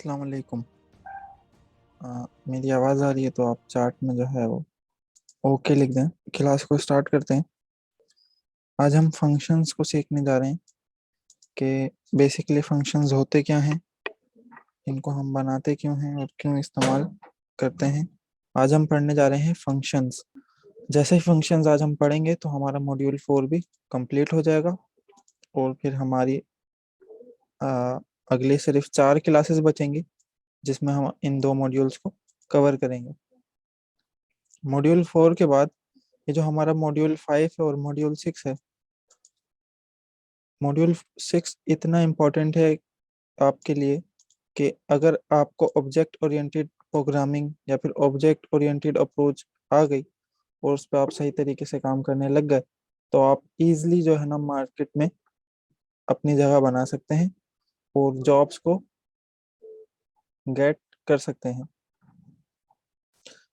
अस्सलाम वालेकुम। मेरी आवाज़ आ रही है तो आप चार्ट में जो है वो ओके लिख दें। क्लास को स्टार्ट करते हैं। आज हम फंक्शंस को सीखने जा रहे हैं कि बेसिकली फंक्शंस होते क्या हैं, इनको हम बनाते क्यों हैं और क्यों इस्तेमाल करते हैं। आज हम पढ़ने जा रहे हैं फंक्शंस। जैसे ही फंक्शंस आज हम पढ़ेंगे तो हमारा मॉड्यूल 4 भी कंप्लीट हो जाएगा और फिर हमारी अगले सिर्फ 4 क्लासेस बचेंगी जिसमें हम इन 2 मॉड्यूल्स को कवर करेंगे। मॉड्यूल 4 के बाद ये जो हमारा मॉड्यूल 5 है और मॉड्यूल 6 है। मॉड्यूल 6 इतना इम्पोर्टेंट है आपके लिए कि अगर आपको ऑब्जेक्ट ओरिएंटेड प्रोग्रामिंग या फिर ऑब्जेक्ट ओरिएंटेड अप्रोच आ गई और उस पर आप सही तरीके से काम करने लग गए तो आप इजीली जो है ना मार्केट में अपनी जगह बना सकते हैं और जॉब्स को गेट कर सकते हैं।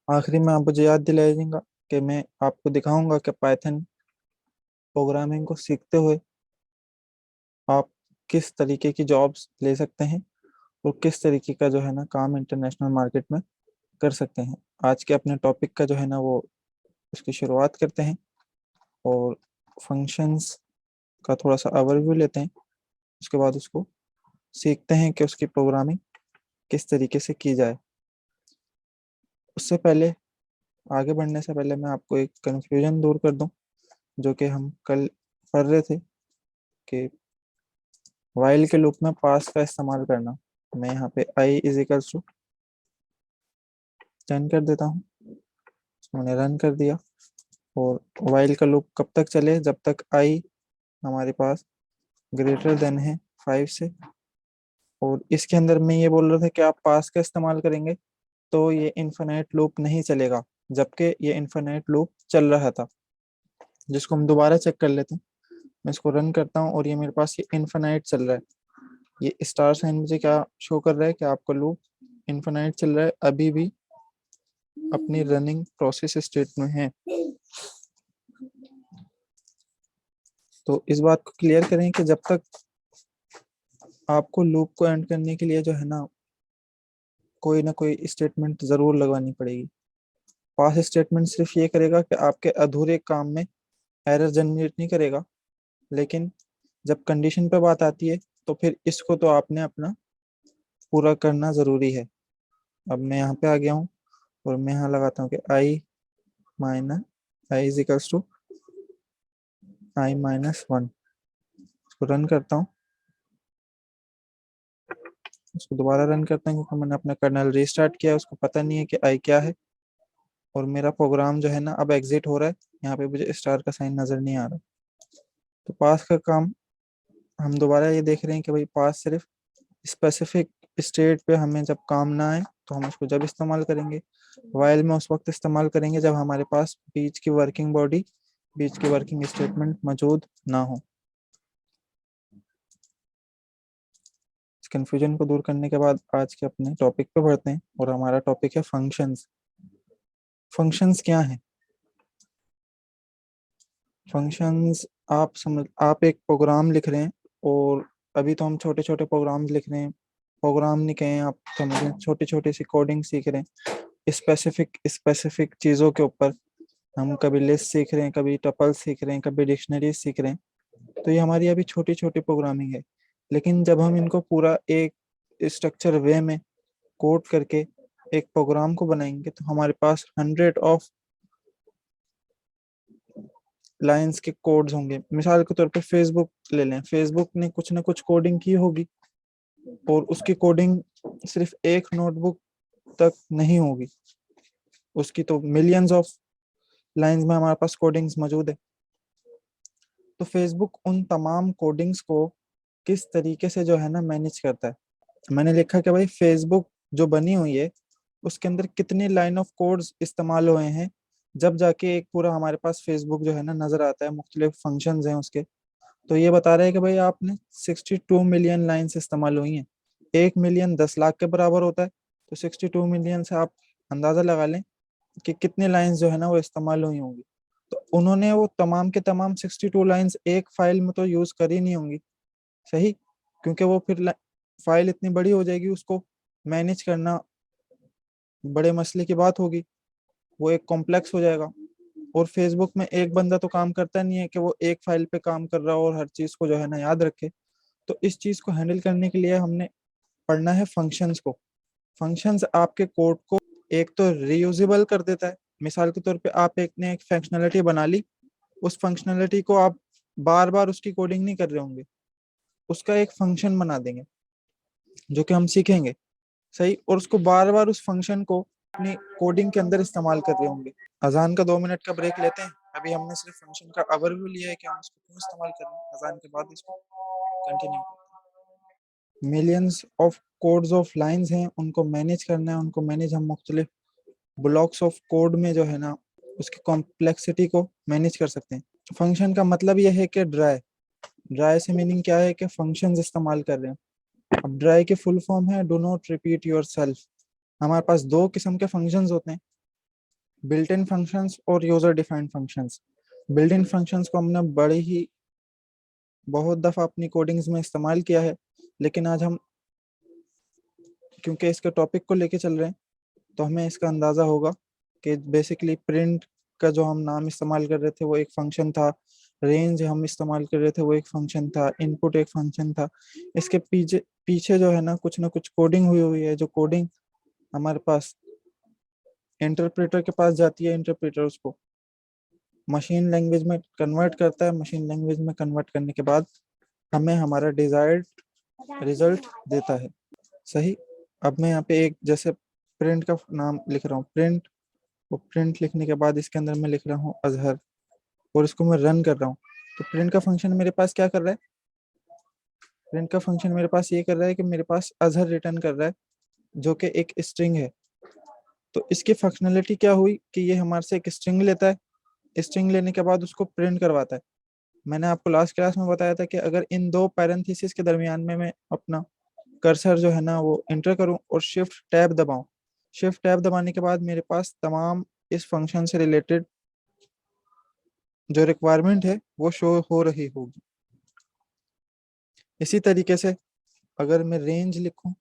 आखिरी में आप मुझे याद दिलाया जाएगा कि मैं आपको दिखाऊंगा कि पाइथन प्रोग्रामिंग को सीखते हुए आप किस तरीके की जॉब्स ले सकते हैं और किस तरीके का जो है ना काम इंटरनेशनल मार्केट में कर सकते हैं। आज के अपने टॉपिक का जो है ना वो उसकी शुरुआत करते हैं और फंक्शंस का थोड़ा सा ओवरव्यू लेते हैं। उसके बाद उसको सीखते हैं कि उसकी प्रोग्रामिंग किस तरीके से की जाए। उससे पहले आगे बढ़ने से पहले मैं आपको एक कन्फ्यूजन दूर कर दूं जो कि हम कल पढ़ रहे थे कि वाइल के लूप में पास का इस्तेमाल करना। मैं यहाँ पे आई इज इक्वल्स टू रन कर देता हूँ। मैंने रन कर दिया और वाइल का लूप कब तक चले जब तक आई हमारे पास ग्रेटर देन है 5 से। और इसके अंदर मैं ये बोल रहा था कि आप पास का इस्तेमाल करेंगे तो ये इन्फिनाइट लूप नहीं चलेगा, जबकि ये इन्फिनाइट लूप चल रहा था, जिसको हम दोबारा चेक कर लेते हैं। मैं इसको रन करता हूँ और ये मेरे पास ये इन्फिनाइट चल रहा है। ये स्टार साइन मुझे क्या शो कर रहा है कि आपका लूप इन्फिनाइट चल रहा है, अभी भी अपनी रनिंग प्रोसेस स्टेट में है। तो इस बात को क्लियर करें कि जब तक आपको लूप को एंड करने के लिए जो है ना कोई ना कोई स्टेटमेंट जरूर लगवानी पड़ेगी। पास स्टेटमेंट सिर्फ ये करेगा कि आपके अधूरे काम में एरर जनरेट नहीं करेगा, लेकिन जब कंडीशन पे बात आती है तो फिर इसको तो आपने अपना पूरा करना जरूरी है। अब मैं यहाँ पे आ गया हूँ और मैं यहाँ लगाता हूँ कि I minus I is equals to I-1। इसको रन करता हूँ। उसको दोबारा रन करते हैं क्योंकि मैंने अपना कर्नल रीस्टार्ट किया है, उसको पता नहीं है कि आई क्या है। और मेरा प्रोग्राम जो है ना अब एग्जिट हो रहा है, यहाँ पे मुझे स्टार का साइन नजर नहीं आ रहा। तो पास का काम हम दोबारा ये देख रहे हैं कि भाई पास सिर्फ स्पेसिफिक स्टेट पे हमें जब काम ना आए तो हम उसको जब इस्तेमाल करेंगे। वाइल में उस वक्त इस्तेमाल करेंगे जब हमारे पास बीच की वर्किंग बॉडी, बीच की वर्किंग स्टेटमेंट मौजूद ना हो। इस कंफ्यूजन को दूर करने के बाद आज के अपने टॉपिक पे बढ़ते हैं और हमारा टॉपिक है फंक्शंस। फंक्शंस क्या है? फंक्शंस आप एक प्रोग्राम लिख रहे हैं और अभी तो हम छोटे छोटे प्रोग्राम लिख रहे हैं, प्रोग्राम नहीं कहें आप, समझें छोटी छोटी सी कोडिंग सीख रहे हैं स्पेसिफिक स्पेसिफिक चीज़ों के ऊपर। हम कभी लिस्ट सीख रहे हैं, कभी टपल सीख रहे हैं, कभी डिक्शनरी सीख रहे हैं। तो ये हमारी अभी छोटी छोटी प्रोग्रामिंग है, लेकिन जब हम इनको पूरा एक स्ट्रक्चर वे में कोड करके एक प्रोग्राम को बनाएंगे तो हमारे पास 100 ऑफ लाइंस के कोड्स होंगे। मिसाल के तौर पे फेसबुक ले लें, फेसबुक ने कुछ ना कुछ कोडिंग की होगी और उसकी कोडिंग सिर्फ एक नोटबुक तक नहीं होगी, उसकी तो मिलियंस ऑफ लाइंस में हमारे पास कोडिंग्स मौजूद है। तो फेसबुक उन तमाम कोडिंग्स को किस तरीके से जो है ना मैनेज करता है। मैंने लिखा कि भाई फेसबुक जो बनी हुई है उसके अंदर कितने लाइन ऑफ कोड्स इस्तेमाल हुए हैं, जब जाके एक पूरा हमारे पास फेसबुक जो है ना नजर आता है, मुख्तलिफ फंक्शंस हैं उसके। तो ये बता रहे हैं कि भाई आपने 62 मिलियन लाइन्स इस्तेमाल हुई हैं। 1 मिलियन 10 लाख के बराबर होता है, तो 62 मिलियन से आप अंदाजा लगा लें कि कितने लाइंस जो है ना वो इस्तेमाल हुई होंगी। तो उन्होंने वो तमाम के तमाम 62 लाइंस एक फाइल में तो यूज करी नहीं होंगी, सही, क्योंकि वो फिर फाइल इतनी बड़ी हो जाएगी, उसको मैनेज करना बड़े मसले की बात होगी, वो एक कॉम्प्लेक्स हो जाएगा। और फेसबुक में एक बंदा तो काम करता नहीं है कि वो एक फाइल पे काम कर रहा हो और हर चीज को जो है ना याद रखे। तो इस चीज को हैंडल करने के लिए हमने पढ़ना है फंक्शंस को। फंक्शंस आपके कोड को एक तो रीयूजेबल कर देता है। मिसाल के तौर पे आप एक ने एक फंक्शनलिटी बना ली, उस फंक्शनलिटी को आप बार बार उसकी कोडिंग नहीं कर रहे होंगे, उसका एक फंक्शन बना देंगे जो कि हम सीखेंगे, सही। और उसको बार बार उस फंक्शन को अपनी कोडिंग के अंदर इस्तेमाल कर रहे होंगे। अजान का 2 मिनट का ब्रेक लेते हैं। अभी हमने सिर्फ फंक्शन का ओवरव्यू लिया है कि हम इसको क्यों इस्तेमाल कर रहे हैं, अजान के बाद इसको कंटिन्यू करते हैं। Millions of codes of lines हैं, उनको मैनेज करना है। उनको मैनेज हम मुख्तलिफ ब्लॉक्स ऑफ कोड में जो है ना उसकी कॉम्प्लेक्सिटी को मैनेज कर सकते हैं। फंक्शन का मतलब यह है कि ड्राई, ड्राई से मीनिंग क्या है कि फंक्शंस इस्तेमाल कर रहे हैं। अब ड्राई की फुल फॉर्म है do not repeat your self. हमारे पास दो किस्म के फंक्शंस होते हैं, बिल्ट इन फंक्शंस और user defined functions. Built in functions को हमने बड़े ही बहुत दफा अपनी कोडिंग्स में इस्तेमाल किया है, लेकिन आज हम क्योंकि इसके टॉपिक को लेके चल रहे हैं तो हमें इसका अंदाजा होगा कि बेसिकली प्रिंट का जो हम नाम इस्तेमाल कर रहे थे वो एक फंक्शन था, रेंज हम इस्तेमाल कर रहे थे वो एक फंक्शन था, इनपुट एक फंक्शन था। इसके पीछे पीछे जो है ना कुछ कोडिंग हुई हुई है, जो कोडिंग हमारे पास इंटरप्रेटर के पास जाती है। इंटरप्रेटर उसको मशीन लैंग्वेज में कन्वर्ट करता है। मशीन लैंग्वेज में कन्वर्ट करने के बाद हमें हमारा डिजायर्ड रिजल्ट देता है, सही। अब मैं यहाँ पे एक जैसे प्रिंट का नाम लिख रहा हूँ, प्रिंट। वो प्रिंट लिखने के बाद इसके अंदर मैं लिख रहा हूँ अजहर, और इसको मैं रन कर रहा हूँ। तो प्रिंट का फंक्शन मेरे पास क्या कर रहा है? प्रिंट का फंक्शन मेरे पास ये कर रहा है कि मेरे पास अजहर रिटर्न कर रहा है, जो कि एक स्ट्रिंग है। तो इसकी फंक्शनलिटी क्या हुई कि ये हमारे से एक स्ट्रिंग लेता है, स्ट्रिंग लेने के बाद उसको प्रिंट करवाता है। मैंने आपको लास्ट क्लास में बताया था कि अगर इन दो पैरेंथेसिस के दरमियान में मैं अपना कर्सर जो है ना वो एंटर करूं और शिफ्ट टैब दबाऊं, शिफ्ट टैब दबाने के बाद मेरे पास तमाम इस फंक्शन से रिलेटेड जो रिक्वायरमेंट है वो शो हो रही होगी। इसी तरीके से अगर मैं रेंज लिखूं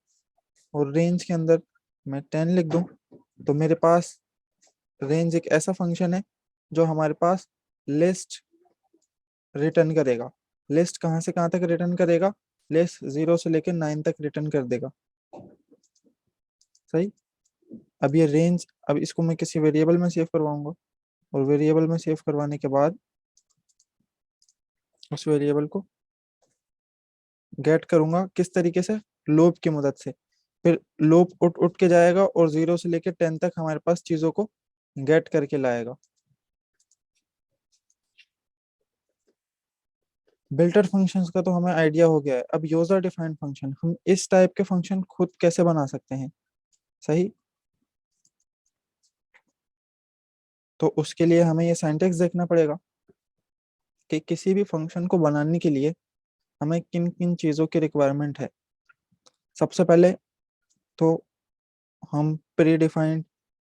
और रेंज के अंदर मैं 10 लिख दूं, तो मेरे पास रेंज एक ऐसा फंक्शन है जो हमारे पास लिस्ट रिटर्न करेगा। लिस्ट कहाँ से कहाँ तक रिटर्न करेगा? लिस्ट 0 से लेकर 9 तक रिटर्न कर देगा, सही। अब ये रेंज, अब इसको मैं किसी वेरिएबल में सेव करवाऊंगा, और वेरिएबल में सेव करवाने के बाद उस वेरिएबल को गेट करूंगा किस तरीके से? लूप की मदद से। फिर लूप उठ उठ के जाएगा और 0 से लेकर 10 तक हमारे पास चीजों को गेट करके लाएगा। बिल्टर फंक्शंस का तो हमें आइडिया हो गया है। अब यूजर डिफाइंड फंक्शन, हम इस टाइप के फंक्शन खुद कैसे बना सकते हैं, सही। तो उसके लिए हमें ये सिंटैक्स देखना पड़ेगा कि किसी भी फंक्शन को बनाने के लिए हमें किन किन चीज़ों की रिक्वायरमेंट है। सबसे पहले तो हम प्री डिफाइंड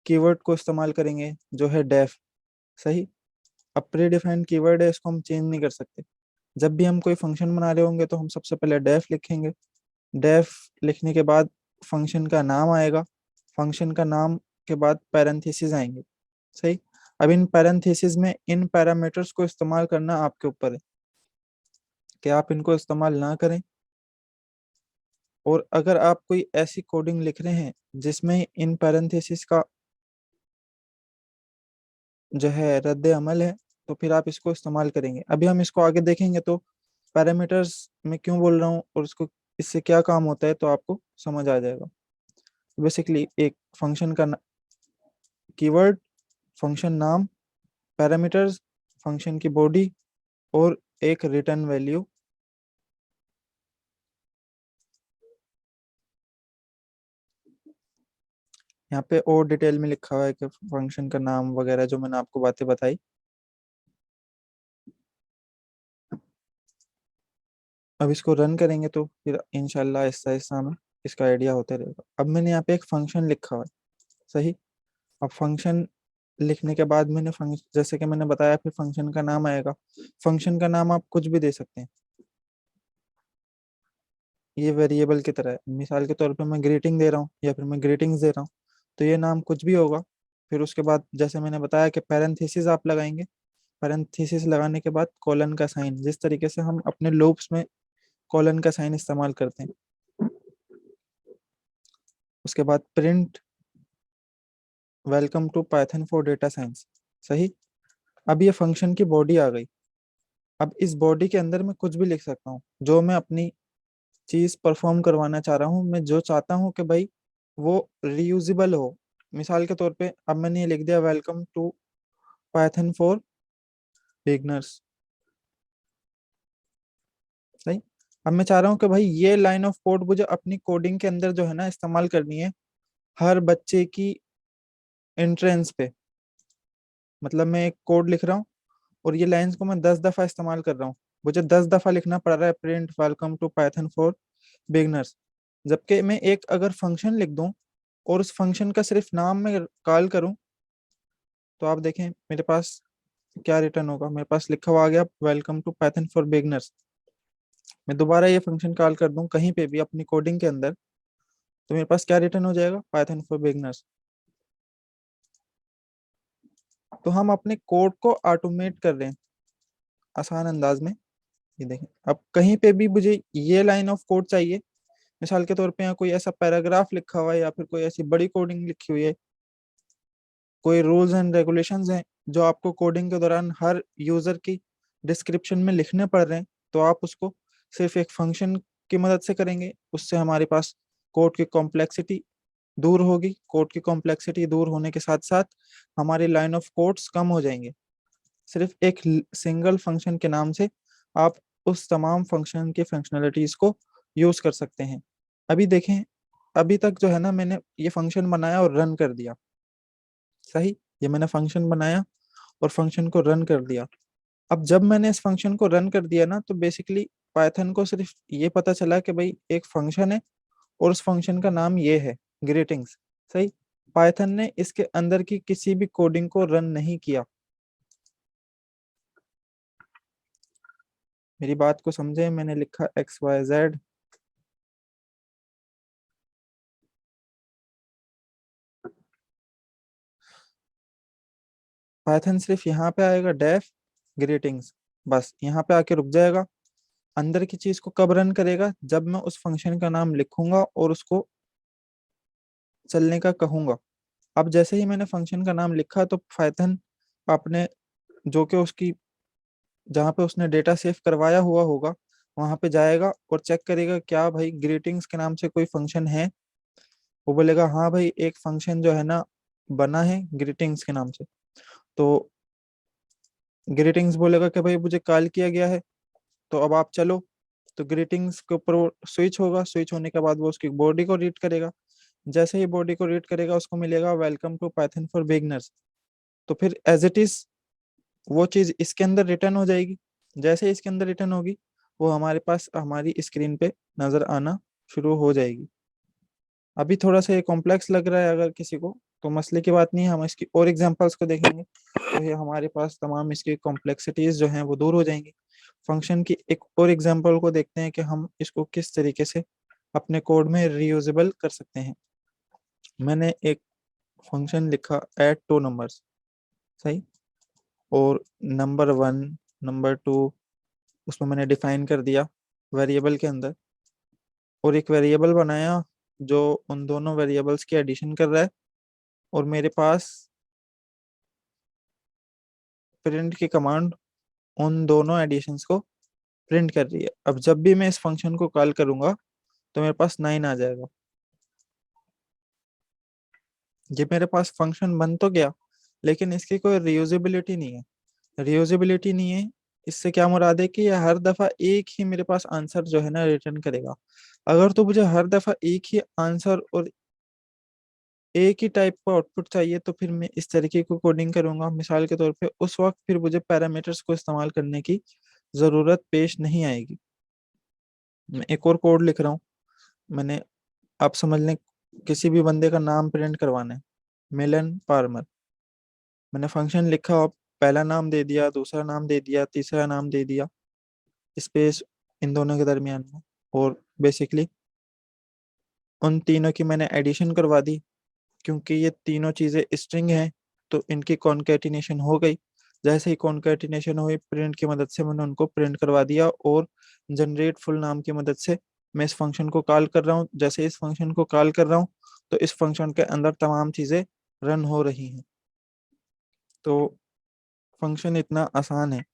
कीवर्ड को इस्तेमाल करेंगे जो है डेफ, सही। अब प्री डिफाइंड कीवर्ड है, इसको हम चेंज नहीं कर सकते। जब भी हम कोई फंक्शन बना रहे होंगे तो हम सबसे पहले डेफ लिखेंगे। डेफ लिखने के बाद फंक्शन का नाम आएगा, फंक्शन का नाम के बाद पैरेंथेसिस आएंगे, सही। अब इन पैरेंथेसिस में इन पैरामीटर्स को इस्तेमाल करना आपके ऊपर है कि आप इनको इस्तेमाल ना करें। और अगर आप कोई ऐसी कोडिंग लिख रहे हैं जिसमें इन पैरेंथेसिस का जो है रद्द अमल है, तो फिर आप इसको इस्तेमाल करेंगे। अभी हम इसको आगे देखेंगे तो पैरामीटर्स में क्यों बोल रहा हूँ और इसको इससे क्या काम होता है तो आपको समझ आ जाएगा। बेसिकली एक फंक्शन का कीवर्ड, फंक्शन नाम, पैरामीटर्स, फंक्शन की बॉडी और एक रिटर्न वैल्यू। यहाँ पे और डिटेल में लिखा हुआ है कि फंक्शन का नाम वगैरह जो मैंने आपको बातें बताई। अब इसको रन करेंगे तो फिर इंशाल्लाह आहिस्ता आहिस्ता हमें इसका आइडिया होते रहेगा। अब मैंने यहाँ पे एक फंक्शन लिखा हुआ है, सही। अब फंक्शन लिखने के बाद मैंने फंक्शन जैसे कि मैंने बताया फिर फंक्शन का नाम आएगा। फंक्शन का नाम आप कुछ भी दे सकते हैं, ये वेरिएबल की तरह है। मिसाल के तौर पे मैं ग्रीटिंग दे रहा हूँ या फिर मैं ग्रीटिंग्स दे रहा हूँ, तो ये नाम कुछ भी होगा। फिर उसके बाद जैसे मैंने बताया कि पैरेंथेसिस आप लगाएंगे, पैरेंथेसिस लगाने के बाद कॉलन का साइन, जिस तरीके से हम अपने लूप्स में कॉलन का साइन इस्तेमाल करते हैं। उसके बाद print welcome to Python for data science. सही। अब ये फंक्शन की बॉडी आ गई। अब इस बॉडी के अंदर मैं कुछ भी लिख सकता हूँ, जो मैं अपनी चीज परफॉर्म करवाना चाह रहा हूँ, मैं जो चाहता हूँ कि भाई वो रीयूजेबल हो। मिसाल के तौर पे अब मैंने ये लिख दिया welcome to Python for beginners. सही। अब मैं चाह रहा हूँ कि भाई ये लाइन ऑफ कोड मुझे अपनी कोडिंग के अंदर जो है ना इस्तेमाल करनी है, हर बच्चे की एंट्रेंस पे। मतलब मैं एक कोड लिख रहा हूँ और ये लाइंस को मैं 10 दफा इस्तेमाल कर रहा हूँ, मुझे 10 दफा लिखना पड़ रहा है print welcome to Python for beginners. जबकि मैं एक अगर फंक्शन लिख दूं और उस फंक्शन का सिर्फ नाम में कॉल करूं, तो आप देखें मेरे पास क्या रिटर्न होगा। मेरे पास लिखा हुआ आ गया welcome to Python for beginners. मैं दोबारा ये फंक्शन कॉल कर दूं कहीं पे भी अपनी कोडिंग के अंदर, तो मेरे पास क्या रिटर्न हो जाएगा, पाइथन फॉर बिगनर्स। तो हम अपने कोड को ऑटोमेट कर रहे हैं आसान अंदाज में। ये देखें, अब कहीं पे भी मुझे ये लाइन ऑफ कोड चाहिए, मिसाल के तौर पे यहाँ कोई ऐसा पैराग्राफ लिखा हुआ है या फिर कोई ऐसी बड़ी कोडिंग लिखी हुई है, कोई रूल्स एंड रेगुलेशंस हैं जो आपको कोडिंग के दौरान हर यूजर की डिस्क्रिप्शन में लिखने पड़ रहे हैं, तो आप उसको सिर्फ एक फंक्शन की मदद से करेंगे। उससे हमारे पास कोड की कॉम्प्लेक्सिटी दूर होगी। कोड की कॉम्प्लेक्सिटी दूर होने के साथ साथ हमारी लाइन ऑफ कोड्स कम हो जाएंगे। सिर्फ एक सिंगल फंक्शन के नाम से आप उस तमाम फंक्शन की फंक्शनलिटीज को यूज कर सकते हैं। अभी देखें, अभी तक जो है ना मैंने ये फंक्शन बनाया और रन कर दिया। सही। ये मैंने फंक्शन बनाया और फंक्शन को रन कर दिया। अब जब मैंने इस फंक्शन को रन कर दिया ना, तो बेसिकली पाइथन को सिर्फ ये पता चला कि भाई एक फंक्शन है और उस फंक्शन का नाम ये है, ग्रीटिंग्स। सही। पाइथन ने इसके अंदर की किसी भी कोडिंग को रन नहीं किया। मेरी बात को समझे, मैंने लिखा XYZ। पाइथन सिर्फ यहाँ पे आएगा डेफ ग्रीटिंग्स, बस यहाँ पे आके रुक जाएगा। अंदर की चीज को कब रन करेगा, जब मैं उस फंक्शन का नाम लिखूंगा और उसको चलने का कहूंगा। अब जैसे ही मैंने फंक्शन का नाम लिखा, तो पाइथन आपने जो कि उसकी जहाँ पे उसने डेटा सेव करवाया हुआ होगा वहां पे जाएगा और चेक करेगा क्या भाई ग्रीटिंग्स के नाम से कोई फंक्शन है। वो बोलेगा हाँ भाई एक फंक्शन जो है ना बना है ग्रीटिंग्स के नाम से। तो ग्रीटिंग्स बोलेगा कि भाई मुझे कॉल किया गया है, तो अब आप चलो। तो ग्रीटिंग्स के ऊपर वो स्विच होगा, स्विच होने के बाद वो उसकी बॉडी को रीड करेगा। जैसे ही बॉडी को रीड करेगा उसको मिलेगा welcome to Python for beginners. तो फिर एज इट इज वो चीज इसके अंदर रिटर्न हो जाएगी। जैसे ही इसके अंदर रिटर्न होगी, वो हमारे पास हमारी स्क्रीन पे नजर आना शुरू हो जाएगी। अभी थोड़ा सा ये कॉम्प्लेक्स लग रहा है अगर किसी को, तो मसले की बात नहीं है, हम इसकी और एग्जांपल्स को देखेंगे तो ये हमारे पास तमाम इसकी कॉम्प्लेक्सिटीज जो हैं वो दूर हो जाएंगी। फंक्शन की एक और एग्जांपल को देखते हैं कि हम इसको किस तरीके से अपने कोड में रीयूजेबल कर सकते हैं। मैंने एक फंक्शन लिखा ऐड टू नंबर्स। सही। और नंबर 1 नंबर 2 उसमें मैंने डिफाइन कर दिया वेरिएबल के अंदर, और एक वेरिएबल बनाया जो उन दोनों वेरिएबल्स की एडिशन कर रहा है, और मेरे पास प्रिंट की कमांड उन दोनों एडिशंस को प्रिंट कर रही है। अब जब भी मैं इस फंक्शन को कॉल करूंगा तो मेरे पास 9 आ जाएगा। ये मेरे पास फंक्शन बन तो गया, लेकिन इसकी कोई रियूजेबिलिटी नहीं है। रियूजेबिलिटी नहीं है, इससे क्या मुराद है कि ये हर दफा एक ही मेरे पास आंसर जो है ना रिटर्न करेगा। अगर तो मुझे हर दफा एक ही आंसर और एक ही टाइप का आउटपुट चाहिए, तो फिर मैं इस तरीके की कोडिंग करूंगा। मिसाल के तौर पे उस वक्त फिर मुझे पैरामीटर्स को इस्तेमाल करने की जरूरत पेश नहीं आएगी। मैं एक और कोड लिख रहा हूँ। मैंने, आप समझ लें, किसी भी बंदे का नाम प्रिंट करवाना है, मिलन पार्मर। मैंने फंक्शन लिखा और पहला नाम दे दिया, दूसरा नाम दे दिया, तीसरा नाम दे दिया, स्पेस इन दोनों के दरमियान में, और बेसिकली उन तीनों की मैंने एडिशन करवा दी, क्योंकि ये तीनों चीजें स्ट्रिंग हैं तो इनकी कॉन्केटिनेशन हो गई। जैसे ही कॉन्केटिनेशन हुई, प्रिंट की मदद से मैंने उनको प्रिंट करवा दिया, और जनरेट फुल नाम की मदद से मैं इस फंक्शन को कॉल कर रहा हूँ। जैसे इस फंक्शन को कॉल कर रहा हूँ तो इस फंक्शन के अंदर तमाम चीजें रन हो रही हैं। तो फंक्शन इतना आसान है,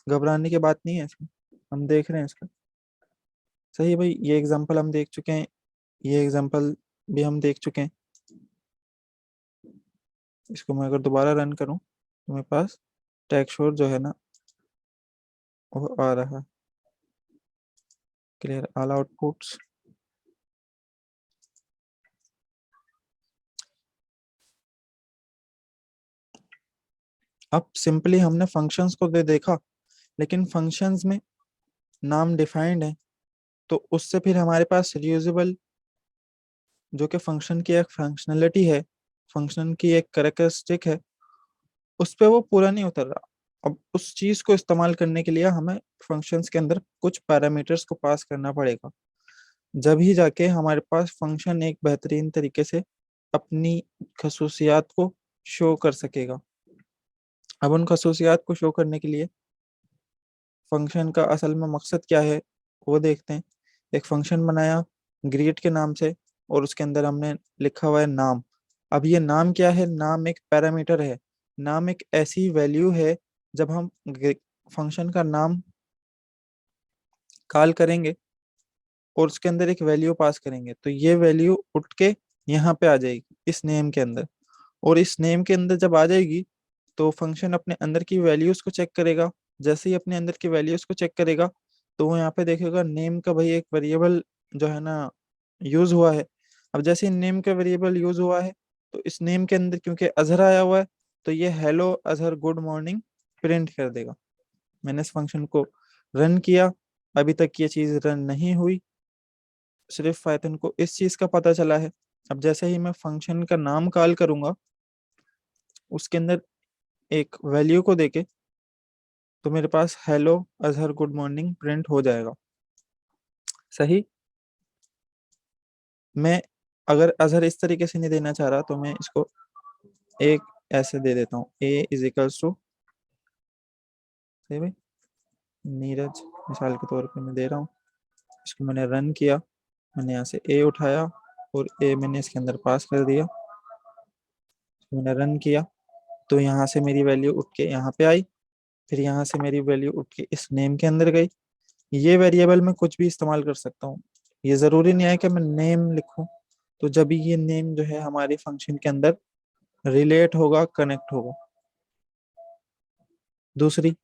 घबराने की बात नहीं है इसमें। हम देख रहे हैं इसका। सही है भाई, ये एग्जांपल हम देख चुके हैं, ये एग्जांपल भी हम देख चुके हैं। इसको मैं अगर दोबारा रन करूं तो मेरे पास टेक्सचर जो है ना वो आ रहा है। Clear all outputs. अब सिंपली हमने फंक्शंस को दे देखा, लेकिन फंक्शंस में नाम डिफाइंड है, तो उससे फिर हमारे पास रियूजेबल, जो कि फंक्शन की एक फंक्शनलिटी है, फंक्शन की एक कैरेक्टरिस्टिक है, उस पे वो पूरा नहीं उतर रहा। अब उस चीज को इस्तेमाल करने के लिए हमें फंक्शंस के अंदर कुछ पैरामीटर्स को पास करना पड़ेगा, जब ही जाके हमारे पास फंक्शन एक बेहतरीन तरीके से अपनी खसूसियात को शो कर सकेगा। अब उन खसूसियात को शो करने के लिए फंक्शन का असल में मकसद क्या है वो देखते हैं। एक फंक्शन बनाया ग्रीट के नाम से, और उसके अंदर हमने लिखा हुआ है नाम। अब ये नाम क्या है? नाम एक पैरामीटर है। नाम एक ऐसी वैल्यू है, जब हम फंक्शन का नाम कॉल करेंगे और उसके अंदर एक वैल्यू पास करेंगे, तो ये वैल्यू उठ के यहाँ पे आ जाएगी इस नेम के अंदर। और इस नेम के अंदर जब आ जाएगी तो फंक्शन अपने अंदर की वैल्यूज को चेक करेगा। जैसे ही अपने अंदर की वैल्यूज को चेक करेगा तो वो यहाँ पे देखेगा नेम का भाई एक वेरिएबल जो है ना यूज हुआ है। अब जैसे ही नेम का वेरिएबल यूज हुआ है तो इस नेम के अंदर क्योंकि अजहर आया हुआ है, तो ये hello Azhar good morning print कर देगा। मैंने इस फंक्शन को रन किया, अभी तक ये चीज रन नहीं हुई, सिर्फ पाइथन को इस चीज का पता चला है। अब जैसे ही मैं फंक्शन का नाम कॉल करूंगा उसके अंदर एक वैल्यू को देके, तो मेरे पास hello Azhar good morning print हो जाएगा। सही। मैं अगर अजहर इस तरीके से नहीं देना चाह रहा तो मैं इसको एक ऐसे दे देता हूँ, ए इज इक्वल्स टू, सही भाई, नीरज मिसाल के तौर पे मैं दे रहा हूँ। इसको मैंने रन किया, मैंने यहाँ से ए उठाया और ए मैंने इसके अंदर पास कर दिया। मैंने रन किया तो यहाँ से मेरी वैल्यू उठ के यहाँ पे आई, फिर यहाँ से मेरी वैल्यू उठ के इस नेम के अंदर गई। ये वेरिएबल मैं कुछ भी इस्तेमाल कर सकता हूँ, ये जरूरी नहीं है कि मैं नेम लिखूं। तो जब भी ये नेम जो है हमारे फंक्शन के अंदर रिलेट होगा, कनेक्ट होगा। दूसरी,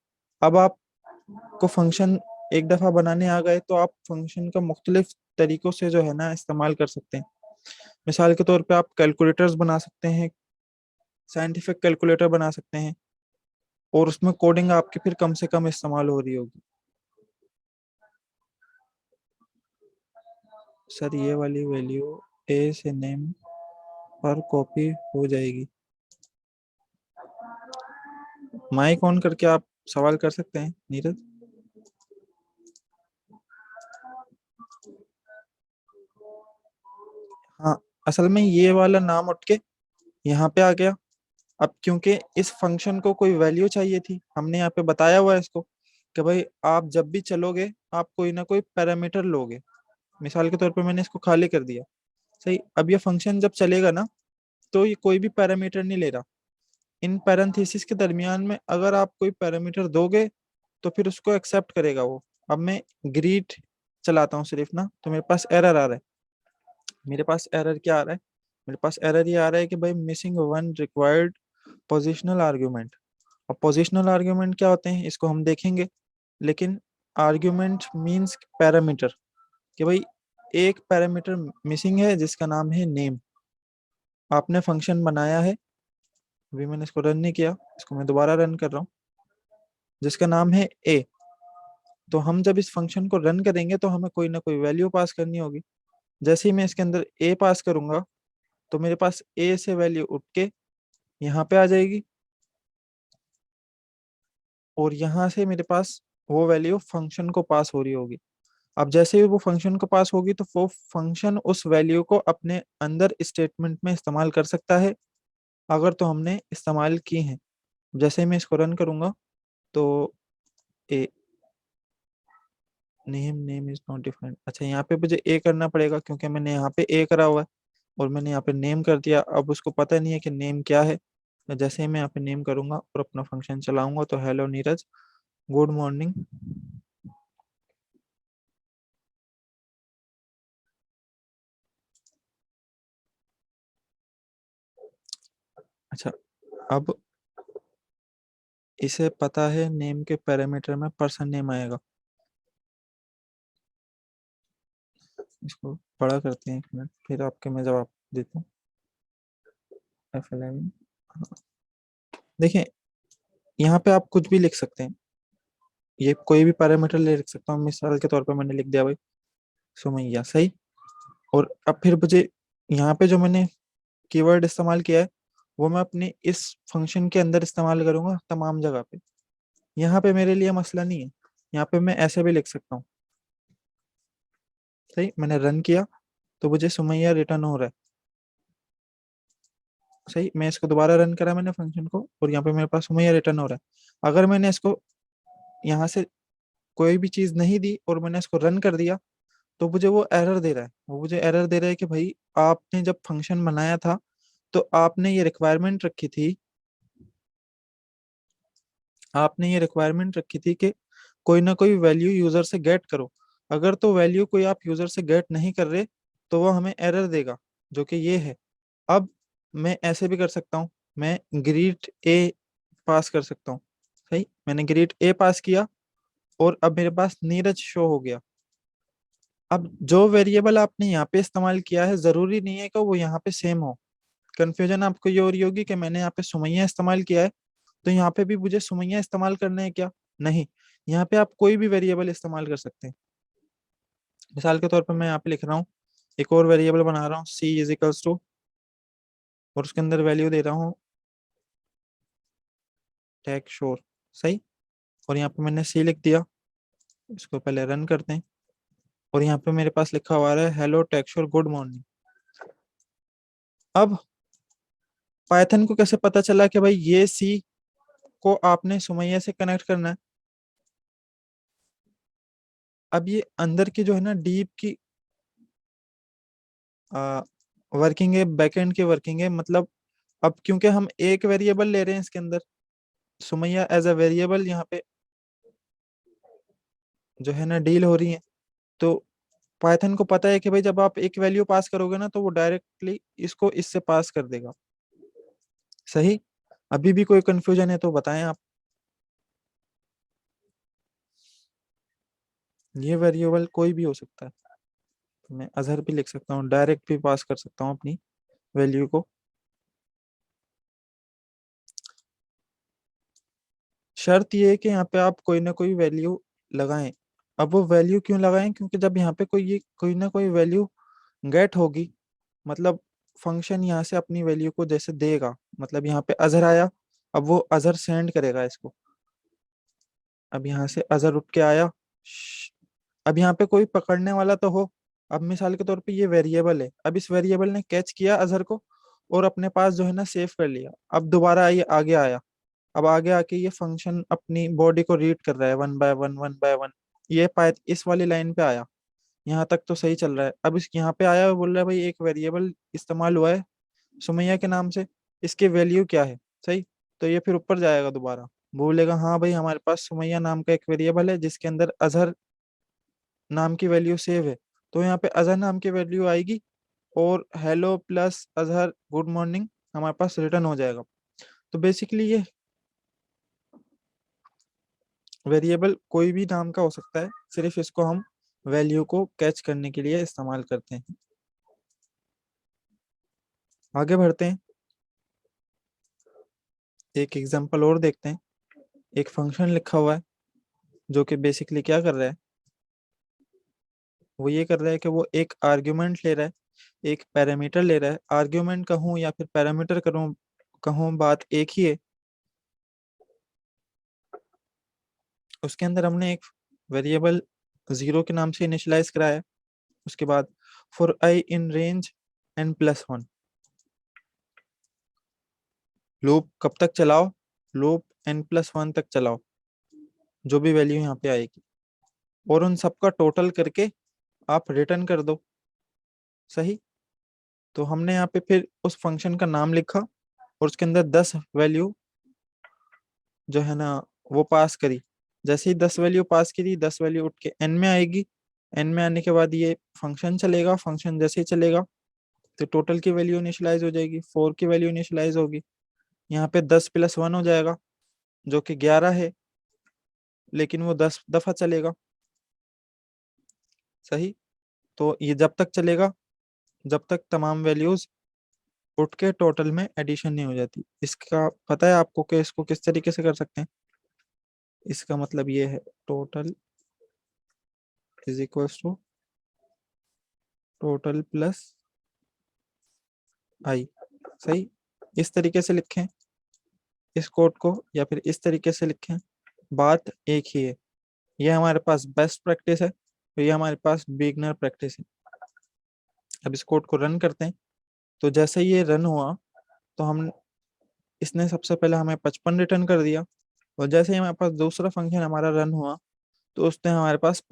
अब आपको फंक्शन एक दफा बनाने आ गए तो आप फंक्शन का मुख्तलिफ तरीकों से जो है ना इस्तेमाल कर सकते हैं। मिसाल के तौर पे आप कैलकुलेटर्स बना सकते हैं, साइंटिफिक कैलकुलेटर बना सकते हैं, और उसमें कोडिंग आपकी फिर कम से कम इस्तेमाल हो रही होगी। सर ये वाली वैल्यू ए से नेम पर कॉपी हो जाएगी। माइक ऑन करके आप सवाल कर सकते हैं नीरज। हाँ, असल में ये वाला नाम उठ के यहाँ पे आ गया। अब क्योंकि इस फंक्शन को कोई वैल्यू चाहिए थी, हमने यहाँ पे बताया हुआ है इसको कि भाई आप जब भी चलोगे आप कोई ना कोई पैरामीटर लोगे। मिसाल के तौर पे मैंने इसको खाली कर दिया। सही। अब ये फंक्शन जब चलेगा ना तो ये कोई भी पैरामीटर नहीं ले रहा। इन पैरेंथेसिस के दरमियान में अगर आप कोई पैरामीटर दोगे तो फिर उसको एक्सेप्ट करेगा वो। अब मैं ग्रीट चलाता हूँ सिर्फ ना, तो मेरे पास एरर आ रहा है। मेरे पास एरर क्या आ रहा है? मेरे पास एरर ये आ रहा है कि भाई missing one required positional argument. अब पोजिशनल आर्ग्यूमेंट क्या होते हैं इसको हम देखेंगे, लेकिन आर्ग्यूमेंट मींस पैरामीटर, कि भाई एक पैरामीटर मिसिंग है जिसका नाम है नेम। आपने फंक्शन बनाया है, अभी मैंने इसको रन नहीं किया, इसको मैं दोबारा रन कर रहा हूँ, जिसका नाम है ए। तो हम जब इस फंक्शन को रन करेंगे तो हमें कोई ना कोई वैल्यू पास करनी होगी। जैसे ही मैं इसके अंदर ए पास करूंगा तो मेरे पास ए से वैल्यू उठ के यहाँ पे आ जाएगी, और यहाँ से मेरे पास वो वैल्यू फंक्शन को पास हो रही होगी। अब जैसे ही वो फंक्शन को पास होगी तो वो फंक्शन उस वैल्यू को अपने अंदर स्टेटमेंट में इस्तेमाल कर सकता है, अगर तो हमने इस्तेमाल की है। जैसे ही मैं इसको रन करूंगा तो a name name is not defined. अच्छा, यहाँ पे मुझे ए करना पड़ेगा क्योंकि मैंने यहाँ पे ए करा हुआ है और मैंने यहाँ पे नेम कर दिया। अब उसको पता नहीं है कि नेम क्या है। तो जैसे ही मैं यहाँ पे नेम करूंगा और अपना फंक्शन चलाऊंगा तो हेलो नीरज, गुड मॉर्निंग। अच्छा, अब इसे पता है नेम के पैरामीटर में पर्सन नेम आएगा। इसको बड़ा करते हैं 1 मिनट, फिर आपके मैं जवाब देता हूँ। FLM, देखिए यहाँ पे आप कुछ भी लिख सकते हैं, ये कोई भी पैरामीटर ले लिख सकता हूँ। मिसाल के तौर पर मैंने लिख दिया भाई सुमैया, सही। और अब फिर मुझे यहाँ पे जो मैंने कीवर्ड इस्तेमाल किया है वो मैं अपने इस फंक्शन के अंदर इस्तेमाल करूंगा तमाम जगह पे। यहाँ पे मेरे लिए मसला नहीं है, यहाँ पे मैं ऐसे भी लिख सकता हूँ। सही, मैंने रन किया तो मुझे सुमैया रिटर्न हो रहा है। सही, मैं इसको दोबारा रन करा मैंने फंक्शन को और यहाँ पे मेरे पास सुमैया रिटर्न हो रहा है। अगर मैंने इसको यहाँ से कोई भी चीज नहीं दी और मैंने इसको रन कर दिया तो मुझे वो एरर दे रहा है। वो मुझे एरर दे रहा है कि भाई आपने जब फंक्शन बनाया था तो आपने ये रिक्वायरमेंट रखी थी कि कोई ना कोई वैल्यू यूजर से गेट करो। अगर तो वैल्यू कोई आप यूजर से गेट नहीं कर रहे तो वो हमें एरर देगा, जो कि ये है। अब मैं ऐसे भी कर सकता हूँ, मैं ग्रीट ए पास कर सकता हूँ। सही, मैंने ग्रीट ए पास किया और अब मेरे पास नीरज शो हो गया। अब जो वेरिएबल आपने यहाँ पे इस्तेमाल किया है जरूरी नहीं है कि वो यहाँ पे सेम हो। कंफ्यूजन आपको ये हो रही होगी कि मैंने यहाँ पे सुमैया इस्तेमाल किया है तो यहाँ पे भी मुझे सुमैया इस्तेमाल करना है क्या? नहीं, यहाँ पे आप कोई भी वेरिएबल इस्तेमाल कर सकते हैं। मिसाल के तौर पर मैं यहाँ पे लिख रहा हूँ, एक और वेरिएबल बना रहा हूँ C = और उसके अंदर वैल्यू दे रहा हूँ टैग शोर। सही, और यहाँ पे मैंने C लिख दिया। इसको पहले रन करते हैं और यहाँ पे मेरे पास लिखा हुआ है हेलो टैग शोर गुड मॉर्निंग। अब पाइथन को कैसे पता चला कि भाई ये C को आपने सुमैया से कनेक्ट करना है? अब ये अंदर की जो है ना डीप की वर्किंग है, बैकएंड की वर्किंग है। मतलब अब क्योंकि हम एक वेरिएबल ले रहे हैं इसके अंदर, सुमैया एज अ वेरिएबल यहाँ पे जो है ना डील हो रही है, तो पाइथन को पता है कि भाई जब आप एक वैल्यू पास करोगे ना तो वो डायरेक्टली इसको इससे पास कर देगा। सही, अभी भी कोई कंफ्यूजन है तो बताएं आप। ये वेरिएबल कोई भी हो सकता है, तो मैं अजहर भी लिख सकता हूँ, डायरेक्ट भी पास कर सकता हूँ अपनी वैल्यू को। शर्त ये है कि यहाँ पे आप कोई ना कोई वैल्यू लगाएं। अब वो वैल्यू क्यों लगाएं? क्योंकि जब यहाँ पे कोई ना कोई वैल्यू गेट होगी, मतलब फंक्शन यहाँ से अपनी वैल्यू को जैसे देगा। मतलब यहाँ पे अजहर आया, अब वो अजहर सेंड करेगा इसको। अब यहाँ से अजहर उठ के आया, अब यहाँ पे कोई पकड़ने वाला तो हो। अब मिसाल के तौर पे ये वेरिएबल है, अब इस वेरिएबल ने कैच किया अजहर को और अपने पास जो है ना सेव कर लिया। अब दोबारा ये आगे आया, अब आगे आके ये फंक्शन अपनी बॉडी को रीड कर रहा है one by one one by one. ये पाय इस वाली लाइन पे आया, यहाँ तक तो सही चल रहा है। अब इस यहाँ पे आया और बोल रहा है भाई एक वेरिएबल इस्तेमाल हुआ है सुमैया के नाम से, इसकी वैल्यू क्या है? सही, तो ये फिर ऊपर जाएगा दोबारा, बोलेगा हाँ भाई हमारे पास सुमैया नाम का एक वेरिएबल है जिसके अंदर अजहर नाम की वैल्यू सेव है। तो यहाँ पे अजहर नाम की वैल्यू आएगी और hello plus Azhar good morning हमारे पास रिटर्न हो जाएगा। तो बेसिकली ये वेरिएबल कोई भी नाम का हो सकता है, सिर्फ इसको हम वैल्यू को कैच करने के लिए इस्तेमाल करते हैं। आगे बढ़ते हैं, एक एग्जांपल और देखते हैं। एक फंक्शन लिखा हुआ है जो कि बेसिकली क्या कर रहा है, वो ये कर रहा है कि वो एक आर्ग्यूमेंट ले रहा है, एक पैरामीटर ले रहा है। आर्ग्यूमेंट कहूँ या फिर पैरामीटर करूँ, कहूँ बात एक ही है। उसके अंदर हमने एक वेरिएबल जीरो के नाम से इनिशियलाइज कराया। उसके बाद for I in range n+1, loop कब तक चलाओ, लूप n+1 तक चलाओ, जो भी वैल्यू यहाँ पे आएगी, और उन सबका टोटल करके आप रिटर्न कर दो। सही। तो हमने यहाँ पे फिर उस फंक्शन का नाम लिखा और उसके अंदर 10 वैल्यू जो है ना वो पास करी। जैसे ही 10 वैल्यू पास करी, 10 वैल्यू उठ के n में आएगी। n में आने के बाद ये फंक्शन चलेगा, फंक्शन जैसे ही चलेगा तो टोटल की वैल्यू इनिशियलाइज हो जाएगी, 4 की वैल्यू इनिशियलाइज होगी। यहाँ पे 10+1 हो जाएगा जो कि 11 है, लेकिन वो 10 दफा चलेगा। सही। तो ये जब तक चलेगा जब तक तमाम वैल्यूज उठ के टोटल में एडिशन नहीं हो जाती। इसका पता है आपको कि इसको किस तरीके से कर सकते हैं? इसका मतलब ये है, total is equals to total plus I. सही। इस तरीके से लिखें इस कोड को, या फिर इस तरीके से लिखें, बात एक ही है। ये हमारे पास बेस्ट प्रैक्टिस है और ये हमारे पास बिगनर प्रैक्टिस है। अब इस कोड को रन करते हैं। तो जैसे ही ये रन हुआ तो हम इसने सबसे पहले हमें 55 रिटर्न कर दिया, और जैसे ही हमारे पास दूसरा फंक्शन हमारा रन हुआ तो उसने हमारे पास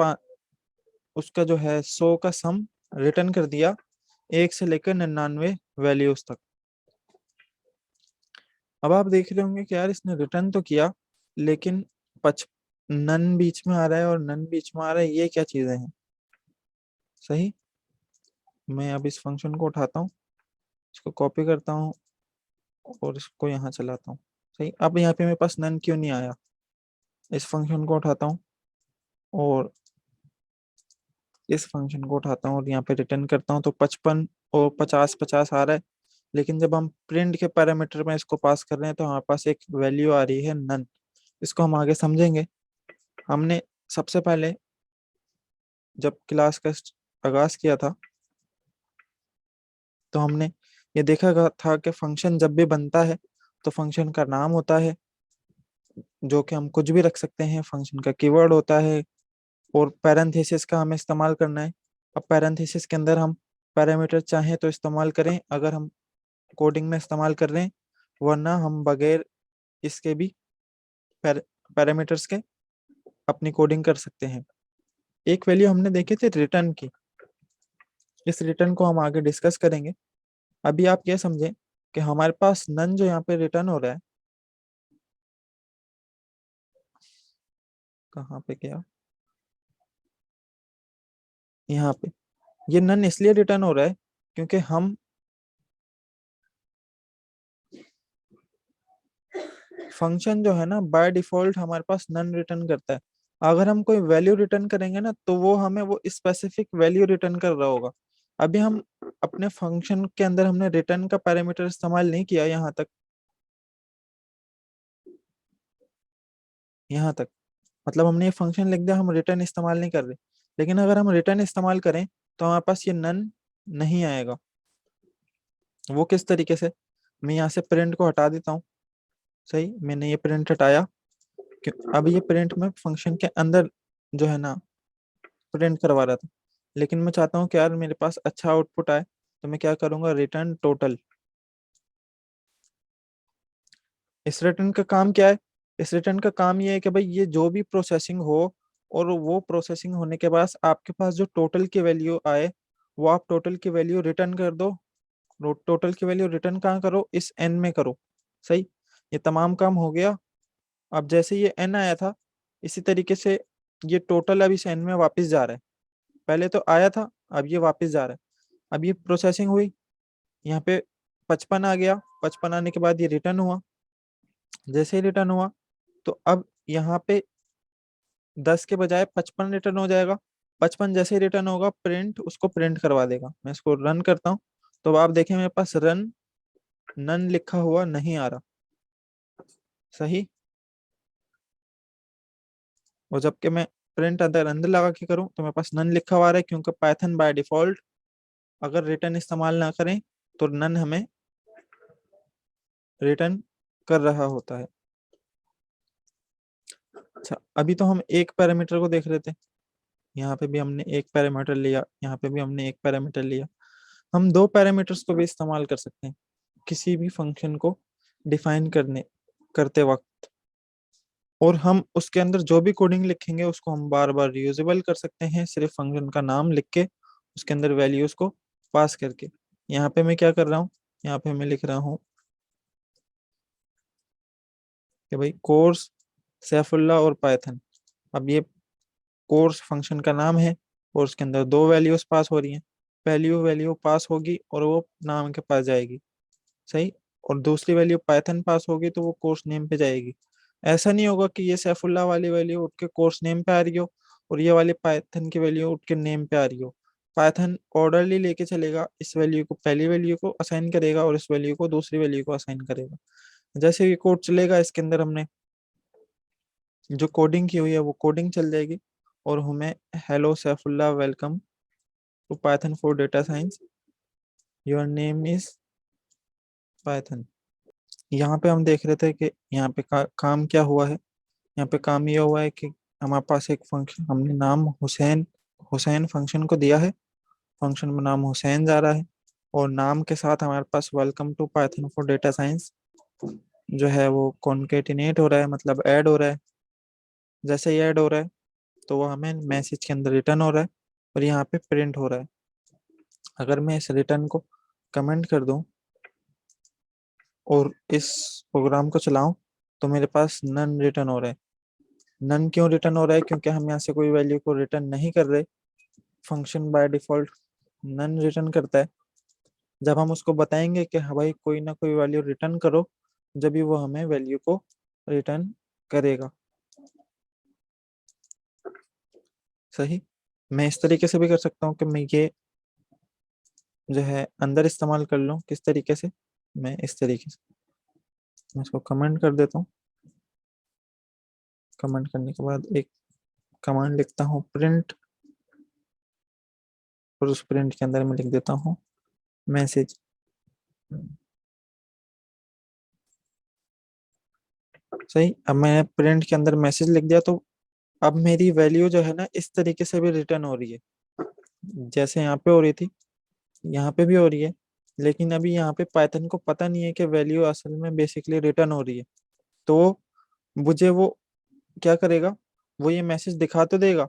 उसका जो है 100 का सम रिटर्न कर दिया, 1 से लेकर 99 वैल्यूज तक। अब आप देख रहे होंगे कि यार इसने रिटर्न तो किया, लेकिन पच नन बीच में आ रहा है और नन बीच में आ रहा है, ये क्या चीजें हैं? सही। मैं अब इस फंक्शन को उठाता हूँ, इसको कॉपी करता हूँ और इसको यहाँ चलाता हूँ। सही। अब यहाँ पे मेरे पास नन क्यों नहीं आया? इस फंक्शन को उठाता हूँ और इस फंक्शन को उठाता हूँ और यहाँ पे रिटर्न करता हूँ, तो 55 और 50 50 आ रहा है। लेकिन जब हम प्रिंट के पैरामीटर में इसको पास कर रहे हैं तो हमारे पास एक वैल्यू आ रही है नन। इसको हम आगे समझेंगे। हमने सबसे पहले जब क्लास का आगाज किया था तो हमने ये देखा था कि फंक्शन जब भी बनता है तो फंक्शन का नाम होता है, जो कि हम कुछ भी रख सकते हैं, फंक्शन का कीवर्ड होता है, और पैरेंथेसिस का हमें इस्तेमाल करना है। अब पैरेंथेसिस के अंदर हम पैरामीटर चाहें तो इस्तेमाल करें अगर हम कोडिंग में इस्तेमाल कर रहे हैं, वरना हम बगैर इसके भी पैरामीटर्स के अपनी कोडिंग कर सकते हैं। एक वैल्यू हमने देखी थी रिटर्न की, इस रिटर्न को हम आगे डिस्कस करेंगे। अभी आप ये समझें कि हमारे पास नन जो यहाँ पे रिटर्न हो रहा है, कहाँ पे गया, यहाँ पे, ये नन इसलिए रिटर्न हो रहा है क्योंकि हम फंक्शन जो है ना बाय डिफॉल्ट हमारे पास नन रिटर्न करता है। अगर हम कोई वैल्यू रिटर्न करेंगे ना तो वो हमें वो स्पेसिफिक वैल्यू रिटर्न कर रहा होगा। अभी हम अपने फंक्शन के अंदर हमने रिटर्न का पैरामीटर इस्तेमाल नहीं किया यहाँ तक, यहाँ तक मतलब हमने ये फंक्शन लिख दिया, हम रिटर्न इस्तेमाल नहीं कर रहे। लेकिन अगर हम रिटर्न इस्तेमाल करें तो हमारे पास ये नन नहीं आएगा। वो किस तरीके से? मैं यहाँ से प्रिंट को हटा देता हूँ। सही। मैंने ये प्रिंट हटाया, अब ये प्रिंट में फंक्शन के अंदर जो है ना प्रिंट करवा रहा था, लेकिन मैं चाहता हूँ कि यार मेरे पास अच्छा आउटपुट आए, तो मैं क्या करूंगा, रिटर्न टोटल। इस रिटर्न का काम क्या है? इस रिटर्न का काम ये है कि भाई ये जो भी प्रोसेसिंग हो, और वो प्रोसेसिंग होने के बाद आपके पास जो टोटल की वैल्यू आए, वो आप टोटल की वैल्यू रिटर्न कर दो। टोटल की वैल्यू रिटर्न कहाँ करो? इस एन में करो। सही। ये तमाम काम हो गया। अब जैसे ये एन आया था, इसी तरीके से ये टोटल अब इस एन में वापस जा रहा है। पहले तो आया था, अब ये वापस जा रहा है। अब ये प्रोसेसिंग हुई, यहाँ पे 55 आ गया, 55 आने के बाद ये रिटर्न हुआ। जैसे ही रिटर्न हुआ तो अब यहाँ पे 10 के बजाय 55 रिटर्न हो जाएगा। 55 जैसे ही रिटर्न होगा प्रिंट उसको प्रिंट करवा देगा। मैं इसको रन करता हूँ तो अब आप देखें मेरे पास रन नन लिखा हुआ नहीं आ रहा। सही। और जबकि मैं प्रिंट अंदर अंदर लगा के करूँ तो मेरे पास नन लिखा हुआ आ रहा है, क्योंकि पाइथन बाय डिफॉल्ट अगर रिटर्न इस्तेमाल ना करें तो नन हमें रिटर्न कर रहा होता है। अच्छा, अभी तो हम एक पैरामीटर को देख रहे थे, यहाँ पे भी हमने एक पैरामीटर लिया, यहाँ पे भी हमने एक पैरामीटर लिया। हम दो पैरामीटर्स को भी इस्तेमाल कर सकते हैं किसी भी फंक्शन को डिफाइन करते वक्त, और हम उसके अंदर जो भी कोडिंग लिखेंगे उसको हम बार बार रीयूजेबल कर सकते हैं, सिर्फ फंक्शन का नाम लिख के उसके अंदर वैल्यूज को पास करके। यहाँ पे मैं क्या कर रहा हूँ, यहाँ पे मैं लिख रहा हूँ कि भाई कोर्स सैफुल्ला और पाइथन। अब ये कोर्स फंक्शन का नाम है और उसके अंदर दो वैल्यूज पास हो रही हैं। पहली वैल्यू पास होगी और वो नाम के पास जाएगी, सही, और दूसरी वैल्यू पाइथन पास होगी तो वो कोर्स नेम पे जाएगी। ऐसा नहीं होगा कि ये सैफुल्ला वाली वैल्यू उठ के कोर्स नेम पे आ रही हो और ये वाली पाइथन की वैल्यू उठ के नेम पे आ रही हो। पाइथन ऑर्डरली लेके चलेगा, इस वैल्यू को पहली वैल्यू को असाइन करेगा और इस वैल्यू को दूसरी वैल्यू को असाइन करेगा। जैसे ये कोड चलेगा इसके अंदर हमने जो कोडिंग की हुई है वो कोडिंग चल जाएगी, और हमें hello Saifullah welcome to Python for data science, your name is Python. यहाँ पे हम देख रहे थे कि यहाँ पे काम क्या हुआ है। यहाँ पे काम ये हुआ है कि हमारे पास एक फंक्शन, हमने नाम हुसैन हुसैन फंक्शन को दिया है, फंक्शन में नाम हुसैन जा रहा है, और नाम के साथ हमारे पास welcome to Python for data science जो है वो कॉन्केटिनेट हो रहा है, मतलब ऐड हो रहा है। जैसे ही ऐड हो रहा है तो वो हमें मैसेज के अंदर रिटर्न हो रहा है और यहाँ पे प्रिंट हो रहा है। अगर मैं इस रिटर्न को कमेंट कर दूं और इस प्रोग्राम को चलाऊं तो मेरे पास नन रिटर्न हो रहा है। नन क्यों रिटर्न हो रहा है? क्योंकि हम यहाँ से कोई वैल्यू को रिटर्न नहीं कर रहे। Function by default none return करता है। जब हम उसको बताएंगे कि हाँ भाई कोई ना कोई वैल्यू रिटर्न करो, जब भी वो हमें वैल्यू को रिटर्न करेगा। सही। मैं इस तरीके से भी कर सकता हूँ कि मैं ये जो है अंदर इस्तेमाल कर लूँ। किस तरीके से? मैं इस तरीके से मैं इसको कमेंट कर देता हूँ। कमेंट करने के बाद एक कमांड लिखता हूँ प्रिंट, और उस प्रिंट के अंदर मैं लिख देता हूँ मैसेज। सही। अब मैंने प्रिंट के अंदर मैसेज लिख दिया, तो अब मेरी वैल्यू जो है ना इस तरीके से भी रिटर्न हो रही है, जैसे यहाँ पे हो रही थी यहाँ पे भी हो रही है। लेकिन अभी यहाँ पे पाइथन को पता नहीं है कि वैल्यू असल में बेसिकली रिटर्न हो रही है। तो मुझे वो क्या करेगा, वो ये मैसेज दिखा तो देगा,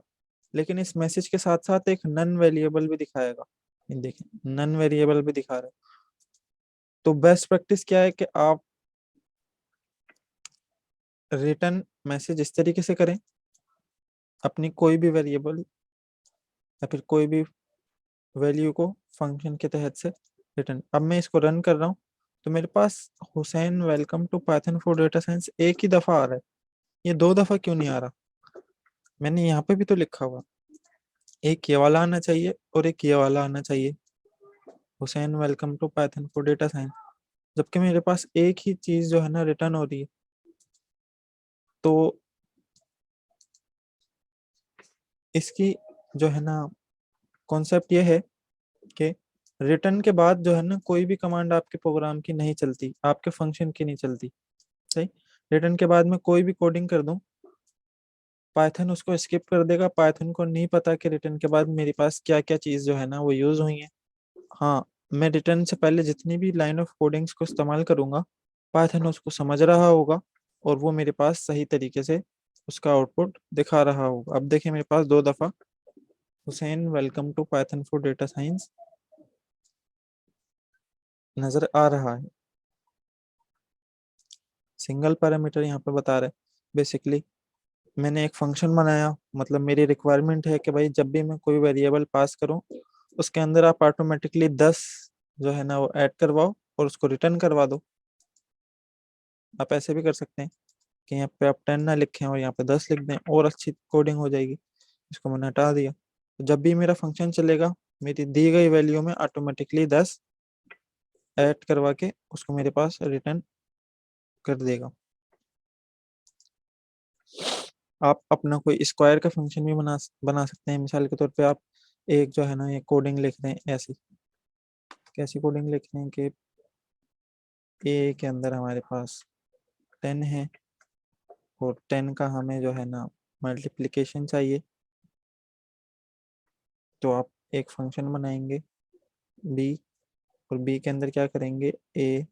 लेकिन इस मैसेज के साथ साथ एक नन वेरिएबल भी दिखाएगा। ये देखें, नन वेरिएबल भी दिखा रहा है। तो बेस्ट प्रैक्टिस क्या है कि आप रिटर्न मैसेज इस तरीके से करें, अपनी कोई भी वेरिएबल या फिर कोई भी वैल्यू को फंक्शन के तहत से रिटर्न। अब मैं इसको रन कर रहा हूँ तो मेरे पास Hussain welcome to Python for data science एक ही दफा आ रहा है। ये दो दफा क्यों नहीं आ रहा? मैंने यहाँ पे भी तो लिखा हुआ, एक ये वाला आना चाहिए और एक ये वाला आना चाहिए, Hussain welcome to Python for data science, जबकि मेरे पास एक ही चीज जो है ना रिटर्न हो रही है। तो इसकी जो है ना कॉन्सेप्ट ये है कि रिटर्न के बाद जो है ना कोई भी कमांड आपके प्रोग्राम की नहीं चलती, आपके फंक्शन की नहीं चलती। सही। रिटर्न के बाद में कोई भी कोडिंग कर दूं, पाइथन उसको स्किप कर देगा। पाइथन को नहीं पता कि रिटर्न के बाद मेरे पास क्या क्या चीज जो है ना वो यूज हुई है। हाँ, मैं रिटर्न से पहले जितनी भी लाइन ऑफ कोडिंग्स को इस्तेमाल करूंगा, पाइथन उसको समझ रहा होगा और वो मेरे पास सही तरीके से उसका आउटपुट दिखा रहा होगा। अब देखिए मेरे पास दो दफा Hussain welcome to Python for data science नजर आ रहा है। सिंगल पैरामीटर यहाँ पे बता रहा है। बेसिकली मैंने एक फंक्शन बनाया, मतलब मेरी रिक्वायरमेंट है कि भाई जब भी मैं कोई वेरिएबल पास करूं उसके अंदर आप ऑटोमेटिकली 10 जो है ना वो ऐड करवाओ और उसको रिटर्न करवा दो। आप ऐसे भी कर सकते हैं कि यहाँ पे आप 10 ना लिखें और यहाँ पे 10 लिख दें, और अच्छी कोडिंग हो जाएगी। इसको मैंने हटा दिया, तो जब भी मेरा फंक्शन चलेगा मेरी दी गई वैल्यू में ऑटोमेटिकली 10 ऐड करवा के उसको मेरे पास रिटर्न कर देगा। आप अपना कोई स्क्वायर का फंक्शन भी बना सकते हैं। मिसाल के तौर पे आप एक जो है ना ये कोडिंग लिख रहे हैं ऐसी, कैसी कोडिंग लिख रहे हैं कि ए के अंदर हमारे पास 10 है और 10 का हमें जो है ना मल्टीप्लिकेशन चाहिए, तो आप एक फंक्शन बनाएंगे बी, और बी के अंदर क्या करेंगे, ए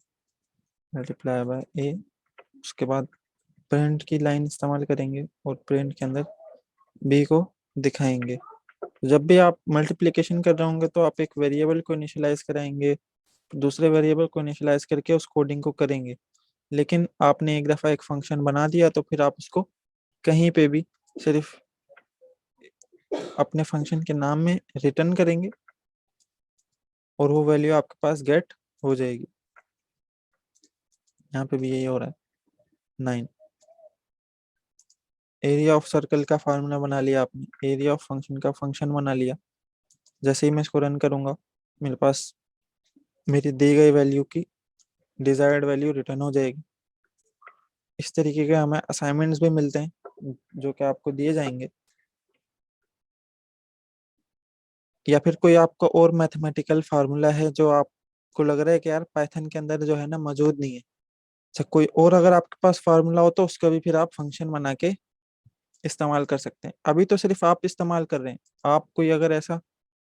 मल्टीप्लाई बाय ए। उसके बाद प्रिंट की लाइन इस्तेमाल करेंगे और प्रिंट के अंदर बी को दिखाएंगे। जब भी आप मल्टीप्लिकेशन कर रहे होंगे तो आप एक वेरिएबल को इनिशियलाइज कराएंगे, दूसरे वेरिएबल को इनिशियलाइज करके उस कोडिंग को करेंगे। लेकिन आपने एक दफा एक फंक्शन बना दिया तो फिर आप उसको कहीं पे भी सिर्फ अपने फंक्शन के नाम में रिटर्न करेंगे और वो वैल्यू आपके पास गेट हो जाएगी। यहाँ पे भी यही हो रहा है। 9, एरिया ऑफ सर्कल का फार्मूला बना लिया आपने, एरिया ऑफ फंक्शन का फंक्शन बना लिया। जैसे ही मैं इसको रन करूंगा मेरे पास मेरी दी गई वैल्यू की डिजायर्ड वैल्यू रिटर्न हो जाएगी। इस तरीके के हमें असाइनमेंट्स भी मिलते हैं जो कि आपको दिए जाएंगे, या फिर कोई आपका और मैथमेटिकल फार्मूला है जो आपको लग रहा है कि यार पाइथन के अंदर जो है ना मौजूद नहीं है। अच्छा, कोई और अगर आपके पास फार्मूला हो तो उसका भी फिर आप फंक्शन बना के इस्तेमाल कर सकते हैं। अभी तो सिर्फ आप इस्तेमाल कर रहे हैं, आप कोई अगर ऐसा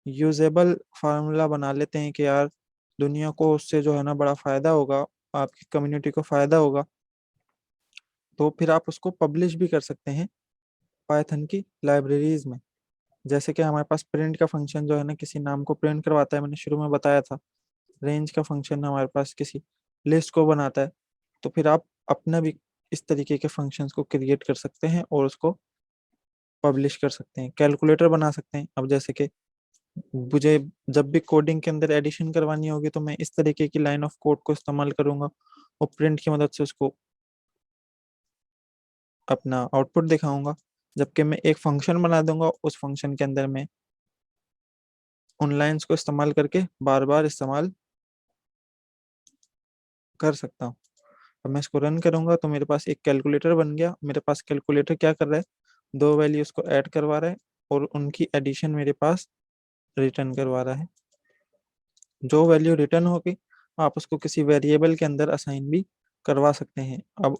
यूजेबल फार्मूला बना लेते हैं कि यार दुनिया को उससे जो है ना बड़ा फायदा होगा, आपकी कम्युनिटी को फायदा होगा, तो फिर आप उसको पब्लिश भी कर सकते हैं पाइथन की लाइब्रेरीज में। जैसे कि हमारे पास प्रिंट का फंक्शन जो है ना किसी नाम को प्रिंट करवाता है, मैंने शुरू में बताया था। रेंज का फंक्शन हमारे पास किसी लिस्ट को बनाता है। तो फिर आप अपना भी इस तरीके के फंक्शंस को क्रिएट कर सकते हैं और उसको पब्लिश कर सकते हैं, कैलकुलेटर बना सकते हैं। अब जैसे कि मुझे जब भी कोडिंग के अंदर एडिशन करवानी होगी तो मैं इस तरीके की लाइन ऑफ कोड को इस्तेमाल करूंगा और प्रिंट की मदद से उसको अपना आउटपुट दिखाऊंगा। जबकि मैं एक फंक्शन बना दूंगा, उस फंक्शन के अंदर मैं उन लाइंस को इस्तेमाल करके बार बार इस्तेमाल कर सकता हूँ। अब मैं इसको रन करूंगा तो मेरे पास एक कैलकुलेटर बन गया। मेरे पास कैलकुलेटर क्या कर रहा है, दो वैल्यूज को ऐड करवा रहा है और उनकी एडिशन मेरे पास रिटर्न करवा रहा है। जो वैल्यू रिटर्न होगी आप उसको किसी वेरिएबल के अंदर असाइन भी करवा सकते हैं। अब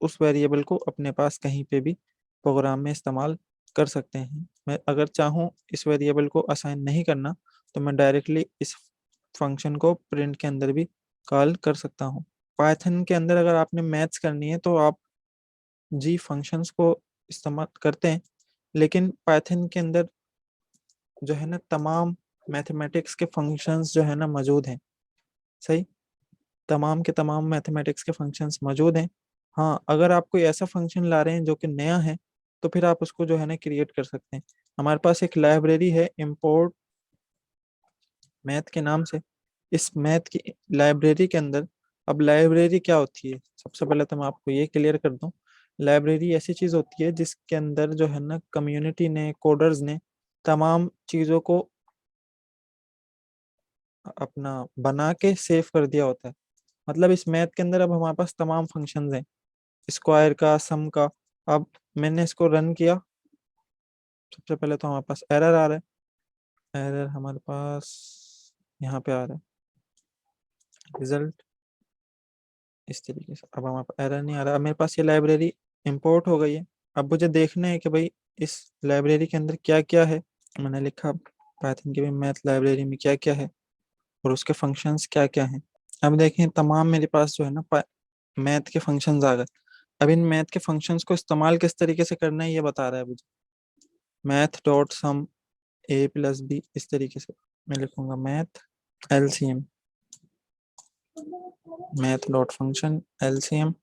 उस वेरिएबल को अपने पास कहीं पे भी प्रोग्राम में इस्तेमाल कर सकते हैं। मैं अगर चाहूँ इस वेरिएबल को असाइन नहीं करना तो मैं डायरेक्टली इस फंक्शन को प्रिंट के अंदर भी कॉल कर सकता हूँ। पाइथन के अंदर अगर आपने मैथ्स करनी है तो आप जी फंक्शंस को इस्तेमाल करते हैं, लेकिन पाइथन के अंदर जो है ना तमाम मैथमेटिक्स के फंक्शंस जो है ना मौजूद हैं। सही, तमाम के तमाम मैथमेटिक्स के फंक्शंस मौजूद हैं। हाँ, अगर आप कोई ऐसा फंक्शन ला रहे हैं जो कि नया है तो फिर आप उसको जो है ना क्रिएट कर सकते हैं। हमारे पास एक लाइब्रेरी है इम्पोर्ट मैथ के नाम से। इस मैथ की लाइब्रेरी के अंदर, अब लाइब्रेरी क्या होती है सबसे पहले तो मैं आपको ये क्लियर कर दूं। लाइब्रेरी ऐसी चीज होती है जिसके अंदर जो है ना कम्युनिटी ने, कोडर्स ने तमाम चीजों को अपना बना के सेव कर दिया होता है। मतलब इस मैथ के अंदर अब हमारे पास तमाम फंक्शंस हैं, स्क्वायर का, सम का। अब मैंने इसको रन किया, सबसे पहले तो हमारे पास एरर आ रहा है। एरर हमारे पास यहाँ पे आ रहा है, रिजल्ट इस तरीके से। अब हमारे पास एरर नहीं आ रहा। अब मेरे पास ये लाइब्रेरी इंपोर्ट हो गई है। अब मुझे देखना है कि भाई इस लाइब्रेरी के अंदर क्या क्या है। मैंने लिखा पाइथन की भी मैथ लाइब्रेरी में क्या क्या है और उसके फंक्शंस क्या क्या हैं। अब देखें तमाम मेरे पास जो है ना मैथ के फंक्शंस आ गए। अब इन मैथ के फंक्शंस को इस्तेमाल किस तरीके से करना है ये बता रहा है मुझे। मैथ डॉट सम ए प्लस बी, इस तरीके से मैं लिखूंगा math LCM, math dot function LCM.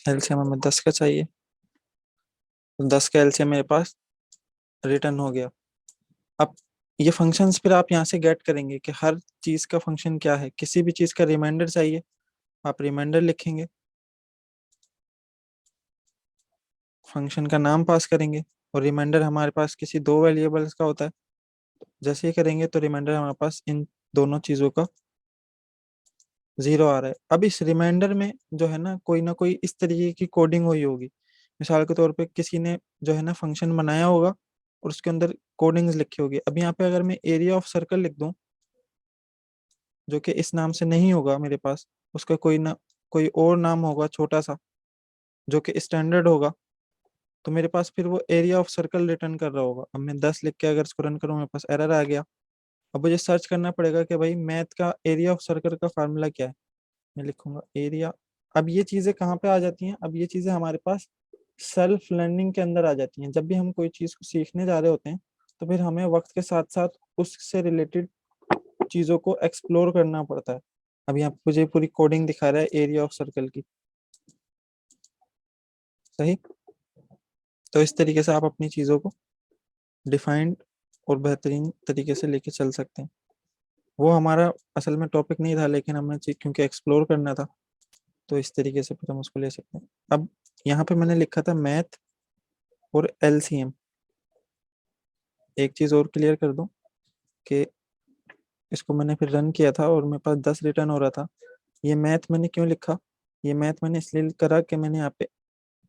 LCM हमें 10 का चाहिए, तो 10 का एलसीएम मेरे पास रिटर्न हो गया। अब ये फंक्शंस फिर आप यहाँ से गेट करेंगे कि हर चीज का फंक्शन क्या है। किसी भी चीज का रिमाइंडर चाहिए, आप रिमाइंडर लिखेंगे, फंक्शन का नाम पास करेंगे और रिमाइंडर हमारे पास किसी दो वेरिएबल्स का होता है। जैसे ही करेंगे तो रिमाइंडर हमारे पास इन दोनों चीजों का 0 आ रहा है। अब इस रिमाइंडर में जो है ना कोई इस तरीके की कोडिंग हुई होगी। मिसाल के तौर पे किसी ने जो है ना फंक्शन बनाया होगा और उसके अंदर कोडिंग्स लिखी होगी। अब यहाँ पे अगर मैं एरिया ऑफ सर्कल लिख दूं जो कि इस नाम से नहीं होगा मेरे पास, उसका कोई ना कोई और नाम होगा छोटा सा जो कि स्टैंडर्ड होगा, तो मेरे पास फिर वो एरिया ऑफ सर्कल रिटर्न कर रहा होगा। अब मैं 10 लिख के अगर इसको रन करूँ, मेरे पास एरर आ गया। अब मुझे सर्च करना पड़ेगा कि भाई मैथ का एरिया ऑफ सर्कल का फार्मूला क्या है। मैं लिखूंगा एरिया। अब ये चीजें कहाँ पे आ जाती हैं, अब ये चीजें हमारे पास सेल्फ लर्निंग के अंदर आ जाती हैं। जब भी हम कोई चीज को सीखने जा रहे होते हैं, तो फिर हमें वक्त के साथ साथ उससे रिलेटेड चीजों को एक्सप्लोर करना पड़ता है। अब यहाँ पे मुझे पूरी कोडिंग दिखा रहा है एरिया ऑफ सर्कल की। सही। तो इस तरीके से आप अपनी चीजों को डिफाइंड और बेहतरीन तरीके से लेके चल सकते हैं। वो हमारा असल में टॉपिक नहीं था, लेकिन हमें क्योंकि एक्सप्लोर करना था, तो इस तरीके से फिर हम उसको ले सकते हैं। अब यहाँ पे मैंने लिखा था मैथ और एलसीएम। एक चीज और क्लियर कर दूं कि इसको मैंने फिर रन किया था और मेरे पास 10 रिटर्न हो रहा था। ये मैथ मैंने क्यों लिखा, ये मैथ मैंने इसलिए करा कि मैंने यहाँ पे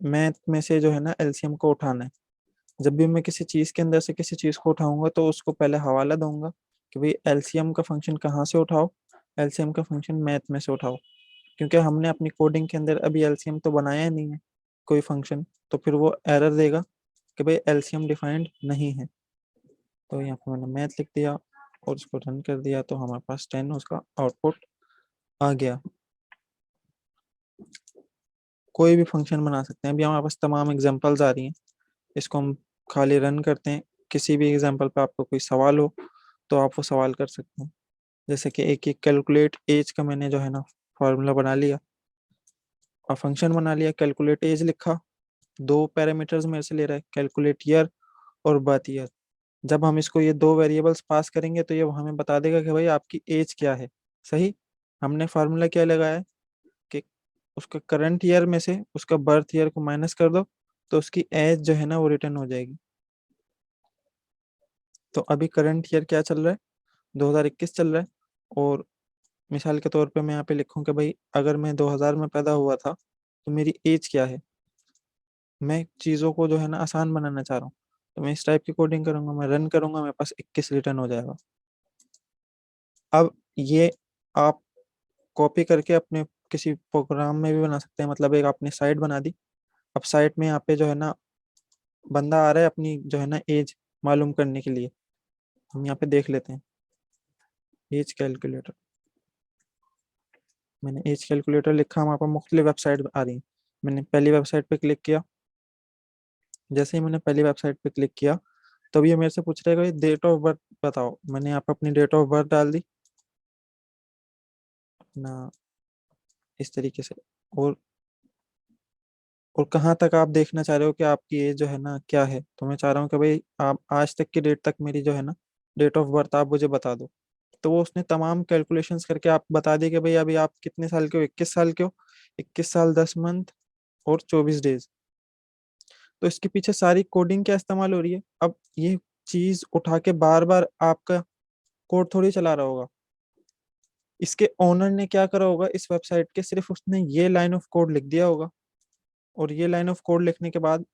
मैथ में से जो है ना एलसीएम को उठाना है। जब भी मैं किसी चीज के अंदर से किसी चीज को उठाऊंगा, तो उसको पहले हवाला दूंगा कि भाई एलसीएम का फंक्शन कहाँ से उठाओ, एलसीएम का फंक्शन मैथ में से उठाओ। क्योंकि हमने अपनी कोडिंग के अंदर अभी एलसीएम तो बनाया नहीं है कोई फंक्शन, तो फिर वो एरर देगा कि भाई एलसीएम डिफाइंड नहीं है। तो यहाँ पे मैंने मैथ लिख दिया और उसको रन कर दिया, तो हमारे पास 10 उसका आउटपुट आ गया। कोई भी फंक्शन बना सकते हैं। अभी हमारे पास तमाम एग्जांपल्स आ रही हैं, इसको हम खाली रन करते हैं। किसी भी एग्जांपल पे आपको कोई सवाल हो, तो आप वो सवाल कर सकते हैं। जैसे कि एक एक कैलकुलेट एज का मैंने जो है ना फॉर्मूला बना लिया और फंक्शन बना लिया। कैलकुलेट एज लिखा, दो पैरामीटर्स मेरे से ले रहा है, कैलकुलेट ईयर और बर्थ ईयर। जब हम इसको ये दो वेरिएबल्स पास करेंगे, तो ये हमें बता देगा कि भाई आपकी एज क्या है। सही। हमने फार्मूला क्या लगाया है कि उसका करंट ईयर में से उसका बर्थ ईयर को माइनस कर दो, तो उसकी एज जो है ना वो रिटर्न हो जाएगी। तो अभी करंट ईयर क्या चल रहा है, 2021 चल रहा है। और मिसाल के तौर पे मैं यहाँ पे लिखूं कि भाई अगर मैं 2000 में पैदा हुआ था, तो मेरी एज क्या है। मैं चीज़ों को जो है ना आसान बनाना चाह रहा हूँ, तो मैं इस टाइप की कोडिंग करूंगा, मैं रन करूंगा, मेरे पास 21 रिटर्न हो जाएगा। अब ये आप कॉपी करके अपने किसी प्रोग्राम में भी बना सकते हैं। मतलब एक आपने साइट बना दी, अब साइट में यहाँ पे जो है ना बंदा आ रहा है अपनी जो है ना एज मालूम करने के लिए। हम यहाँ पे देख लेते हैं एज कैलकुलेटर। मैंने एज कैलकुलेटर लिखा, हमारे पास मुख्तलिफ वेबसाइट आ रही है। मैंने पहली वेबसाइट पे क्लिक किया। जैसे ही मैंने पहली वेबसाइट पे क्लिक किया, तब ये मेरे से पूछ रहा है कि डेट ऑफ बर्थ बताओ। मैंने यहाँ पे अपनी डेट ऑफ बर्थ डाल दी ना, इस तरीके से। और और कहाँ तक आप देखना चाह रहे हो कि आपकी एज जो है ना क्या है, तो मैं चाह रहा हूँ कि भाई आप आज तक की डेट तक मेरी जो है ना डेट ऑफ बर्थ आप मुझे बता दो। तो वो उसने तमाम कैलकुलेशंस करके आप बता दी कि भाई अभी आप कितने साल के हो, 21 साल के हो, 21 साल 10 मंथ और 24 डेज। तो इसके पीछे सारी कोडिंग क्या इस्तेमाल हो रही है। अब ये चीज उठा के बार बार आपका कोड थोड़ी चला रहा होगा। इसके ओनर ने क्या करा होगा इस वेबसाइट के, सिर्फ उसने ये लाइन ऑफ कोड लिख दिया होगा, और ये लाइन ऑफ कोड लिखने के बाद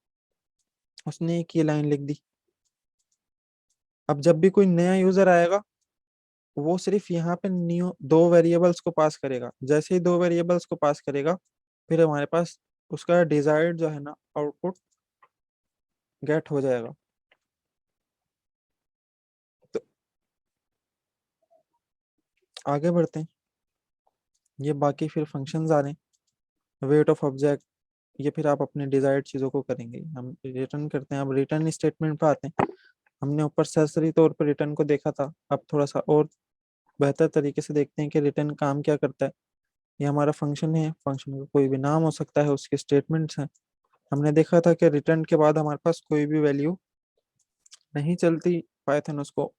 उसने एक ये लाइन लिख दी। अब जब भी कोई नया यूजर आएगा, वो सिर्फ यहाँ पे न्यू दो वेरिएबल्स को पास करेगा। जैसे ही दो वेरिएबल्स को पास करेगा, फिर हमारे पास उसका डिजायर्ड जो है ना आउटपुट गेट हो जाएगा। तो आगे बढ़ते हैं। ये बाकी फिर फंक्शंस आ रहे हैं, वेट ऑफ ऑब्जेक्ट। ये फिर आप अपने डिजायर्ड चीज़ों को करेंगे। हम रिटर्न करते हैं, अब रिटर्न स्टेटमेंट पे आते हैं। हमने ऊपर सरसरी तौर पर रिटर्न को देखा था, अब थोड़ा सा और बेहतर तरीके से देखते हैं कि रिटर्न काम क्या करता है। ये हमारा फंक्शन है, फंक्शन का कोई भी नाम हो सकता है, उसके स्टेटमेंट्स हैं। हमने देखा था कि रिटर्न के बाद हमारे पास कोई भी वैल्यू नहीं चलती, पाइथन उसको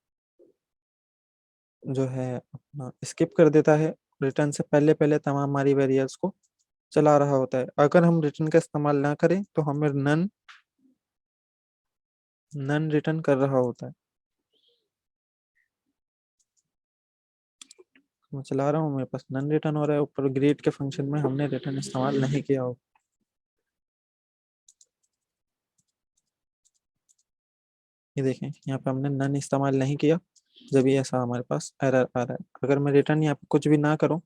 जो है अपना स्किप कर देता है। रिटर्न से पहले पहले तमाम हमारी वेरिएबल्स को चला रहा होता है। अगर हम रिटर्न का इस्तेमाल ना करें, तो हमें नन नन रिटर्न कर रहा होता है। मैं चला रहा हूँ, मेरे पास नन रिटर्न हो रहा है। ऊपर ग्रीट के फंक्शन में हमने रिटर्न इस्तेमाल नहीं किया हो। ये देखें, यहाँ पे हमने नन इस्तेमाल नहीं किया, जब ये ऐसा हमारे पास एरर आ रहा है। अगर मैं रिटर्न यहाँ पे कुछ भी ना करूँ,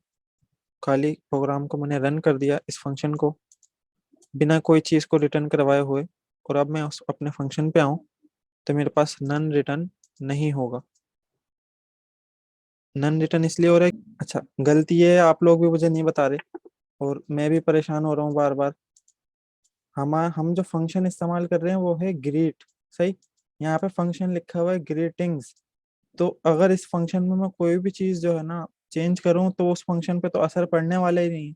खाली प्रोग्राम को मैंने रन कर दिया, इस फंक्शन को बिना कोई चीज़ को रिटर्न करवाए हुए, और अब मैं अपने फंक्शन पे आऊं तो मेरे पास नन रिटर्न नहीं होगा। नन रिटर्न इसलिए हो रहा है, अच्छा गलती ये है, आप लोग भी मुझे नहीं बता रहे और मैं भी परेशान हो रहा हूँ बार बार। हम जो फंक्शन इस्तेमाल कर रहे हैं वो है ग्रीट, सही। यहाँ पे फंक्शन लिखा हुआ है ग्रीटिंग्स। तो अगर इस फंक्शन में मैं कोई भी चीज जो है ना चेंज करूं तो उस फंक्शन पे तो असर पड़ने वाला ही नहीं।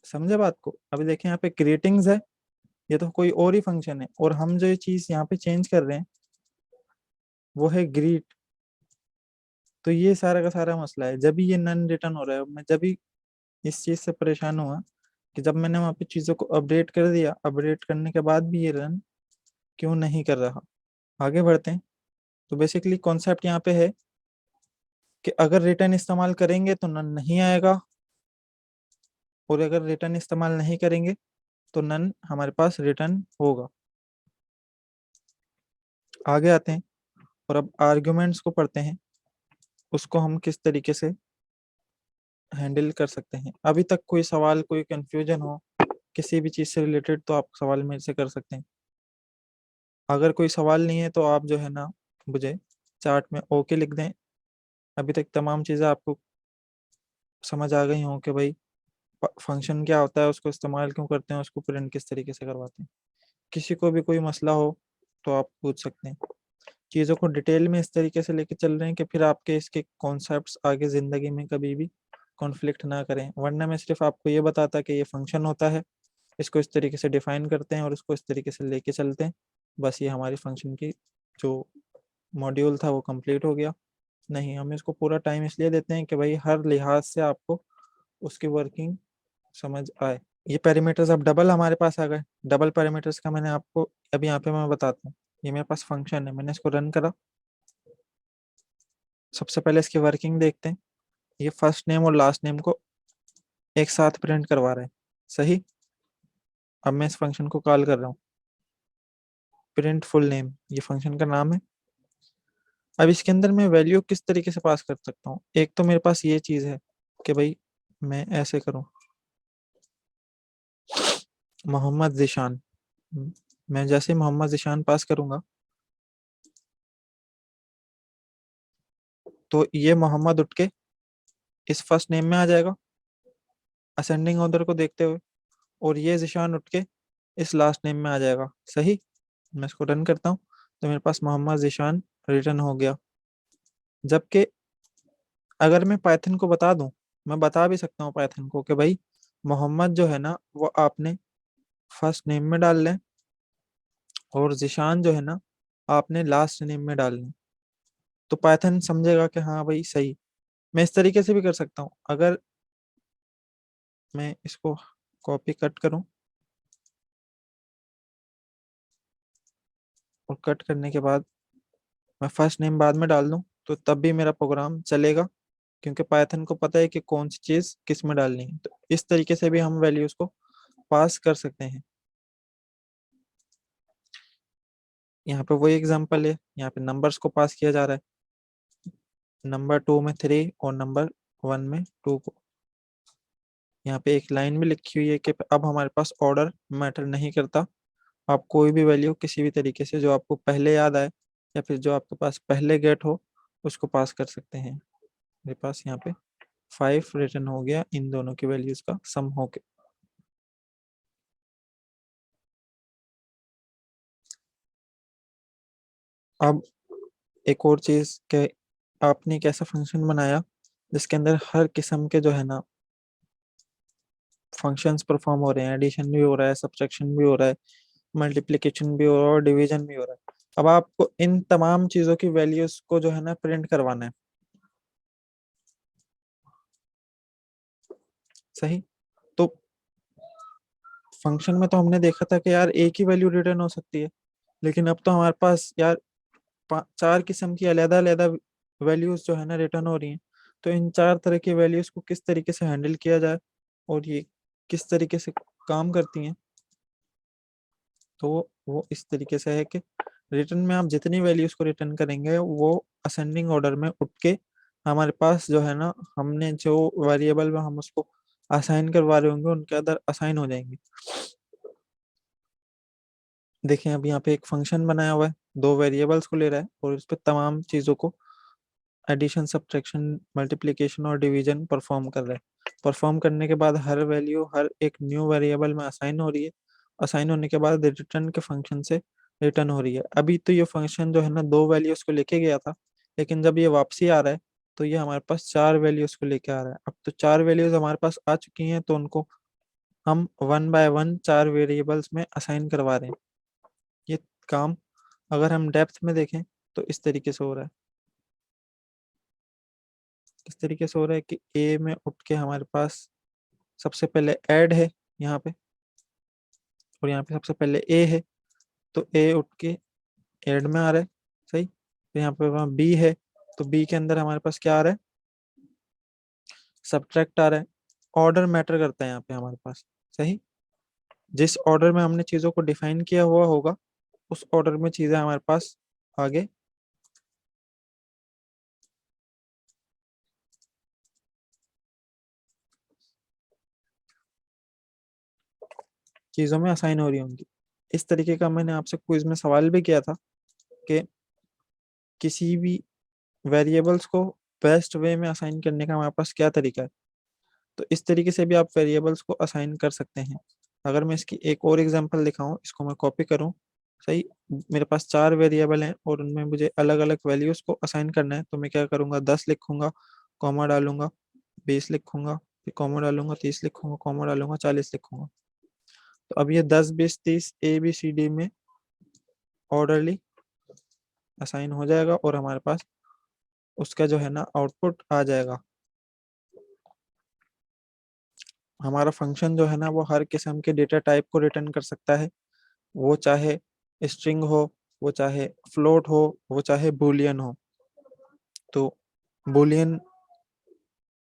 समझे बात को? अभी देखें यहाँ पे ग्रीटिंग्स है, ये तो कोई और ही फंक्शन है, और हम जो ये चीज यहाँ पे चेंज कर रहे हैं वो है ग्रीट। तो ये सारा का सारा मसला है, जब भी ये नन रिटर्न हो रहा है। मैं जब भी इस चीज से परेशान हुआ कि जब मैंने वहाँ पे चीजों को अपडेट कर दिया, अपडेट करने के बाद भी ये रन क्यों नहीं कर रहा। आगे बढ़ते हैं। तो बेसिकली कॉन्सेप्ट यहाँ पे है कि अगर रिटर्न इस्तेमाल करेंगे तो नन नहीं आएगा, और अगर रिटर्न इस्तेमाल नहीं करेंगे तो नन हमारे पास रिटर्न होगा। आगे आते हैं और अब आर्ग्यूमेंट्स को पढ़ते हैं, उसको हम किस तरीके से हैंडल कर सकते हैं। अभी तक कोई सवाल, कोई कंफ्यूजन हो किसी भी चीज़ से रिलेटेड तो आप सवाल मेरे से कर सकते हैं। अगर कोई सवाल नहीं है तो आप जो है ना मुझे चार्ट में ओके लिख दें। अभी तक तमाम चीज़ें आपको समझ आ गई हों कि भाई फंक्शन क्या होता है, उसको इस्तेमाल क्यों करते हैं, उसको प्रिंट किस तरीके से करवाते हैं। किसी को भी कोई मसला हो तो आप पूछ सकते हैं। चीज़ों को डिटेल में इस तरीके से लेके चल रहे हैं कि फिर आपके इसके कॉन्सेप्ट्स आगे ज़िंदगी में कभी भी कॉन्फ्लिक्ट ना करें। वरना मैं सिर्फ आपको ये बताता कि ये फंक्शन होता है, इसको इस तरीके से डिफाइन करते हैं और इसको इस तरीके से लेके चलते हैं, बस ये हमारी फंक्शन की जो मॉड्यूल था वो कंप्लीट हो गया। नहीं, हम इसको पूरा टाइम इसलिए देते हैं कि भाई हर लिहाज से आपको उसकी वर्किंग समझ आए। ये पैरामीटर्स अब डबल हमारे पास आ गए। डबल पैरामीटर्स का मैंने आपको अभी यहाँ पे मैं बताता हूँ। ये मेरे पास फंक्शन है, मैंने इसको रन करा। सबसे पहले इसकी वर्किंग देखते हैं। ये फर्स्ट नेम और लास्ट नेम को एक साथ प्रिंट करवा रहे हैं, सही। अब मैं इस फंक्शन को कॉल कर रहा हूँ, प्रिंट फुल नेम, ये फंक्शन का नाम है। अब इसके अंदर मैं वैल्यू किस तरीके से पास कर सकता हूँ। एक तो मेरे पास ये चीज़ है कि भाई मैं ऐसे करूँ, मोहम्मद जिशान। मैं जैसे मोहम्मद जिशान पास करूंगा तो ये मोहम्मद उठ के इस फर्स्ट नेम में आ जाएगा असेंडिंग ऑर्डर को देखते हुए, और ये जिशान उठ के इस लास्ट नेम में आ जाएगा, सही। मैं इसको रन करता हूँ तो मेरे पास मोहम्मद जिशान रिटर्न हो गया। जबकि अगर मैं पाइथन को बता दूं, मैं बता भी सकता हूँ पाइथन को कि भाई मोहम्मद जो है ना वो आपने फर्स्ट नेम में डाल लें, और जिशान जो है ना आपने लास्ट नेम में डालना। तो पाइथन समझेगा कि हाँ भाई सही। मैं इस तरीके से भी कर सकता हूँ। अगर मैं इसको कॉपी कट करूँ और कट करने के बाद मैं फर्स्ट नेम बाद में डाल दूँ तो तब भी मेरा प्रोग्राम चलेगा, क्योंकि पाइथन को पता है कि कौन सी चीज़ किस में डालनी है। तो इस तरीके से भी हम वैल्यूज को पास कर सकते हैं। यहाँ पे वही एग्जांपल है, यहाँ पे नंबर्स को पास किया जा रहा है, नंबर 2 में 3 और नंबर 1 में 2 को। यहाँ पे एक लाइन भी लिखी हुई है कि अब हमारे पास ऑर्डर मैटर नहीं करता। आप कोई भी वैल्यू किसी भी तरीके से जो आपको पहले याद आए या फिर जो आपके पास पहले गेट हो उसको पास कर सकते हैं। मेरे पास यहाँ पे 5 रिटर्न हो गया इन दोनों की वैल्यूज का सम होके। अब एक और चीज के, आपने एक ऐसा फंक्शन बनाया जिसके अंदर हर किस्म के जो है ना फंक्शंस परफॉर्म हो रहे हैं। एडिशन भी हो रहा है, सब्ट्रैक्शन भी हो रहा है, मल्टीप्लिकेशन भी हो रहा है और डिवीजन भी हो रहा है। अब आपको इन तमाम चीजों की वैल्यूज को जो है ना प्रिंट करवाना है, सही। तो फंक्शन में तो हमने देखा था कि यार एक ही वैल्यू रिटर्न हो सकती है, लेकिन अब तो हमारे पास यार 4 किस्म की अलग अलग वैल्यूज जो है ना रिटर्न हो रही हैं। तो इन 4 तरह की वैल्यूज को किस तरीके से हैंडल किया जाए और ये किस तरीके से काम करती हैं। तो वो इस तरीके से है कि रिटर्न में आप जितनी वैल्यूज को रिटर्न करेंगे वो असेंडिंग ऑर्डर में उठ के हमारे पास जो है ना, हमने जो वेरिएबल में हम उसको असाइन करवा रहे होंगे उनके अंदर असाइन हो जाएंगे। देखें अब यहाँ पे एक फंक्शन बनाया हुआ है, दो वेरिएबल्स को ले रहा है और उस पर तमाम चीज़ों को एडिशन, सब्ट्रैक्शन, मल्टीप्लिकेशन और डिवीजन परफॉर्म कर रहा है। परफॉर्म करने के बाद हर वैल्यू हर एक न्यू वेरिएबल में असाइन हो रही है। असाइन होने के बाद रिटर्न के फंक्शन से रिटर्न हो रही है। अभी तो ये फंक्शन जो है ना दो वैल्यूज को लेके गया था, लेकिन जब ये वापसी आ रहा है तो ये हमारे पास चार वैल्यूज को लेके आ रहा है। अब तो चार वैल्यूज हमारे पास आ चुकी हैं, तो उनको हम वन बाय वन चार वेरिएबल्स में असाइन करवा रहे हैं। ये काम अगर हम डेप्थ में देखें तो इस तरीके से हो रहा है। इस तरीके से हो रहा है कि ए में उठ के हमारे पास सबसे पहले ऐड है यहाँ पे, और यहाँ पे सबसे पहले ए है, तो ए उठ के ऐड में आ रहा है। सही। तो यहाँ पे वहाँ बी है, तो बी के अंदर हमारे पास क्या आ रहा है, सब्ट्रैक्ट आ रहा है। ऑर्डर मैटर करता है यहाँ पे हमारे पास। सही। जिस ऑर्डर में हमने चीजों को डिफाइन किया हुआ होगा उस ऑर्डर में चीजें हमारे पास आगे चीजों में असाइन हो रही होंगी। इस तरीके का मैंने आपसे क्विज में सवाल भी किया था कि किसी भी वेरिएबल्स को बेस्ट वे में असाइन करने का हमारे पास क्या तरीका है। तो इस तरीके से भी आप वेरिएबल्स को असाइन कर सकते हैं। अगर मैं इसकी एक और एग्जांपल दिखाऊं, इसको मैं कॉपी करूं। सही। मेरे पास चार वेरिएबल हैं और उनमें मुझे अलग अलग वैल्यूज को असाइन करना है, तो मैं क्या करूंगा, 10 लिखूंगा, कॉमा डालूंगा, 20 लिखूंगा, फिर कॉमा डालूंगा, 30 लिखूंगा, कॉमा डालूंगा, 40 लिखूंगा। तो अब ये 10, 20, 30 ABCD में ऑर्डरली असाइन हो जाएगा और हमारे पास उसका जो है ना आउटपुट आ जाएगा। हमारा फंक्शन जो है ना वो हर किस्म के डेटा टाइप को रिटर्न कर सकता है, वो चाहे स्ट्रिंग हो, वो चाहे फ्लोट हो, वो चाहे बूलियन हो। तो बूलियन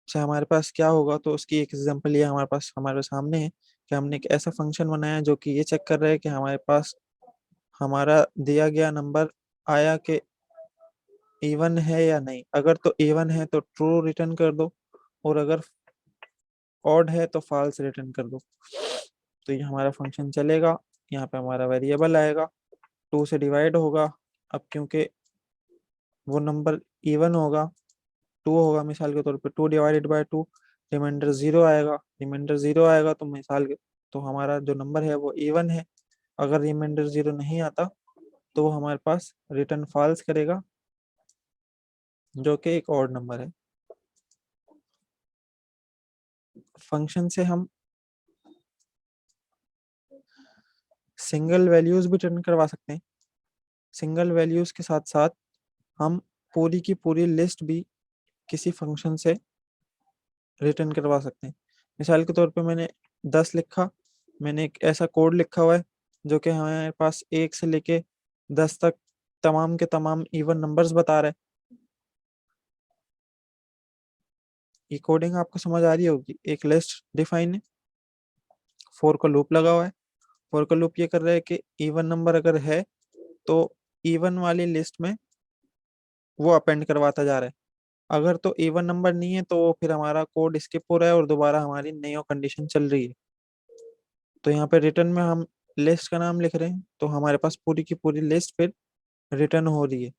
से हमारे पास क्या होगा, तो उसकी एक एग्जांपल ये हमारे सामने है कि हमने एक ऐसा फंक्शन बनाया है जो कि ये चेक कर रहा है कि हमारे पास हमारा दिया गया नंबर आया कि इवन है या नहीं। अगर तो इवन है तो ट्रू रिटर्न कर दो, और अगर ऑड है तो फॉल्स रिटर्न कर दो। तो ये हमारा फंक्शन चलेगा। यहाँ पे हमारा वेरिएबल आएगा, टू से डिवाइड होगा। अब क्योंकि वो नंबर इवन होगा, टू होगा मिसाल के तौर पे, 2 डिवाइडेड बाय 2, रिमाइंडर जीरो आएगा। रिमाइंडर जीरो आएगा तो मिसाल के, तो हमारा जो नंबर है वो इवन है। अगर रिमाइंडर जीरो नहीं आता तो वो हमारे पास रिटर्न फॉल्स करेगा, जो कि एक ऑड नंबर है। फंक्शन से हम सिंगल वैल्यूज भी रिटर्न करवा सकते हैं। सिंगल वैल्यूज के साथ साथ हम पूरी की पूरी लिस्ट भी किसी फंक्शन से रिटर्न करवा सकते हैं। मिसाल के तौर पे मैंने 10 लिखा, मैंने एक ऐसा कोड लिखा हुआ है जो कि हमारे पास 1 से लेके 10 तक तमाम के तमाम इवन नंबर्स बता रहा है। ये कोडिंग आपको समझ आ रही होगी। एक लिस्ट डिफाइन है, फोर का लूप लगा हुआ है। फोर का लूप ये कर रहा है कि इवन नंबर अगर है तो इवन वाली लिस्ट में वो अपेंड करवाता जा रहा है। अगर तो इवन नंबर नहीं है तो फिर हमारा कोड स्किप हो रहा है और दोबारा हमारी नई कंडीशन चल रही है। तो यहाँ पे रिटर्न में हम लिस्ट का नाम लिख रहे हैं, तो हमारे पास पूरी की पूरी लिस्ट फिर रिटर्न हो रही है।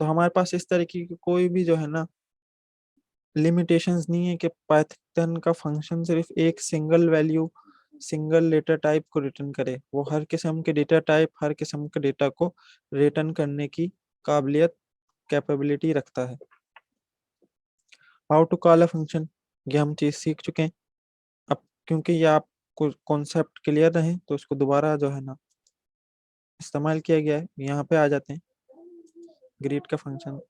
तो हमारे पास इस तरीके की कोई भी जो है ना लिमिटेशंस नहीं है कि पाइथन का फंक्शन सिर्फ एक single value, single data type को रिटर्न करे। वो हर किस्म के डेटा टाइप, हर किस्म के डेटा को रिटर्न करने की काबिलियत, कैपेबिलिटी रखता है। How to call a function, ये हम चीज सीख चुके हैं। अब क्योंकि ये आपको कॉन्सेप्ट क्लियर रहे तो इसको दोबारा जो है ना इस्तेमाल किया गया है। यहाँ पे आ जाते हैं ग्रीट का फंक्शन।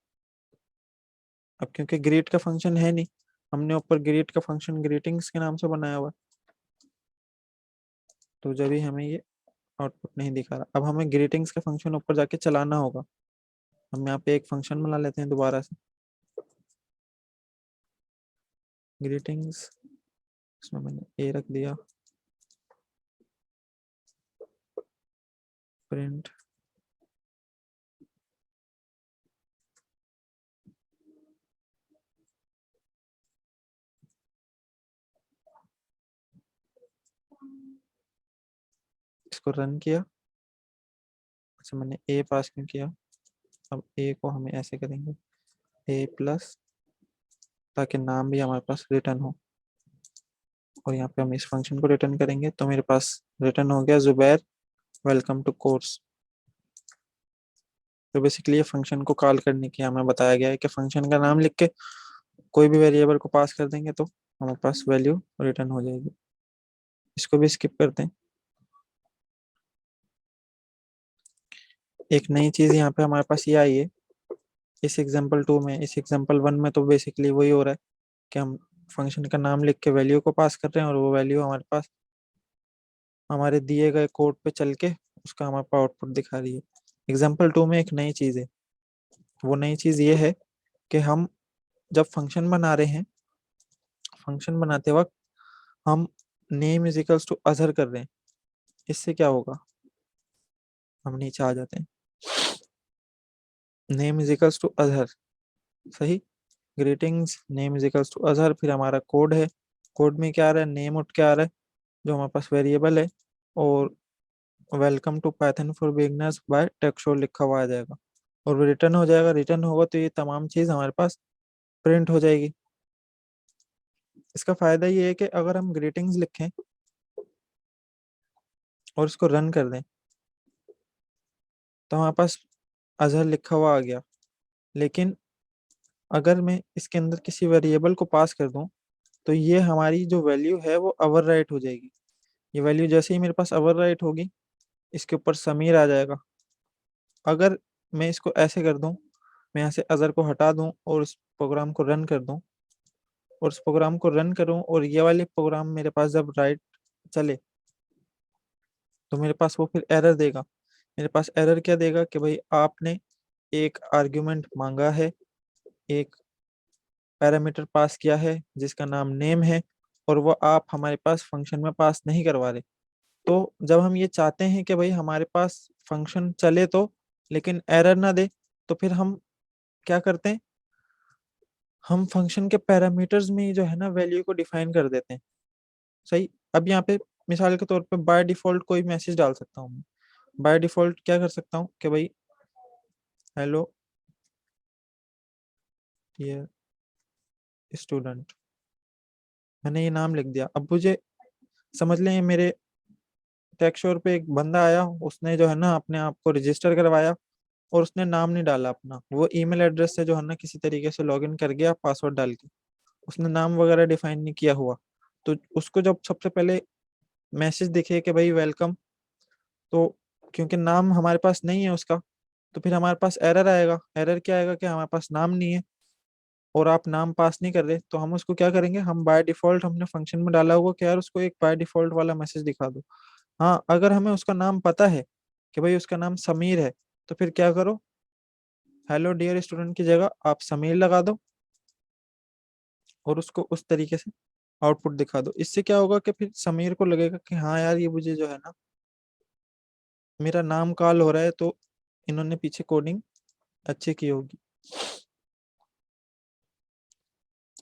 अब क्योंकि ग्रीट का फंक्शन है नहीं, हमने ऊपर ग्रीट का फंक्शन ग्रीटिंग्स के नाम से बनाया हुआ है, तो जब भी हमें ये आउटपुट नहीं दिखा रहा। अब हमें ग्रीटिंग्स का फंक्शन ऊपर जाके चलाना होगा। हम यहाँ पे एक फंक्शन बना लेते हैं दोबारा से, ग्रीटिंग्स। इसमें मैंने ए रख दिया, प्रिंट इसको रन किया। अच्छा मैंने ए पास क्यों किया, अब ए को हमें ऐसे करेंगे ए प्लस, ताकि नाम भी हमारे पास रिटर्न हो, और यहाँ पे हम इस फंक्शन को रिटर्न करेंगे, तो मेरे पास रिटर्न हो गया जुबैर वेलकम टू कोर्स। तो बेसिकली ये फंक्शन को कॉल करने की हमें बताया गया है कि फंक्शन का नाम लिख के कोई भी वेरिएबल को पास कर देंगे तो हमारे पास वैल्यू रिटर्न हो जाएगी। इसको भी स्किप करते हैं। एक नई चीज यहाँ पे हमारे पास ये आई है इस एग्जाम्पल 2 में। इस एग्जाम्पल 1 में तो बेसिकली वही हो रहा है कि हम फंक्शन का नाम लिख के वैल्यू को पास कर रहे हैं, और वो वैल्यू हमारे पास हमारे दिए गए कोड पे चल के उसका हमारे पास आउटपुट दिखा रही है। एग्जाम्पल 2 में एक नई चीज है, वो नई चीज ये है कि हम जब फंक्शन बना रहे हैं, फंक्शन बनाते वक्त हम name is equals to Azhar कर रहे हैं। इससे क्या होगा, हम नीचे आ जाते हैं, name is equals to Azhar, सही, greetings name is equals to Azhar, फिर हमारा कोड है, कोड में क्या आ रहा है, नेम उठ के आ रहा है जो हमारे पास वेरिएबल है, और welcome to Python for beginners by texture लिखा हुआ आ जाएगा, और वो रिटर्न हो जाएगा। रिटर्न होगा तो ये तमाम चीज हमारे पास प्रिंट हो जाएगी। इसका फायदा ये है कि अगर हम ग्रीटिंग्स लिखें और इसको रन कर दें तो हमारे पास अजहर लिखा हुआ आ गया, लेकिन अगर मैं इसके अंदर किसी वेरिएबल को पास कर दूं तो ये हमारी जो वैल्यू है वो ओवरराइट हो जाएगी। ये वैल्यू जैसे ही मेरे पास ओवरराइट होगी, इसके ऊपर समीर आ जाएगा। अगर मैं इसको ऐसे कर दूं, मैं यहाँ से अजहर को हटा दूं और उस प्रोग्राम को रन कर दूं, और उस प्रोग्राम को रन करूं, और ये वाले प्रोग्राम मेरे पास जब राइट चले तो मेरे पास वो फिर एरर देगा। मेरे पास एरर क्या देगा कि भाई आपने एक आर्ग्यूमेंट मांगा है, एक पैरामीटर पास किया है जिसका नाम नेम है, और वो आप हमारे पास फंक्शन में पास नहीं करवा रहे। तो जब हम ये चाहते हैं कि भाई हमारे पास फंक्शन चले तो, लेकिन एरर ना दे, तो फिर हम क्या करते हैं, हम फंक्शन के पैरामीटर्स में ही जो है ना वैल्यू को डिफाइन कर देते हैं। सही। अब यहाँ पे मिसाल के तौर पे बाय डिफॉल्ट कोई मैसेज डाल सकता हूँ। बाय डिफॉल्ट क्या कर सकता हूँ कि भाई हेलो ये स्टूडेंट, मैंने ये नाम लिख दिया। अब मुझे समझ लें ये मेरे टेक्सचर पे एक बंदा आया, उसने जो है ना अपने आप को रजिस्टर करवाया, और उसने नाम नहीं डाला अपना, वो ईमेल एड्रेस से जो है ना किसी तरीके से लॉगिन कर गया पासवर्ड डाल के, उसने नाम वगैरह डिफाइन नहीं किया हुआ। तो उसको जब सबसे पहले मैसेज दिखे कि भाई वेलकम, तो क्योंकि नाम हमारे पास नहीं है उसका, तो फिर हमारे पास एरर आएगा। एरर क्या आएगा कि हमारे पास नाम नहीं है और आप नाम पास नहीं कर रहे, तो हम उसको क्या करेंगे, हम बाय डिफॉल्ट हमने फंक्शन में डाला हुआ कि यार उसको एक बाय डिफॉल्ट वाला मैसेज दिखा दो। हाँ, अगर हमें उसका नाम पता है कि भाई उसका नाम समीर है, तो फिर क्या करो, हेलो डियर स्टूडेंट की जगह आप समीर लगा दो, और उसको उस तरीके से आउटपुट दिखा दो। इससे क्या होगा कि फिर समीर को लगेगा कि हाँ यार ये मुझे जो है ना मेरा नाम कॉल हो रहा है, तो इन्होंने पीछे कोडिंग अच्छी की होगी।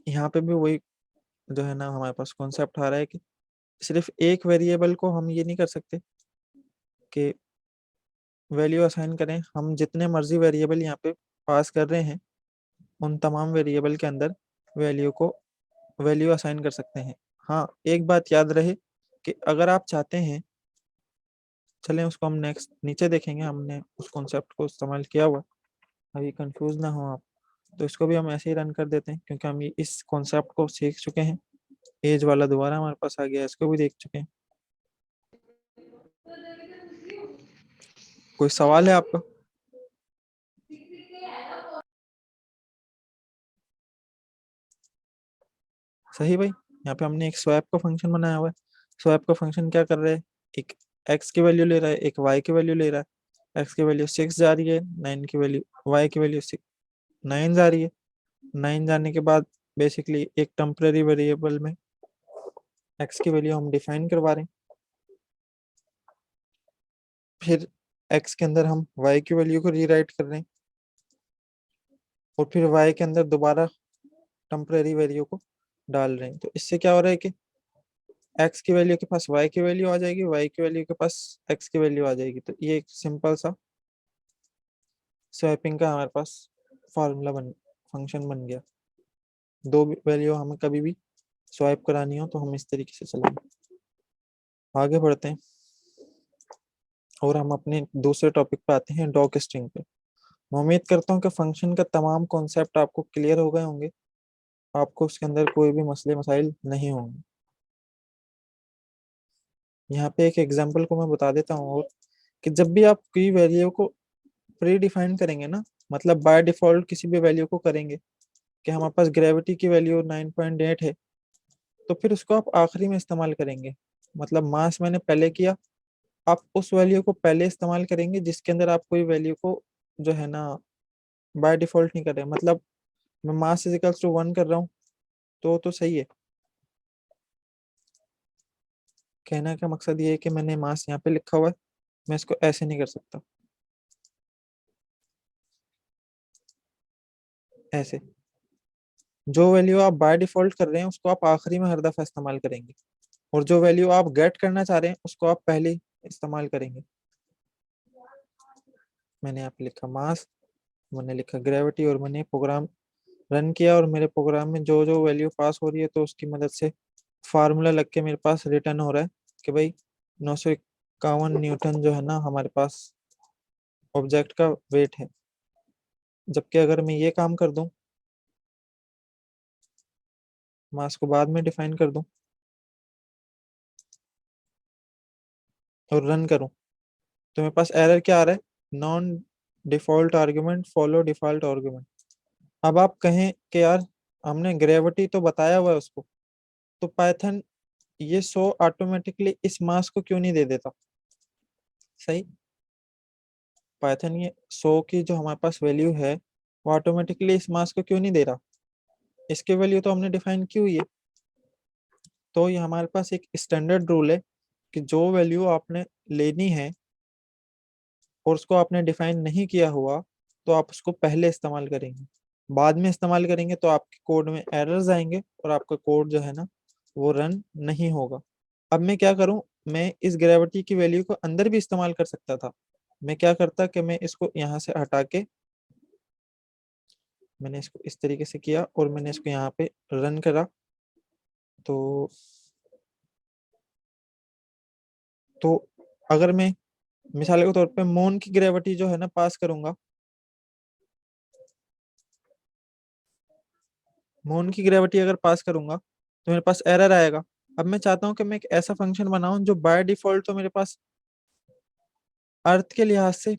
यहाँ पे भी वही जो है ना हमारे पास कॉन्सेप्ट आ रहा है कि सिर्फ एक वेरिएबल को हम ये नहीं कर सकते कि वैल्यू असाइन करें, हम जितने मर्जी वेरिएबल यहाँ पे पास कर रहे हैं उन तमाम वेरिएबल के अंदर वैल्यू को वैल्यू असाइन कर सकते हैं। हाँ, एक बात याद रहे कि अगर आप चाहते हैं, चलें उसको हम नेक्स्ट नीचे देखेंगे, हमने उस कॉन्सेप्ट को इस्तेमाल किया हुआ, अभी कंफ्यूज ना हो आप। तो इसको भी हम ऐसे ही रन कर देते हैं क्योंकि हम ये इस कॉन्सेप्ट को सीख चुके हैं। एज वाला दोबारा हमारे पास आ गया, इसको भी देख चुके हैं। कोई सवाल है आपका? सही भाई, यहाँ पे हमने एक स्वैप का फंक्शन बनाया हुआ है। स्वैप का फंक्शन क्या कर रहा है, एक एक्स की वैल्यू ले रहा है, एक वाई की वैल्यू ले रहा है। एक्स की वैल्यू 6 जा रही है, 9 की वैल्यू, वाई की वैल्यू 9 जा रही है। 9 जाने के बाद बेसिकली एक टेम्पररी वेरिएबल में एक्स की वैल्यू हम डिफाइन करवा रहे हैं, फिर एक्स के अंदर हम वाई की वैल्यू को रीराइट कर रहे हैं, और फिर वाई के अंदर दोबारा टेम्पररी वैल्यू को डाल रहे हैं। तो इससे क्या हो रहा है कि एक्स की वैल्यू के पास वाई की वैल्यू आ जाएगी, वाई की वैल्यू के पास एक्स की वैल्यू आ जाएगी। तो ये एक सिंपल सा स्वैपिंग का हमारे पास फार्मूला फंक्शन बन गया। दो वैल्यू हमें कभी भी स्वाइप करानी हो तो हम इस तरीके से चलेंगे। आगे बढ़ते हैं और हम अपने दूसरे टॉपिक पे आते हैं, डॉक स्ट्रिंग पे। मैं उम्मीद करता हूँ कि फंक्शन का तमाम कॉन्सेप्ट आपको क्लियर हो गए होंगे, आपको उसके अंदर कोई भी मसले मसाइल नहीं होंगे। यहाँ पे एक एग्जांपल को मैं बता देता हूँ, और कि जब भी आप कोई वैल्यू को प्री डिफाइन करेंगे ना, मतलब बाय डिफॉल्ट किसी भी वैल्यू को करेंगे कि हमारे पास ग्रेविटी की वैल्यू 9.8 है, तो फिर उसको आप आखिरी में इस्तेमाल करेंगे। मतलब मास मैंने पहले किया, आप उस वैल्यू को पहले इस्तेमाल करेंगे जिसके अंदर आप कोई वैल्यू को जो है ना बाय डिफॉल्ट नहीं कर रहे। मतलब मैं मास इजिकल्स टू 1 कर रहा हूँ तो सही है। कहने का मकसद ये है कि मैंने मास यहाँ पे लिखा हुआ है, मैं इसको ऐसे नहीं कर सकता, ऐसे। जो वैल्यू आप बाय डिफॉल्ट कर रहे हैं उसको आप आखिरी में हर दफा इस्तेमाल करेंगे, और जो वैल्यू आप गेट करना चाह रहे हैं उसको आप पहले इस्तेमाल करेंगे। मैंने यहाँ पे लिखा मास, मैंने लिखा ग्रेविटी, और मैंने प्रोग्राम रन किया, और मेरे प्रोग्राम में जो जो वैल्यू पास हो रही है तो उसकी मदद से फार्मूला लग के मेरे पास रिटर्न हो रहा है कि भाई 951 न्यूटन जो है ना हमारे पास ऑब्जेक्ट का वेट है। जबकि अगर मैं ये काम कर दूं, मास को बाद में डिफाइन कर दूं और रन करूं, तो मेरे पास एरर क्या आ रहा है, non default argument follow default argument. अब आप कहें कि यार हमने ग्रेविटी तो बताया हुआ है उसको, तो पाइथन ये 100 ऑटोमेटिकली इस मास को क्यों नहीं दे देता? सही, पाइथन ये 100 की जो हमारे पास वैल्यू है वो ऑटोमेटिकली इस मास को क्यों नहीं दे रहा? इसकी वैल्यू तो हमने डिफाइन की हुई है। तो ये हमारे पास एक स्टैंडर्ड रूल है कि जो वैल्यू आपने लेनी है और उसको आपने डिफाइन नहीं किया हुआ, तो आप उसको पहले इस्तेमाल करेंगे। बाद में इस्तेमाल करेंगे तो आपके कोड में एरर्स आएंगे और आपका कोड जो है ना वो रन नहीं होगा। अब मैं क्या करूं, मैं इस ग्रेविटी की वैल्यू को अंदर भी इस्तेमाल कर सकता था। मैं क्या करता कि मैं इसको यहाँ से हटा के, मैंने इसको इस तरीके से किया और मैंने इसको यहाँ पे रन करा, तो तो अगर मैं मिसाल के तौर पे मोन की ग्रेविटी जो है ना पास करूंगा, मोन की ग्रेविटी अगर पास करूंगा तो मेरे पास एरर आएगा। अब मैं चाहता हूँ कि मैं एक ऐसा फंक्शन बनाऊं जो बाय डिफॉल्ट तो मेरे पास अर्थ के लिहाज से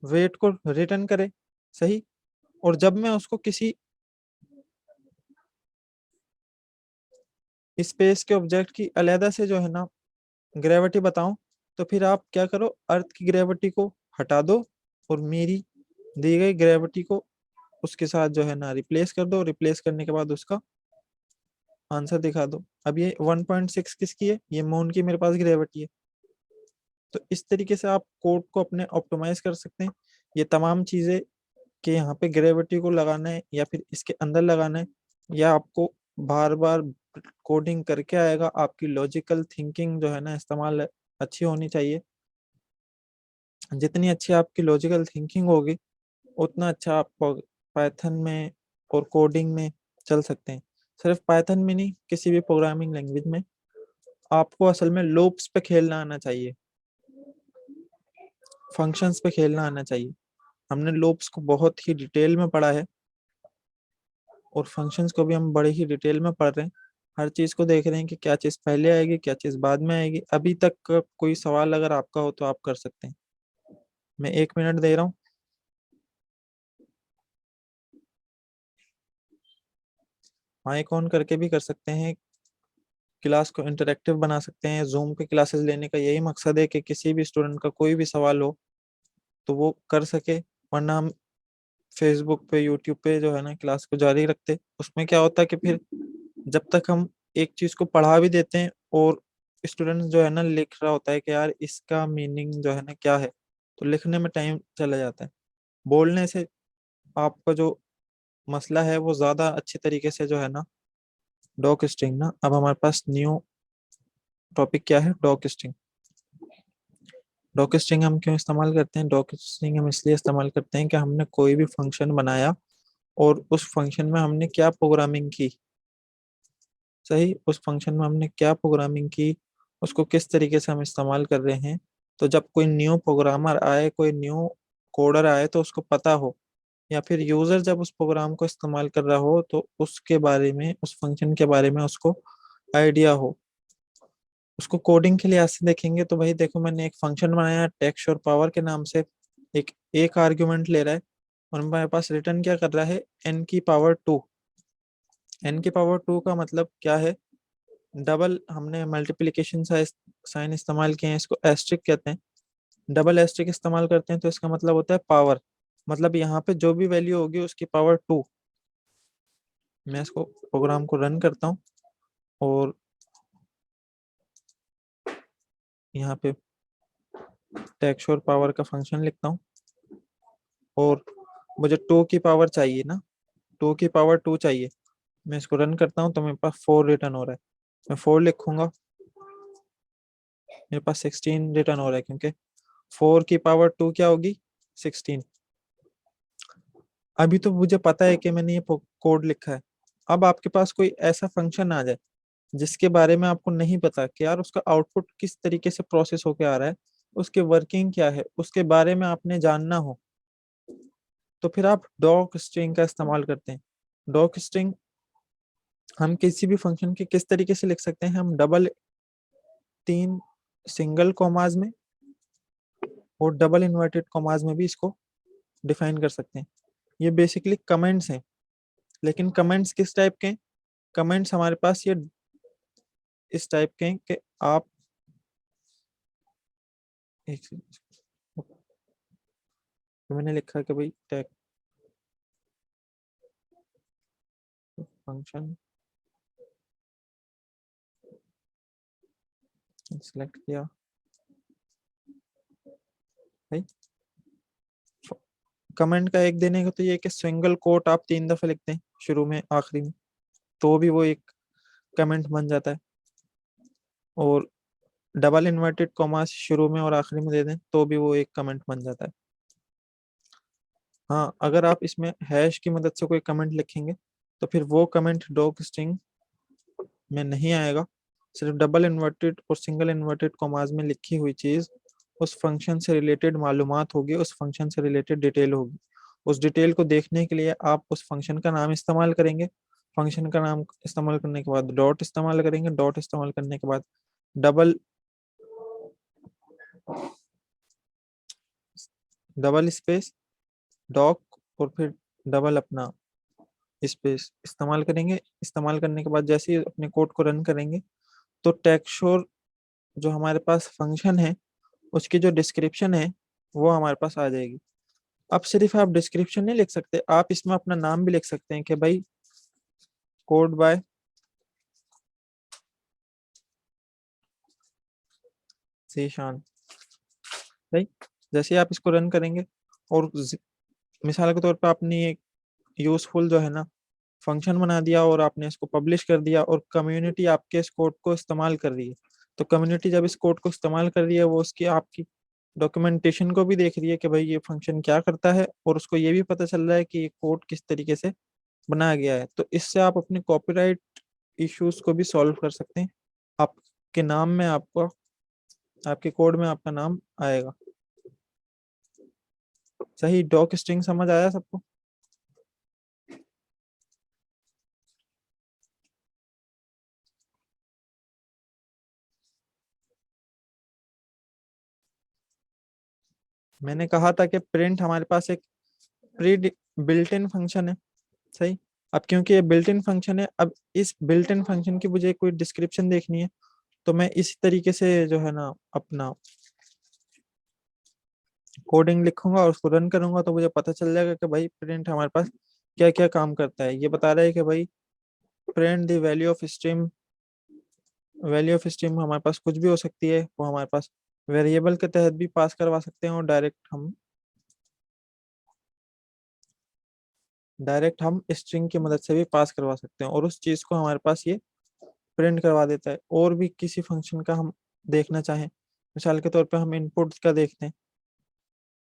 वेट को रिटर्न करे, सही। और जब मैं उसको किसी स्पेस के ऑब्जेक्ट की अलहदा से जो है ना ग्रेविटी बताऊं, तो फिर आप क्या करो, अर्थ की ग्रेविटी को हटा दो और मेरी दी गई ग्रेविटी को उसके साथ जो है ना रिप्लेस कर दो। रिप्लेस करने के बाद उसका आंसर दिखा दो। अब ये 1.6 किसकी है, ये मून की मेरे पास ग्रेविटी है। तो इस तरीके से आप कोड को अपने ऑप्टिमाइज कर सकते हैं। ये तमाम चीजें कि यहाँ पे ग्रेविटी को लगाना है या फिर इसके अंदर लगाना है, या आपको बार बार कोडिंग करके आएगा, आपकी लॉजिकल थिंकिंग जो है ना इस्तेमाल अच्छी होनी चाहिए। जितनी अच्छी आपकी लॉजिकल थिंकिंग होगी उतना अच्छा आप पाइथन में और कोडिंग में चल सकते हैं। सिर्फ पाइथन में नहीं, किसी भी प्रोग्रामिंग लैंग्वेज में आपको असल में लूप्स पे खेलना आना चाहिए, फंक्शंस पे खेलना आना चाहिए। हमने लूप्स को बहुत ही डिटेल में पढ़ा है और फंक्शंस को भी हम बड़े ही डिटेल में पढ़ रहे हैं। हर चीज़ को देख रहे हैं कि क्या चीज़ पहले आएगी, क्या चीज़ बाद में आएगी। अभी तक का कोई सवाल अगर आपका हो तो आप कर सकते हैं। मैं 1 मिनट दे रहा हूँ। माइक ऑन करके भी कर सकते हैं, क्लास को इंटरेक्टिव बना सकते हैं। जूम पे क्लासेस लेने का यही मकसद है कि किसी भी स्टूडेंट का कोई भी सवाल हो तो वो कर सके। वरना हम फेसबुक पे यूट्यूब पे जो है ना क्लास को जारी रखते, उसमें क्या होता है कि फिर जब तक हम एक चीज को पढ़ा भी देते हैं और स्टूडेंट जो है ना लिख रहा होता है कि यार इसका मीनिंग जो है ना क्या है, तो लिखने में टाइम चला जाता है। बोलने से आपका जो मसला है वो ज्यादा अच्छे तरीके से जो है ना, डॉक स्ट्रिंग ना, अब हमारे पास न्यू टॉपिक क्या है, डॉक स्ट्रिंग। डॉक स्ट्रिंग हम क्यों इस्तेमाल करते हैं? डॉक स्ट्रिंग हम इसलिए इस्तेमाल करते हैं कि हमने कोई भी फंक्शन बनाया और उस फंक्शन में हमने क्या प्रोग्रामिंग की, सही, उस फंक्शन में हमने क्या प्रोग्रामिंग की, उसको किस तरीके से हम इस्तेमाल कर रहे हैं। तो जब कोई न्यू प्रोग्रामर आए, कोई न्यू कोडर आए, तो उसको पता हो, या फिर यूजर जब उस प्रोग्राम को इस्तेमाल कर रहा हो तो उसके बारे में, उस फंक्शन के बारे में उसको आइडिया हो। उसको कोडिंग के लिए ऐसे देखेंगे तो भाई देखो, मैंने एक फंक्शन बनाया टेक्स्ट और पावर के नाम से, एक एक आर्ग्यूमेंट ले रहा है और मेरे पास रिटर्न क्या कर रहा है, n की पावर 2। n की पावर 2 का मतलब क्या है? डबल, हमने मल्टीप्लिकेशन साइन इस्तेमाल किए हैं, इसको एस्ट्रिक कहते हैं। डबल एस्ट्रिक इस्तेमाल करते हैं तो इसका मतलब होता है पावर, मतलब यहाँ पे जो भी वैल्यू होगी उसकी पावर 2। मैं इसको प्रोग्राम को रन करता हूँ और यहाँ पे टेक्स्ट और पावर का फंक्शन लिखता हूँ, और मुझे 2 की पावर चाहिए ना, 2 की पावर 2 चाहिए। मैं इसको रन करता हूँ तो मेरे पास 4 रिटर्न हो रहा है। मैं 4 लिखूंगा, मेरे पास 16 रिटर्न हो रहा है, क्योंकि 4 की पावर 2 क्या होगी, 16। अभी तो मुझे पता है कि मैंने ये कोड लिखा है। अब आपके पास कोई ऐसा फंक्शन आ जाए जिसके बारे में आपको नहीं पता कि यार उसका आउटपुट किस तरीके से प्रोसेस होके आ रहा है, उसके वर्किंग क्या है, उसके बारे में आपने जानना हो, तो फिर आप डॉक स्ट्रिंग का इस्तेमाल करते हैं। डॉक स्ट्रिंग हम किसी भी फंक्शन के किस तरीके से लिख सकते हैं, हम डबल, 3 सिंगल कॉमाज में और डबल इन्वर्टेड कॉमाज में भी इसको डिफाइन कर सकते हैं। ये बेसिकली कमेंट्स हैं, लेकिन कमेंट्स किस टाइप के हैं? कमेंट्स हमारे पास ये इस टाइप के हैं कि आप, एक तो मैंने लिखा कि भाई टैग फंक्शन सिलेक्ट किया भाई। कमेंट का एक देने का तो ये कि सिंगल कोट आप 3 दफे लिखते हैं, शुरू में आखिरी में, तो भी वो एक कमेंट बन जाता है। और डबल इन्वर्टेड कॉमा शुरू में और आखिरी में दे दें तो भी वो एक कमेंट बन जाता है। हाँ, अगर आप इसमें हैश की मदद से कोई कमेंट लिखेंगे तो फिर वो कमेंट डॉक स्ट्रिंग में नहीं आएगा। सिर्फ डबल इन्वर्टेड और सिंगल इन्वर्टेड कॉमाज में लिखी हुई चीज उस फंक्शन से रिलेटेड मालूमात होगी, उस फंक्शन से रिलेटेड डिटेल होगी। उस डिटेल को देखने के लिए आप उस फंक्शन का नाम इस्तेमाल करेंगे। फंक्शन का नाम इस्तेमाल करने के बाद डॉट इस्तेमाल करेंगे, डॉट इस्तेमाल करने के बाद डबल डबल स्पेस डॉक, और फिर डबल अपना स्पेस इस्तेमाल करेंगे। इस्तेमाल करने के बाद जैसे ही अपने कोड को रन करेंगे तो टेक्सचर जो हमारे पास फंक्शन है उसकी जो डिस्क्रिप्शन है वो हमारे पास आ जाएगी। अब सिर्फ आप डिस्क्रिप्शन नहीं लिख सकते, आप इसमें अपना नाम भी लिख सकते हैं कि भाई कोड बाय जीशान, भाई। जैसे ही आप इसको रन करेंगे और मिसाल के तौर पर आपने एक यूजफुल जो है ना फंक्शन बना दिया और आपने इसको पब्लिश कर दिया और कम्युनिटी आपके इस कोड को इस्तेमाल कर रही है, तो कम्युनिटी जब इस कोड को इस्तेमाल कर रही है वो उसकी आपकी डॉक्यूमेंटेशन को भी देख रही है कि भाई ये फंक्शन क्या करता है, और उसको ये भी पता चल रहा है कि ये कोड किस तरीके से बनाया गया है। तो इससे आप अपने कॉपीराइट इश्यूज को भी सॉल्व कर सकते हैं। आपके नाम में आपको, आपके कोड में आपका नाम आएगा। सही डॉक स्ट्रिंग समझ आया सबको? मैंने कहा था कि प्रिंट हमारे पास एक प्री बिल्ट इन फंक्शन है, सही। अब क्योंकि ये बिल्ट इन फंक्शन है, अब इस बिल्ट इन फंक्शन की मुझे कोई डिस्क्रिप्शन देखनी है, तो मैं इसी तरीके से जो है ना अपना कोडिंग लिखूंगा और उसको रन करूंगा तो मुझे पता चल जाएगा कि भाई प्रिंट हमारे पास क्या क्या काम करता है। ये बता रहा है कि भाई print the value of stream, value of stream हमारे पास कुछ भी हो सकती है, वो हमारे पास वेरिएबल के तहत भी पास करवा सकते हैं और डायरेक्ट हम स्ट्रिंग की मदद से भी पास करवा सकते हैं, और उस चीज को हमारे पास ये प्रिंट करवा देता है। और भी किसी फंक्शन का हम देखना चाहें मिसाल के तौर पे हम इनपुट का देखते हैं,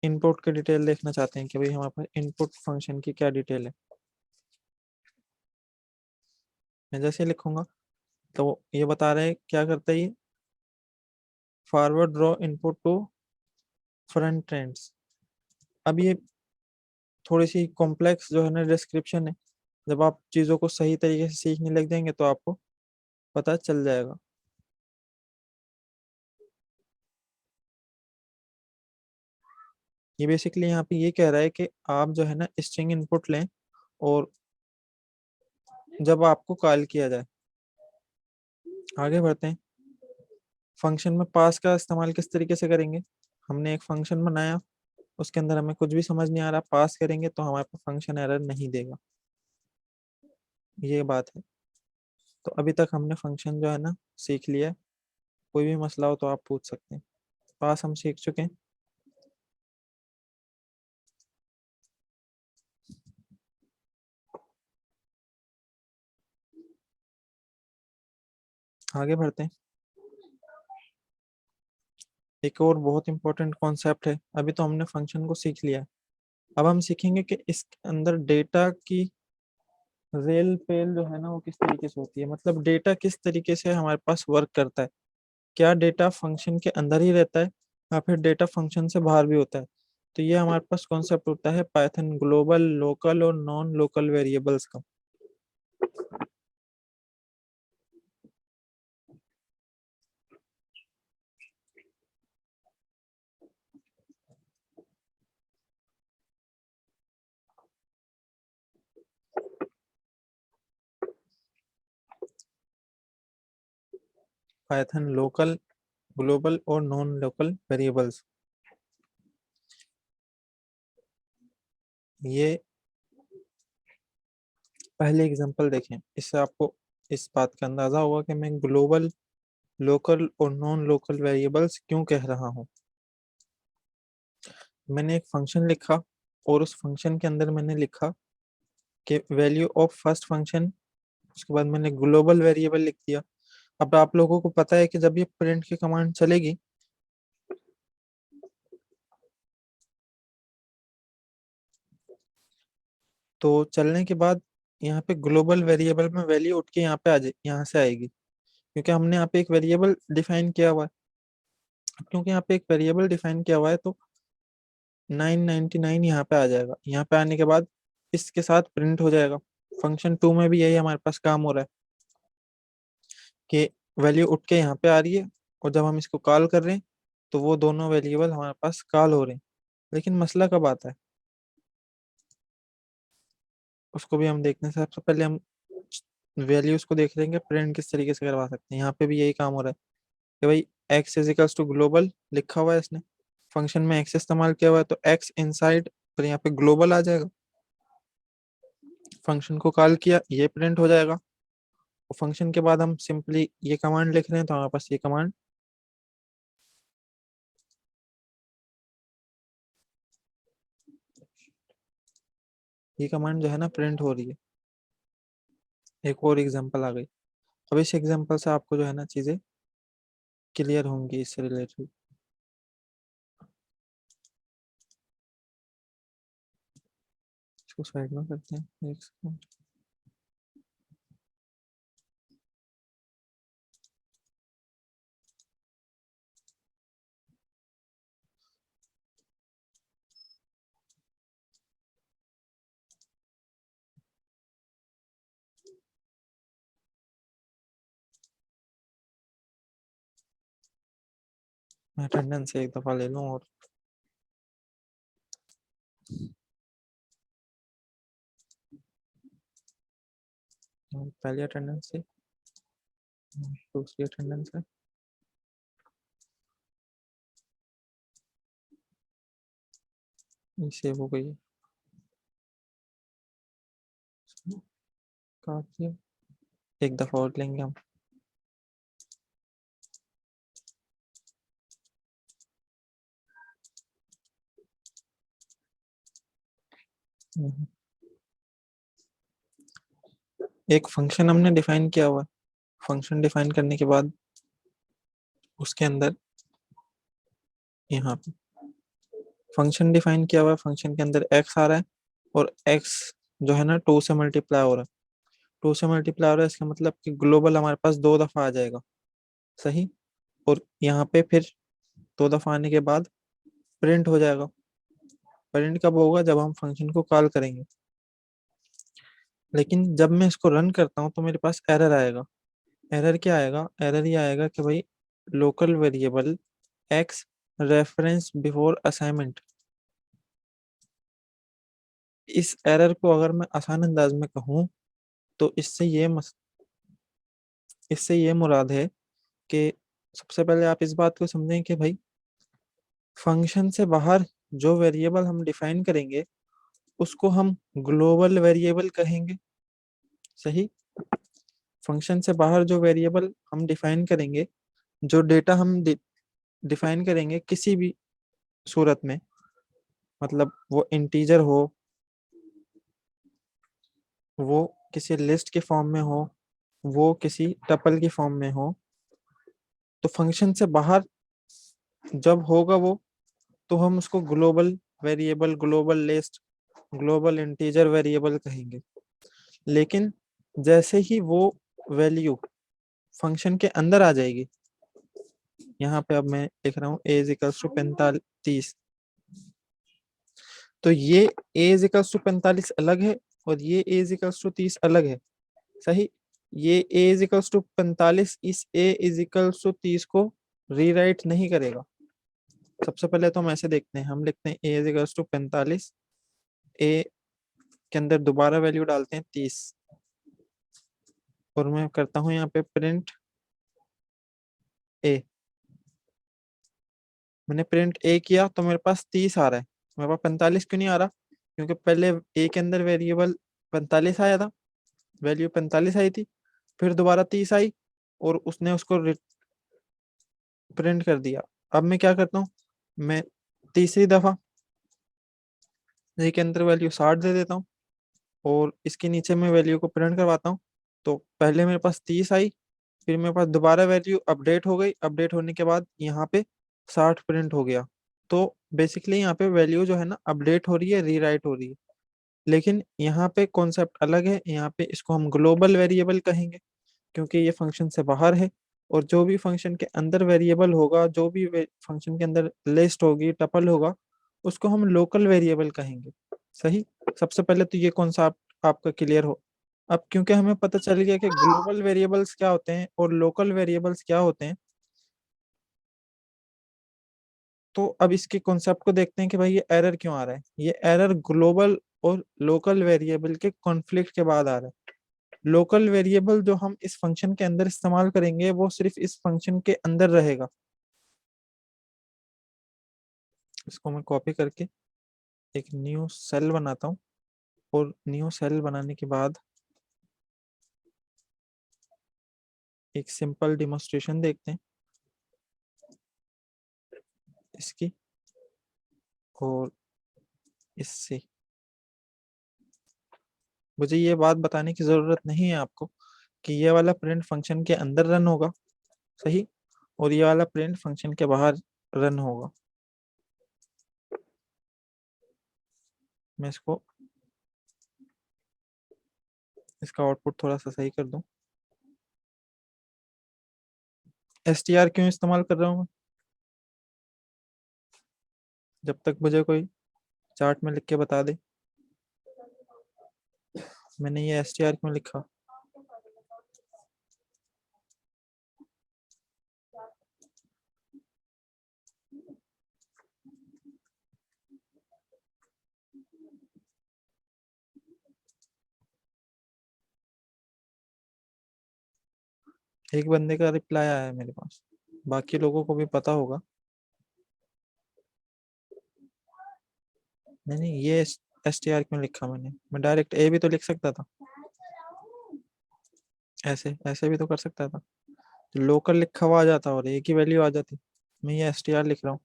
इनपुट की डिटेल देखना चाहते हैं कि भाई हमारे पास इनपुट फंक्शन की क्या डिटेल है। मैं जैसे लिखूंगा तो ये बता रहे हैं क्या करता है ये, forward draw input to front ends. अब ये थोड़ी सी कॉम्प्लेक्स जो है ना डिस्क्रिप्शन है, जब आप चीज़ों को सही तरीके से सीखने लग जाएंगे तो आपको पता चल जाएगा। ये बेसिकली यहाँ पे ये कह रहा है कि आप जो है ना स्ट्रिंग इनपुट लें, और जब आपको कॉल किया जाए, आगे बढ़ते हैं। फंक्शन में पास का इस्तेमाल किस तरीके से करेंगे, हमने एक फंक्शन बनाया, उसके अंदर हमें कुछ भी समझ नहीं आ रहा, पास करेंगे तो हमारे पास फंक्शन एरर नहीं देगा, ये बात है। तो अभी तक हमने फंक्शन जो है ना सीख लिया है। कोई भी मसला हो तो आप पूछ सकते हैं। पास हम सीख चुके हैं। आगे बढ़ते हैं। एक और बहुत इंपॉर्टेंट कॉन्सेप्ट है, अभी तो हमने फंक्शन को सीख लिया है, अब हम सीखेंगे कि इस अंदर डेटा की रेल पेल जो है ना वो किस तरीके से होती है, मतलब डेटा किस तरीके से हमारे पास वर्क करता है। क्या डेटा फंक्शन के अंदर ही रहता है या फिर डेटा फंक्शन से बाहर भी होता है। तो ये हमारे पास कॉन्सेप्ट होता है पाइथन ग्लोबल, लोकल और नॉन लोकल वेरिएबल्स का। पाइथन लोकल, ग्लोबल और नॉन लोकल वेरिएबल्स, ये पहले एग्जांपल देखें, इससे आपको इस बात का अंदाजा होगा कि मैं ग्लोबल, लोकल और नॉन लोकल वेरिएबल्स क्यों कह रहा हूँ। मैंने एक फंक्शन लिखा और उस फंक्शन के अंदर मैंने लिखा कि वैल्यू ऑफ फर्स्ट फंक्शन, उसके बाद मैंने ग्लोबल वेरिएबल लिख दिया। अब आप लोगों को पता है कि जब ये प्रिंट की कमांड चलेगी तो चलने के बाद यहाँ पे ग्लोबल वेरिएबल में वैल्यू उठ के यहाँ पे आ जाए, यहाँ से आएगी, क्योंकि हमने यहाँ पे एक वेरिएबल डिफाइन किया हुआ है। क्योंकि यहाँ पे एक वेरिएबल डिफाइन किया हुआ है तो 999 यहाँ पे आ जाएगा। यहाँ पे आने के बाद इसके साथ प्रिंट हो जाएगा। फंक्शन 2 में भी यही हमारे पास काम हो रहा है कि वैल्यू उठ के यहाँ पे आ रही है, और जब हम इसको कॉल कर रहे हैं तो वो दोनों वेरिएबल हमारे पास कॉल हो रहे हैं। लेकिन मसला कब आता है, उसको भी हम देखने से सबसे पहले हम वैल्यूज को देख लेंगे प्रिंट किस तरीके से करवा सकते हैं। यहाँ पे भी यही काम हो रहा है कि भाई x is equals to global लिखा हुआ है इसने, फंक्शन में एक्स इस्तेमाल किया हुआ है तो एक्स इनसाइड, फिर यहाँ पे ग्लोबल आ जाएगा। फंक्शन को कॉल किया, ये प्रिंट हो जाएगा। और फंक्शन के बाद हम सिंपली ये कमांड लिख रहे हैं तो हमारे पास ये कमांड, ये कमांड जो है ना प्रिंट हो रही है। एक और एग्जांपल आ गई। अब इस एग्जांपल से आपको जो है ना चीजें क्लियर होंगी इससे रिलेटेड। इसको साइड में करते हैं एक सेकंड। मैं अटेंडेंस एक दफा ले लूँ और पहली अटेंडेंस से दूसरी अटेंडेंस है, ये सेव हो गई है। काट दिया। एक दफा और लेंगे हम। हम्म। एक फंक्शन हमने डिफाइन किया हुआ है। फंक्शन डिफाइन करने के बाद उसके अंदर यहाँ पे फंक्शन डिफाइन किया हुआ है, फंक्शन के अंदर एक्स आ रहा है और एक्स जो है ना 2 से मल्टीप्लाई हो रहा है, 2 से मल्टीप्लाई हो रहा है, इसका मतलब कि ग्लोबल हमारे पास 2 दफा आ जाएगा। सही। और यहाँ पे फिर 2 दफा आने के बाद प्रिंट हो जाएगा। प्रिंट कब होगा? जब हम फंक्शन को कॉल करेंगे। लेकिन जब मैं इसको रन करता हूँ तो मेरे पास एरर आएगा। एरर क्या आएगा? एरर ये आएगा कि भाई local variable x reference before assignment. इस एरर को अगर मैं आसान अंदाज में कहूँ तो इससे ये मुराद है कि सबसे पहले आप इस बात को समझें कि भाई फंक्शन से बाहर जो वेरिएबल हम डिफाइन करेंगे उसको हम ग्लोबल वेरिएबल कहेंगे। सही। फंक्शन से बाहर जो वेरिएबल हम डिफाइन करेंगे, जो डेटा हम डिफाइन करेंगे किसी भी सूरत में, मतलब वो इंटीजर हो, वो किसी लिस्ट के फॉर्म में हो, वो किसी टपल की फॉर्म में हो, तो फंक्शन से बाहर जब होगा वो, तो हम उसको global variable, global list, global integer variable कहेंगे। लेकिन जैसे ही वो वैल्यू फंक्शन के अंदर आ जाएगी, यहाँ पे अब मैं लिख रहा हूँ ए इज इक्वल्स टू 45, तो ये ए इज इक्वल्स टू 45 अलग है और ये ए इज इक्वल्स टू 30 अलग है। सही। ये ए इज इक्वल्स टू 45 इस ए इज इक्वल्स टू 30 को रीराइट नहीं करेगा। सबसे पहले तो हम ऐसे देखते हैं, हम लिखते हैं ए इज इक्वल्स टू 45, ए के अंदर दोबारा वैल्यू डालते हैं 30, और मैं करता हूँ यहाँ पे प्रिंट ए। मैंने प्रिंट ए किया तो मेरे पास 30 आ रहा है, मेरे पास 45 क्यों नहीं आ रहा? क्योंकि पहले ए के अंदर वेरिएबल 45 आया था, वैल्यू 45 आई थी, फिर दोबारा 30 आई और उसने उसको प्रिंट कर दिया। अब मैं क्या करता हूँ, मैं तीसरी दफा ए के अंदर वैल्यू 60 दे देता हूँ और इसके नीचे मैं वैल्यू को प्रिंट करवाता हूँ। तो पहले मेरे पास 30 आई, फिर मेरे पास दोबारा वैल्यू अपडेट हो गई, अपडेट होने के बाद यहाँ पे 60 प्रिंट हो गया। तो बेसिकली यहाँ पे वैल्यू जो है ना अपडेट हो रही है, रीराइट हो रही है। लेकिन यहाँ पे कॉन्सेप्ट अलग है, यहाँ पे इसको हम ग्लोबल वेरिएबल कहेंगे क्योंकि ये फंक्शन से बाहर है। और जो भी फंक्शन के अंदर वेरिएबल होगा, जो भी फंक्शन के अंदर लिस्ट होगी, टपल होगा, उसको हम लोकल वेरिएबल कहेंगे। सही। सबसे पहले तो ये कॉन्सेप्ट आपका क्लियर हो। अब क्योंकि हमें पता चल गया कि ग्लोबल वेरिएबल्स क्या होते हैं और लोकल वेरिएबल्स क्या होते हैं, तो अब इसके कॉन्सेप्ट को देखते हैं कि भाई ये एरर क्यों आ रहा है। ये एरर ग्लोबल और लोकल वेरिएबल के कॉन्फ्लिक्ट के बाद आ रहा है। लोकल वेरिएबल जो हम इस फंक्शन के अंदर इस्तेमाल करेंगे वो सिर्फ इस फंक्शन के अंदर रहेगा। इसको मैं कॉपी करके एक न्यू सेल बनाता हूँ और न्यू सेल बनाने के बाद एक सिंपल डिमोन्स्ट्रेशन देखते हैं इसकी। और इससे मुझे ये बात बताने की जरूरत नहीं है आपको कि ये वाला प्रिंट फंक्शन के अंदर रन होगा। सही। और ये वाला प्रिंट फंक्शन के बाहर रन होगा। मैं इसका आउटपुट थोड़ा सा सही कर दूं। str क्यों इस्तेमाल कर रहा हूँ मैं? जब तक मुझे कोई चार्ट में लिख के बता दे मैंने ये str क्यों लिखा। एक बंदे का रिप्लाई आया है मेरे पास, बाकी लोगों को भी पता होगा। नहीं नहीं, ये str क्यों लिखा मैंने? मैं डायरेक्ट ए भी तो लिख सकता था, ऐसे ऐसे भी तो कर सकता था। लोकल लिखा हुआ आ जाता और एक ही वैल्यू आ जाती। मैं ये str लिख रहा हूँ,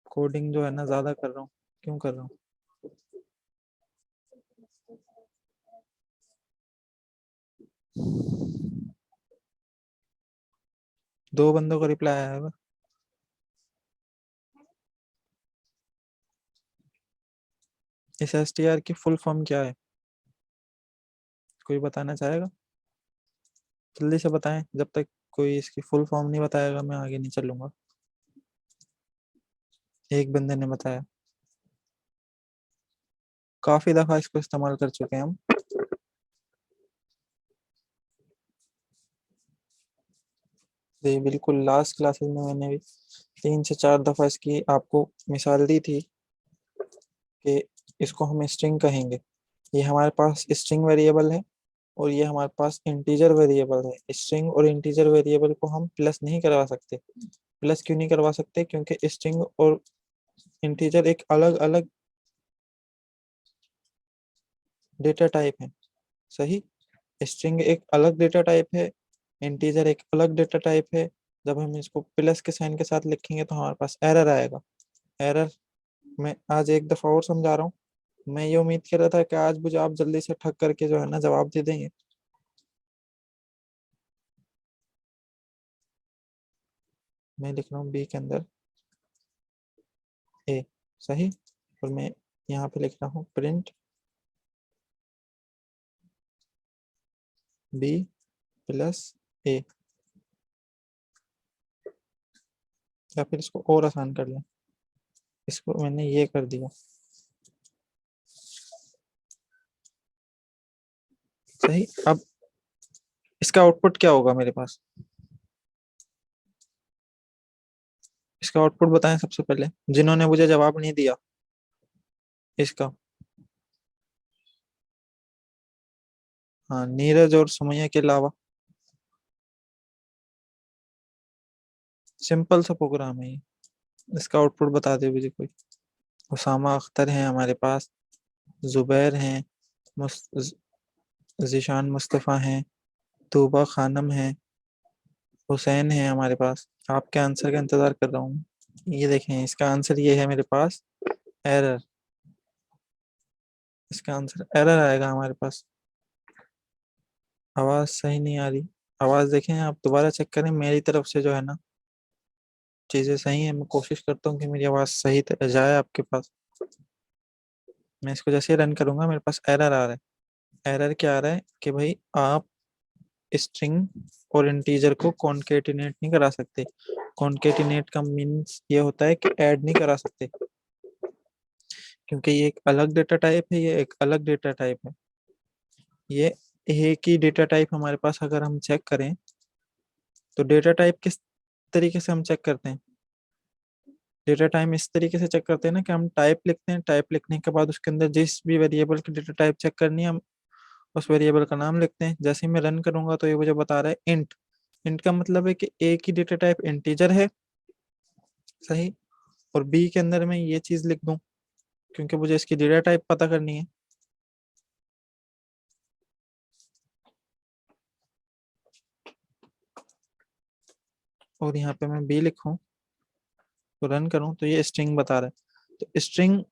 कोडिंग जो है ना ज्यादा कर रहा हूँ। क्यों कर रहा हूँ? 2 बंदों का रिप्लाई आया है। इस str की फुल फॉर्म क्या है? कोई बताना चाहेगा? जल्दी से बताएं, जब तक कोई इसकी फुल फॉर्म नहीं बताएगा मैं आगे नहीं चलूंगा। एक बंदे ने बताया, काफी दफा इसको इस्तेमाल कर चुके हैं हम। जी बिल्कुल, लास्ट क्लासेस में मैंने भी 3 से 4 दफा इसकी आपको मिसाल दी थी कि इसको हम स्ट्रिंग कहेंगे। ये हमारे पास स्ट्रिंग वेरिएबल है और ये हमारे पास इंटीजर वेरिएबल है। स्ट्रिंग और इंटीजर वेरिएबल को हम प्लस नहीं करवा सकते। प्लस क्यों नहीं करवा सकते? क्योंकि स्ट्रिंग और इंटीजर एक अलग अलग डेटा टाइप है। सही, स्ट्रिंग एक अलग डेटा टाइप है, इंटीजर एक अलग डेटा टाइप है। जब हम इसको प्लस के साइन के साथ लिखेंगे तो हमारे पास एरर आएगा। एरर मैं आज एक दफा और समझा रहा हूँ। मैं ये उम्मीद कर रहा था कि आज मुझे आप जल्दी से ठग करके जो है ना जवाब दे देंगे। मैं लिख रहा हूँ बी के अंदर ए। सही, और मैं यहाँ पे लिख रहा हूँ प्रिंट बी प्लस ए। या फिर इसको और आसान कर लें, इसको मैंने ये कर दिया। सही, अब इसका आउटपुट क्या होगा मेरे पास? इसका आउटपुट बताएं सबसे पहले, जिन्होंने मुझे जवाब नहीं दिया इसका। हाँ, नीरज और सुमैया के अलावा। सिंपल सा प्रोग्राम है ये। इसका आउटपुट बता दे मुझे कोई। उसामा अख्तर हैं हमारे पास, जुबैर हैं, मुस, जीशान मुस्तफ़ा हैं, तूबा खानम है, हुसैन है हमारे पास। आपके आंसर का इंतजार कर रहा हूँ। ये देखें, इसका आंसर ये है मेरे पास, एरर। इसका आंसर एरर आएगा हमारे पास। आवाज सही नहीं आ रही। आवाज देखें, आप दोबारा चेक करें मेरी तरफ से जो है ना चीजें सही है। मैं कोशिश करता हूँ कि मेरी आवाज सही तरह जाए आपके पास। मैं इसको जैसे रन करूंगा मेरे पास एरर आ रहा है। एरर क्या आ रहा है कि भाई आप स्ट्रिंग और इंटीजर को कॉन्केटिनेट नहीं करा सकते। कॉन्केटिनेट का मीन्स ये होता है कि ऐड नहीं करा सकते, क्योंकि ये एक अलग डेटा टाइप है, ये एक अलग डेटा टाइप है। ये एक ही डेटा टाइप हमारे पास अगर हम चेक करें तो डेटा टाइप किस तरीके से हम चेक करते हैं? डेटा टाइप इस तरीके से चेक करते हैं ना कि हम टाइप लिखते हैं, टाइप लिखने के बाद उसके अंदर जिस भी वेरिएबल की डेटा टाइप चेक करनी है हम उस वेरिएबल का नाम लिखते हैं। जैसे ही मैं रन करूंगा तो ये मुझे बता रहा है इंट। इंट का मतलब है कि एक ही डेटा टाइप इंटीजर है। सही, और बी के अंदर मैं ये चीज लिख दूं क्योंकि मुझे इसकी डेटा टाइप पता करनी है। और यहाँ पे मैं बी लिखूं तो रन करूं तो ये स्ट्रिंग बता रहा है। तो स्ट्रिंग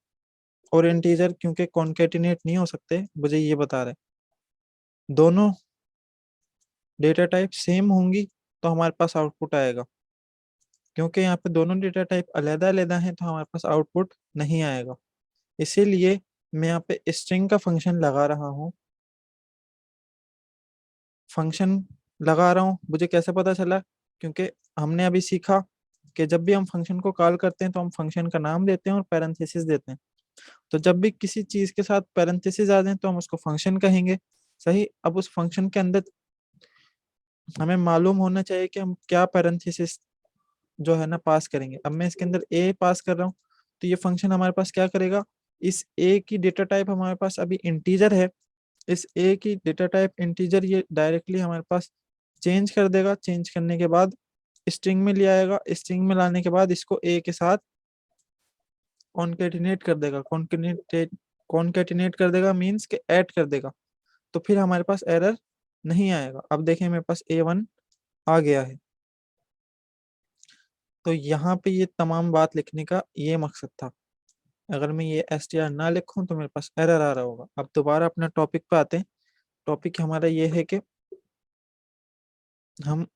और इंटीजर क्योंकि कॉन्केटिनेट नहीं हो सकते, मुझे ये बता रहा है। दोनों डेटा टाइप सेम होंगी तो हमारे पास आउटपुट आएगा। क्योंकि यहाँ पे दोनों डेटा टाइप अलग अलग हैं तो हमारे पास आउटपुट नहीं आएगा। इसीलिए मैं यहाँ पे स्ट्रिंग का फंक्शन लगा रहा हूँ। फंक्शन लगा रहा हूँ, मुझे कैसे पता चला? क्योंकि हमने अभी सीखा कि जब भी हम फंक्शन को कॉल करते हैं तो हम फंक्शन का नाम देते हैं और पैरेंथेसिस देते हैं। तो जब भी किसी चीज के साथ पैरेंथेसिस आ जाए तो हम उसको फंक्शन कहेंगे। सही, अब उस फंक्शन के अंदर हमें मालूम होना चाहिए कि हम क्या पैरेंथेसिस जो है ना पास करेंगे। अब मैं इसके अंदर ए पास कर रहा हूँ तो ये फंक्शन हमारे पास क्या करेगा? इस ए की डेटा टाइप हमारे पास अभी इंटीजर है। इस ए की डेटा टाइप इंटीजर ये डायरेक्टली हमारे पास चेंज कर देगा। चेंज करने के बाद स्ट्रिंग में ले आएगा। स्ट्रिंग में लाने के बाद इसको ए के साथ कॉन्केटिनेट कर देगा। कॉन्केटिनेट कर देगा मीन्स के ऐड कर देगा। तो फिर हमारे पास एरर नहीं आएगा। अब देखें मेरे पास A1 आ गया है। तो यहाँ पे ये तमाम बात लिखने का ये मकसद था। अगर मैं ये str ना लिखूं तो मेरे पास एरर आ रहा होगा। अब दोबारा अपना टॉपिक पे आते हैं। टॉपिक हमारा ये है कि हम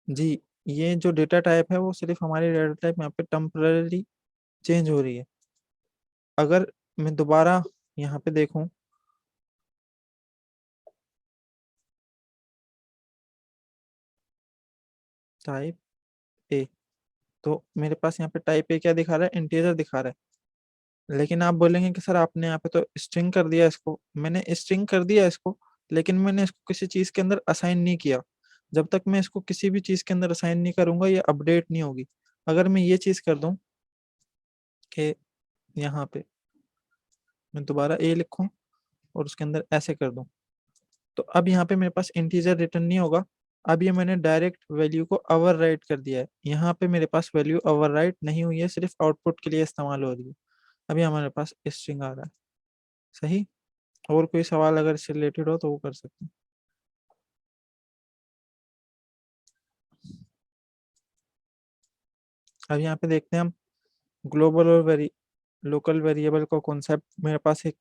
जी ये जो डेटा टाइप है वो सिर्फ हमारी डेटा टाइप यहाँ पे टेम्पररी चेंज हो रही है। अगर मैं दोबारा यहाँ पे देखूं, टाइप ए, तो मेरे पास यहाँ पे टाइप ए क्या दिखा रहा है, इंटीजर दिखा रहा है। लेकिन आप बोलेंगे कि सर आपने यहाँ पे तो स्ट्रिंग कर दिया इसको। मैंने स्ट्रिंग कर दिया इसको, लेकिन मैंने इसको किसी चीज के अंदर असाइन नहीं किया। जब तक मैं इसको किसी भी चीज के अंदर असाइन नहीं करूंगा ये अपडेट नहीं होगी। अगर मैं ये चीज कर दूं कि यहाँ पे मैं दोबारा ए लिखूं और उसके अंदर ऐसे कर दूं, तो अब यहाँ पे मेरे पास इंटीजर रिटर्न नहीं होगा। अब ये मैंने डायरेक्ट वैल्यू को ओवरराइट कर दिया है। यहाँ पे मेरे पास वैल्यू ओवरराइट नहीं हुई है, सिर्फ आउटपुट के लिए इस्तेमाल हो रही है। अभी हमारे पास स्ट्रिंग आ रहा है। सही। और कोई सवाल अगर इससे रिलेटेड हो तो वो कर सकते हैं। अब यहाँ पे देखते हैं हम ग्लोबल और लोकल वेरिएबल का कॉन्सेप्ट। मेरे पास एक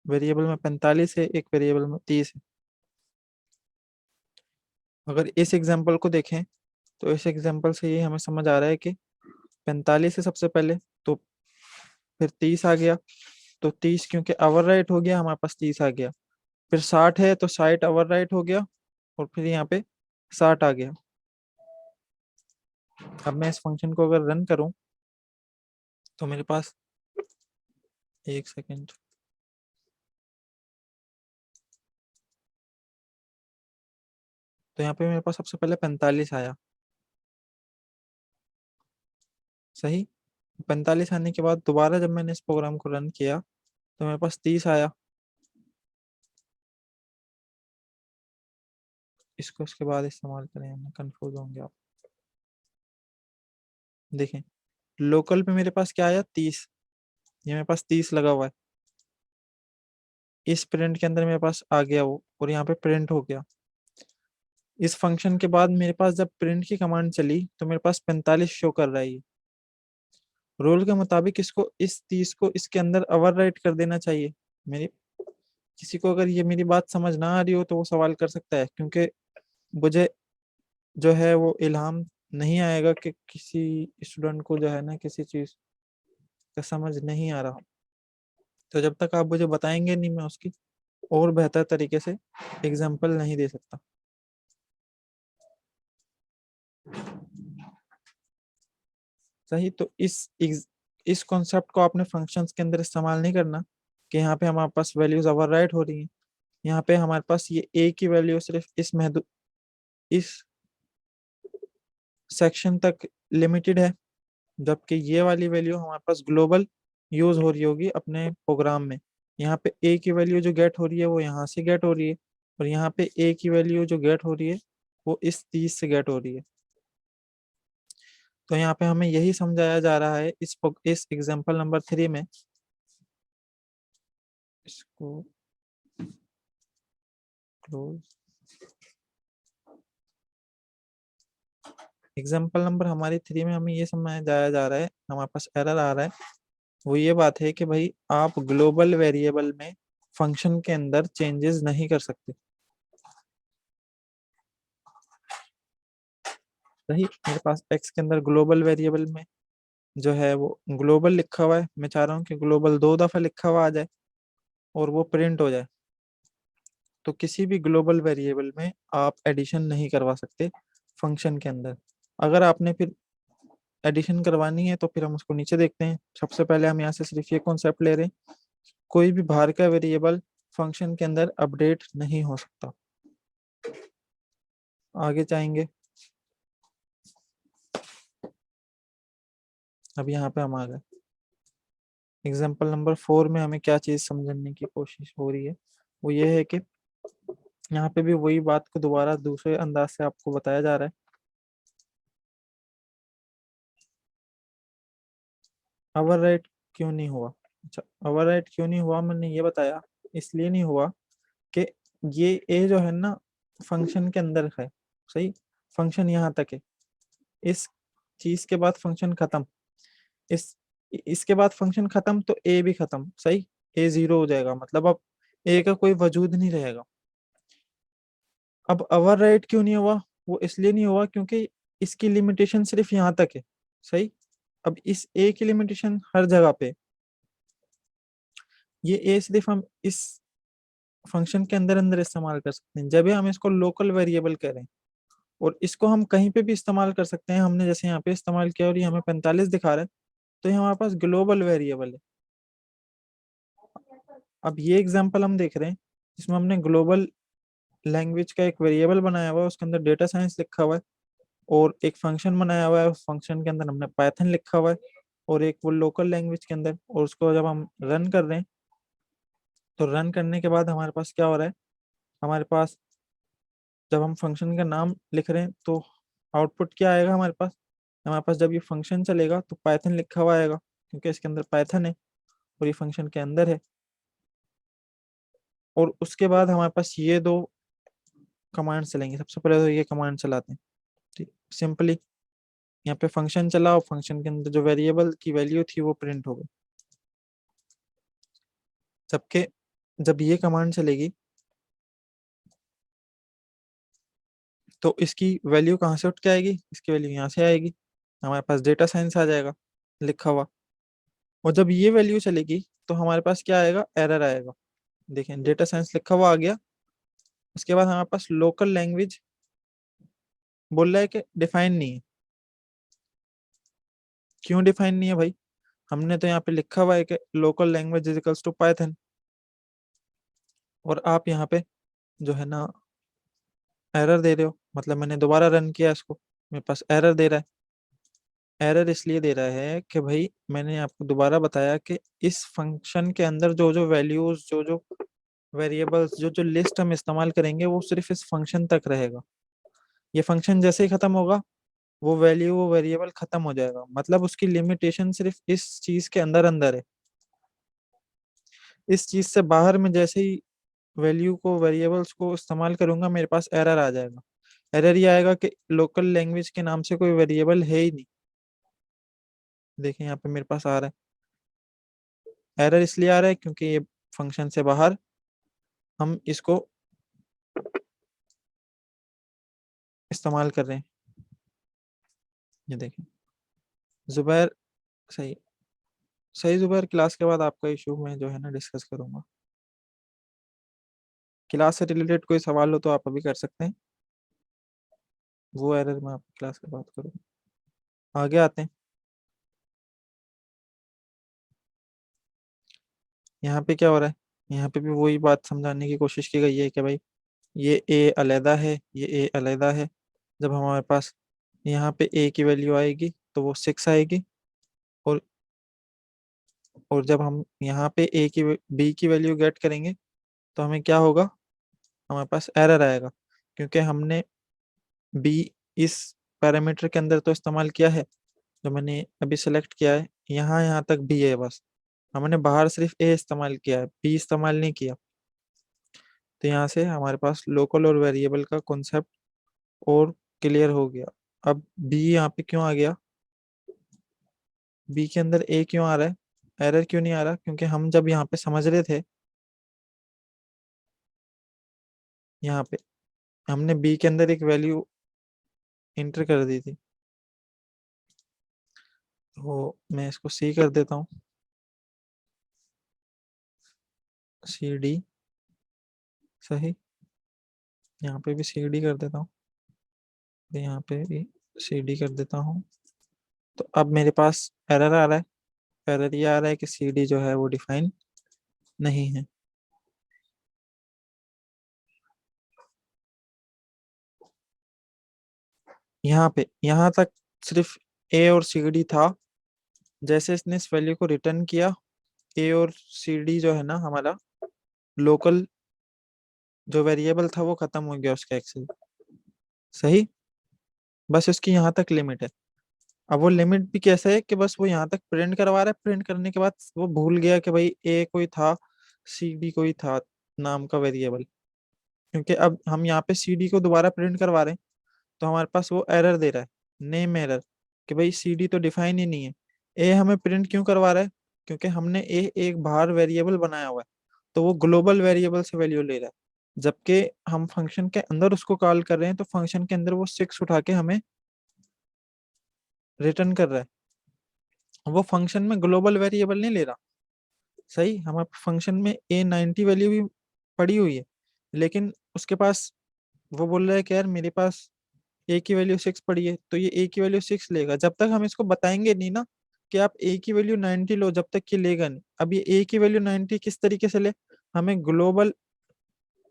वेरिएबल में 45 है, एक वेरिएबल में 30 है। अगर इस एग्जांपल को देखें तो इस एग्जांपल से ये हमें समझ आ रहा है कि 45 है सबसे पहले, तो फिर 30 आ गया, तो 30 क्योंकि ओवरराइट हो गया हमारे पास 30 आ गया। फिर 60 है तो 60 ओवरराइट हो गया, और फिर यहाँ पे 60 आ गया। अब मैं इस फंक्शन को अगर रन करूं तो मेरे पास, एक सेकेंड, तो यहाँ पे मेरे पास सबसे पहले 45 आया। सही। 45 आने के बाद दोबारा जब मैंने इस प्रोग्राम को रन किया तो मेरे पास 30 आया। इसको इसके बाद इस्तेमाल करें, हम कंफ्यूज होंगे आप। देखें, लोकल पे मेरे पास क्या आया, 30। ये मेरे पास 30 लगा हुआ है। इस प्रिंट के अंदर मेरे पास आ गया वो, और यहाँ पे प्रिंट हो गया। इस फंक्शन के बाद मेरे पास जब प्रिंट की कमांड चली तो मेरे पास 45 शो कर रहा है ये। रूल के मुताबिक इसको, इस 30 को इसके अंदर ओवरराइट कर देना चाहिए। मेरी, किसी को अगर ये मेरी बात समझ ना आ रही हो तो वो सवाल कर सकता है, क्योंकि मुझे जो है वो इल्हाम नहीं आएगा कि किसी स्टूडेंट को जो है ना किसी चीज का समझ नहीं आ रहा। तो जब तक आप मुझे बताएंगे नहीं मैं उसकी और बेहतर तरीके से एग्जाम्पल नहीं दे सकता। सही। तो इस कॉन्सेप्ट को आपने फंक्शंस के अंदर इस्तेमाल नहीं करना कि यहाँ पे हमारे पास वैल्यूज ओवरराइट हो रही हैं। यहाँ पे हमारे पास ये ए की वैल्यू सिर्फ इस सेक्शन तक लिमिटेड है, जबकि ये वाली वैल्यू हमारे पास ग्लोबल यूज हो रही होगी अपने प्रोग्राम में। यहाँ पे ए की वैल्यू जो गेट हो रही है वो यहाँ से गेट हो रही है, और यहाँ पे ए की वैल्यू जो गेट हो रही है वो इस 30 से गेट हो रही है। तो यहाँ पे हमें यही समझाया जा रहा है इस एग्जाम्पल नंबर 3 में। इसको क्लोज। एग्जाम्पल नंबर हमारी 3 में हमें ये समझाया जा रहा है, हमारे पास एरर आ रहा है, वो ये बात है कि भाई आप ग्लोबल वेरिएबल में फंक्शन के अंदर चेंजेस नहीं कर सकते। सही। मेरे पास एक्स के अंदर ग्लोबल वेरिएबल में जो है वो ग्लोबल लिखा हुआ है, मैं चाह रहा हूँ कि ग्लोबल 2 दफा लिखा हुआ आ जाए और वो प्रिंट हो जाए। तो किसी भी ग्लोबल वेरिएबल में आप एडिशन नहीं करवा सकते फंक्शन के अंदर। अगर आपने फिर एडिशन करवानी है तो फिर हम उसको नीचे देखते हैं। सबसे पहले हम यहाँ से सिर्फ ये कॉन्सेप्ट ले रहे हैं, कोई भी बाहर का वेरिएबल फंक्शन के अंदर अपडेट नहीं हो सकता। आगे जाएंगे। अब यहाँ पे हम आ गए एग्जाम्पल नंबर 4 में। हमें क्या चीज समझने की कोशिश हो रही है, वो ये है कि यहाँ पे भी वही बात को दोबारा दूसरे अंदाज से आपको बताया जा रहा है। ओवरराइट क्यों नहीं हुआ? अच्छा, ओवरराइट क्यों नहीं हुआ मैंने ये बताया। इसलिए नहीं हुआ कि ये ए जो है ना फंक्शन के अंदर है। सही। फंक्शन यहाँ तक है, इस चीज के बाद फंक्शन खत्म। इस इसके बाद फंक्शन खत्म तो ए भी खत्म। सही। ए 0 हो जाएगा, मतलब अब ए का कोई वजूद नहीं रहेगा। अब ओवरराइट क्यों नहीं हुआ? वो इसलिए नहीं हुआ क्योंकि इसकी लिमिटेशन सिर्फ यहाँ तक है। सही। अब इस ए की लिमिटेशन हर जगह पे, ये ए सिर्फ हम इस फंक्शन के अंदर अंदर इस्तेमाल कर सकते हैं जब हम इसको लोकल वेरिएबल करें, और इसको हम कहीं पे भी इस्तेमाल कर सकते हैं। हमने जैसे यहाँ पे इस्तेमाल किया और ये हमें 45 दिखा रहा है, तो ये हमारे पास ग्लोबल वेरिएबल है। अब ये एग्जांपल हम देख रहे हैं जिसमें हमने ग्लोबल लैंग्वेज का एक वेरिएबल बनाया हुआ है, उसके अंदर डेटा साइंस लिखा हुआ है, और एक फंक्शन बनाया हुआ है, उस फंक्शन के अंदर हमने पाइथन लिखा हुआ है, और एक वो लोकल लैंग्वेज के अंदर। और उसको जब हम रन कर रहे हैं, तो रन करने के बाद हमारे पास क्या हो रहा है, हमारे पास जब हम फंक्शन का नाम लिख रहे हैं तो आउटपुट क्या आएगा हमारे पास, जब ये फंक्शन चलेगा तो पाइथन लिखा हुआ आएगा, क्योंकि इसके अंदर पाइथन है और ये फंक्शन के अंदर है। और उसके बाद हमारे पास ये दो कमांड चलेंगे। सबसे पहले तो ये कमांड चलाते हैं। ठीक, सिंपली यहाँ पे फंक्शन चला और फंक्शन के अंदर जो वेरिएबल की वैल्यू थी वो प्रिंट हो गई। जबकि जब ये कमांड चलेगी तो इसकी वैल्यू कहाँ से उठ के आएगी, इसकी वैल्यू यहाँ से आएगी, हमारे पास डेटा साइंस आ जाएगा लिखा हुआ। और जब ये वैल्यू चलेगी तो हमारे पास क्या आएगा, एरर आएगा। देखें, डेटा साइंस लिखा हुआ आ गया। उसके बाद हमारे पास लोकल लैंग्वेज बोल रहा है कि डिफाइन नहीं है। क्यों डिफाइन नहीं है भाई, हमने तो यहाँ पे लिखा हुआ है कि local language is equals to Python, और आप यहाँ पे जो है ना एरर दे रहे हो। मतलब मैंने दोबारा रन किया इसको, मेरे पास एरर दे रहा है। एरर इसलिए दे रहा है कि भाई मैंने आपको दोबारा बताया कि इस फंक्शन के अंदर जो जो वैल्यूज, जो जो वेरिएबल्स, जो जो लिस्ट हम इस्तेमाल करेंगे वो सिर्फ इस फंक्शन तक रहेगा। ये फंक्शन जैसे ही खत्म होगा, वो वैल्यू, वो वेरिएबल खत्म हो जाएगा। मतलब उसकी लिमिटेशन सिर्फ इस चीज के अंदर अंदर है। इस चीज से बाहर में जैसे ही वैल्यू को, वेरिएबल्स को इस्तेमाल करूंगा, मेरे पास एरर आ जाएगा। एरर ये आएगा कि लोकल लैंग्वेज के नाम से कोई वेरिएबल है ही नहीं। देखिए यहाँ पे मेरे पास आ रहा है, एरर इसलिए आ रहा है क्योंकि ये फंक्शन से बाहर हम इसको इस्तेमाल कर रहे हैं। ये देखें जुबैर। सही। सही जुबैर, क्लास के बाद आपका इशू मैं जो है ना डिस्कस करूंगा। क्लास से रिलेटेड कोई सवाल हो तो आप अभी कर सकते हैं, वो एरर मैं आपकी क्लास के बाद करूँगा। आगे आते हैं। यहाँ पे क्या हो रहा है, यहाँ पे भी वही बात समझाने की कोशिश की गई है कि भाई ये ए अलहदा है, ये ए अलहदा है। जब हमारे पास यहाँ पे ए की वैल्यू आएगी तो वो 6 आएगी, और जब हम यहाँ पे ए की, बी की वैल्यू गेट करेंगे तो हमें क्या होगा, हमारे पास एरर आएगा, क्योंकि हमने बी इस पैरामीटर के अंदर तो इस्तेमाल किया है। जो मैंने अभी सेलेक्ट किया है, यहाँ यहाँ तक बी है बस, हमने बाहर सिर्फ ए इस्तेमाल किया है, बी इस्तेमाल नहीं किया। तो यहाँ से हमारे पास लोकल और वेरिएबल का कॉन्सेप्ट और क्लियर हो गया। अब बी यहाँ पे क्यों आ गया, बी के अंदर ए क्यों आ रहा है, एरर क्यों नहीं आ रहा, क्योंकि हम जब यहाँ पे समझ रहे थे, यहाँ पे हमने बी के अंदर एक वैल्यू इंटर कर दी थी। तो मैं इसको सी कर देता हूँ, सी डी। सही। यहाँ पे भी सी डी कर देता हूँ, तो यहाँ पे भी सी डी कर देता हूँ। तो अब मेरे पास एरर आ रहा है। एरर ये आ रहा है कि सी डी जो है वो डिफाइन नहीं है। यहाँ पे यहाँ तक सिर्फ ए और सी डी था। जैसे इसने इस वैल्यू को रिटर्न किया, ए और सी डी जो है ना हमारा लोकल जो वेरिएबल था वो खत्म हो गया उसका एक्सेस। सही। बस उसकी यहाँ तक लिमिट है। अब वो लिमिट भी कैसा है कि बस वो यहाँ तक प्रिंट करवा रहा है, प्रिंट करने के बाद वो भूल गया कि भाई ए कोई था, सी डी कोई था नाम का वेरिएबल। क्योंकि अब हम यहाँ पे सी डी को दोबारा प्रिंट करवा रहे हैं, तो हमारे पास वो एरर दे रहा है, नेम एरर, कि भाई सी डी तो डिफाइन ही नहीं है। ए हमें प्रिंट क्यों करवा रहा है, क्योंकि हमने ए एक बाहर वेरिएबल बनाया हुआ है, तो वो ग्लोबल वेरिएबल से वैल्यू ले रहा है। जबकि हम फंक्शन के अंदर उसको कॉल कर रहे हैं, तो फंक्शन के अंदर वो 6 उठा के हमें रिटर्न कर रहा है, वो फंक्शन में ग्लोबल वेरिएबल नहीं ले रहा। सही, हमारे फंक्शन में A90 वैल्यू भी पड़ी हुई है, लेकिन उसके पास वो बोल रहा है कि यार मेरे पास ए की वैल्यू 6 पड़ी है, तो ये ए की वैल्यू 6 लेगा। जब तक हम इसको बताएंगे नहीं ना कि आप ए की वैल्यू 90 लो, जब तक ये लेगा नहीं। अब ये ए की वैल्यू 90 किस तरीके से ले, हमें ग्लोबल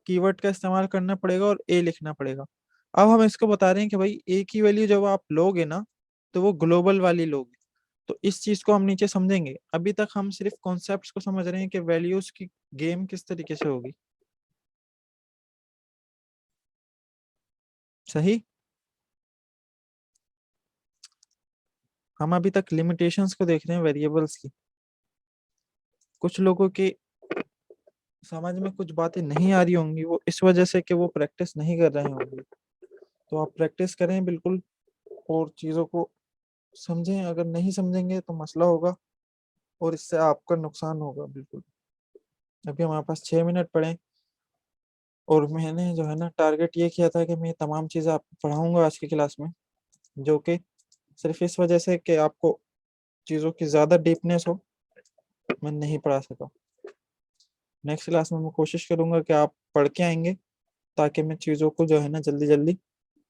कीवर्ड का इस्तेमाल करना पड़ेगा और ए लिखना पड़ेगा। अब हम इसको बता रहे हैं कि भाई ए की वैल्यू जब आप लोगे ना, तो वो ग्लोबल वाली लोगे। तो इस चीज को हम नीचे समझेंगे। अभी तक हम सिर्फ कॉन्सेप्ट्स को समझ रहे हैं कि वैल्यूज की गेम किस तरीके से होगी। सही। हम अभी तक लिमिटेशंस को देख रहे हैं वेरिएबल्स की। कुछ लोगों की समझ में कुछ बातें नहीं आ रही होंगी, वो इस वजह से कि वो प्रैक्टिस नहीं कर रहे होंगे। तो आप प्रैक्टिस करें बिल्कुल, और चीज़ों को समझें। अगर नहीं समझेंगे तो मसला होगा, और इससे आपका नुकसान होगा बिल्कुल। अभी हमारे पास 6 मिनट पड़े, और मैंने जो है ना टारगेट ये किया था कि मैं तमाम चीज़ें आपको पढ़ाऊंगा आज की क्लास में, जो कि सिर्फ इस वजह से कि आपको चीज़ों की ज़्यादा डीपनेस हो, मैं नहीं पढ़ा सका। नेक्स्ट क्लास में मैं कोशिश करूंगा कि आप पढ़ के आएंगे, ताकि मैं चीज़ों को जो है ना जल्दी जल्दी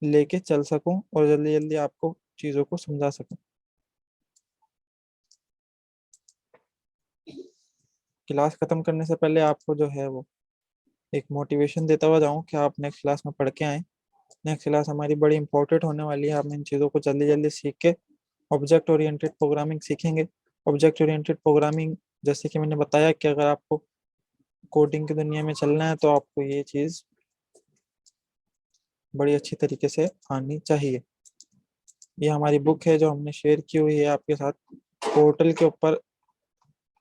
लेके चल सकूं, और जल्दी जल्दी आपको चीज़ों को समझा सकूं। क्लास खत्म करने से पहले आपको जो है वो एक मोटिवेशन देता हुआ जाऊं कि आप नेक्स्ट क्लास में पढ़ के आएँ। नेक्स्ट क्लास हमारी बड़ी इंपॉर्टेंट होने वाली है। हम इन चीज़ों को जल्दी जल्दी सीख के ऑब्जेक्ट ओरिएंटेड प्रोग्रामिंग सीखेंगे। ऑब्जेक्ट ओरिएंटेड प्रोग्रामिंग, जैसे कि मैंने बताया कि अगर आपको कोडिंग की दुनिया में चलना है, तो आपको ये चीज़ बड़ी अच्छी तरीके से आनी चाहिए। ये हमारी बुक है जो हमने शेयर की हुई है आपके साथ। पोर्टल के ऊपर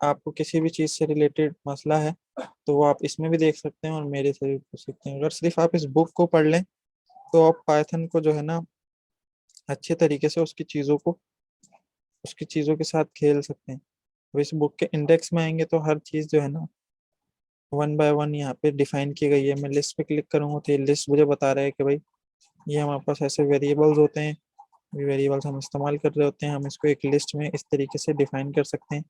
आपको किसी भी चीज़ से रिलेटेड मसला है, तो वो आप इसमें भी देख सकते हैं और मेरे से भी पूछ सकते हैं। अगर सिर्फ आप इस बुक को पढ़ लें, तो आप पाइथन को जो है ना अच्छे तरीके से उसकी चीज़ों के साथ खेल सकते हैं। अब इस बुक के इंडेक्स में आएंगे तो हर चीज़ जो है ना वन बाय वन यहाँ पे डिफाइन की गई है। मैं लिस्ट पे क्लिक करूंगा तो ये लिस्ट मुझे बता रहा है कि भाई ये हमारे पास ऐसे वेरिएबल्स होते हैं, ये वेरिएबल्स हम इस्तेमाल कर रहे होते हैं। हम इसको एक लिस्ट में इस तरीके से डिफाइन कर सकते हैं।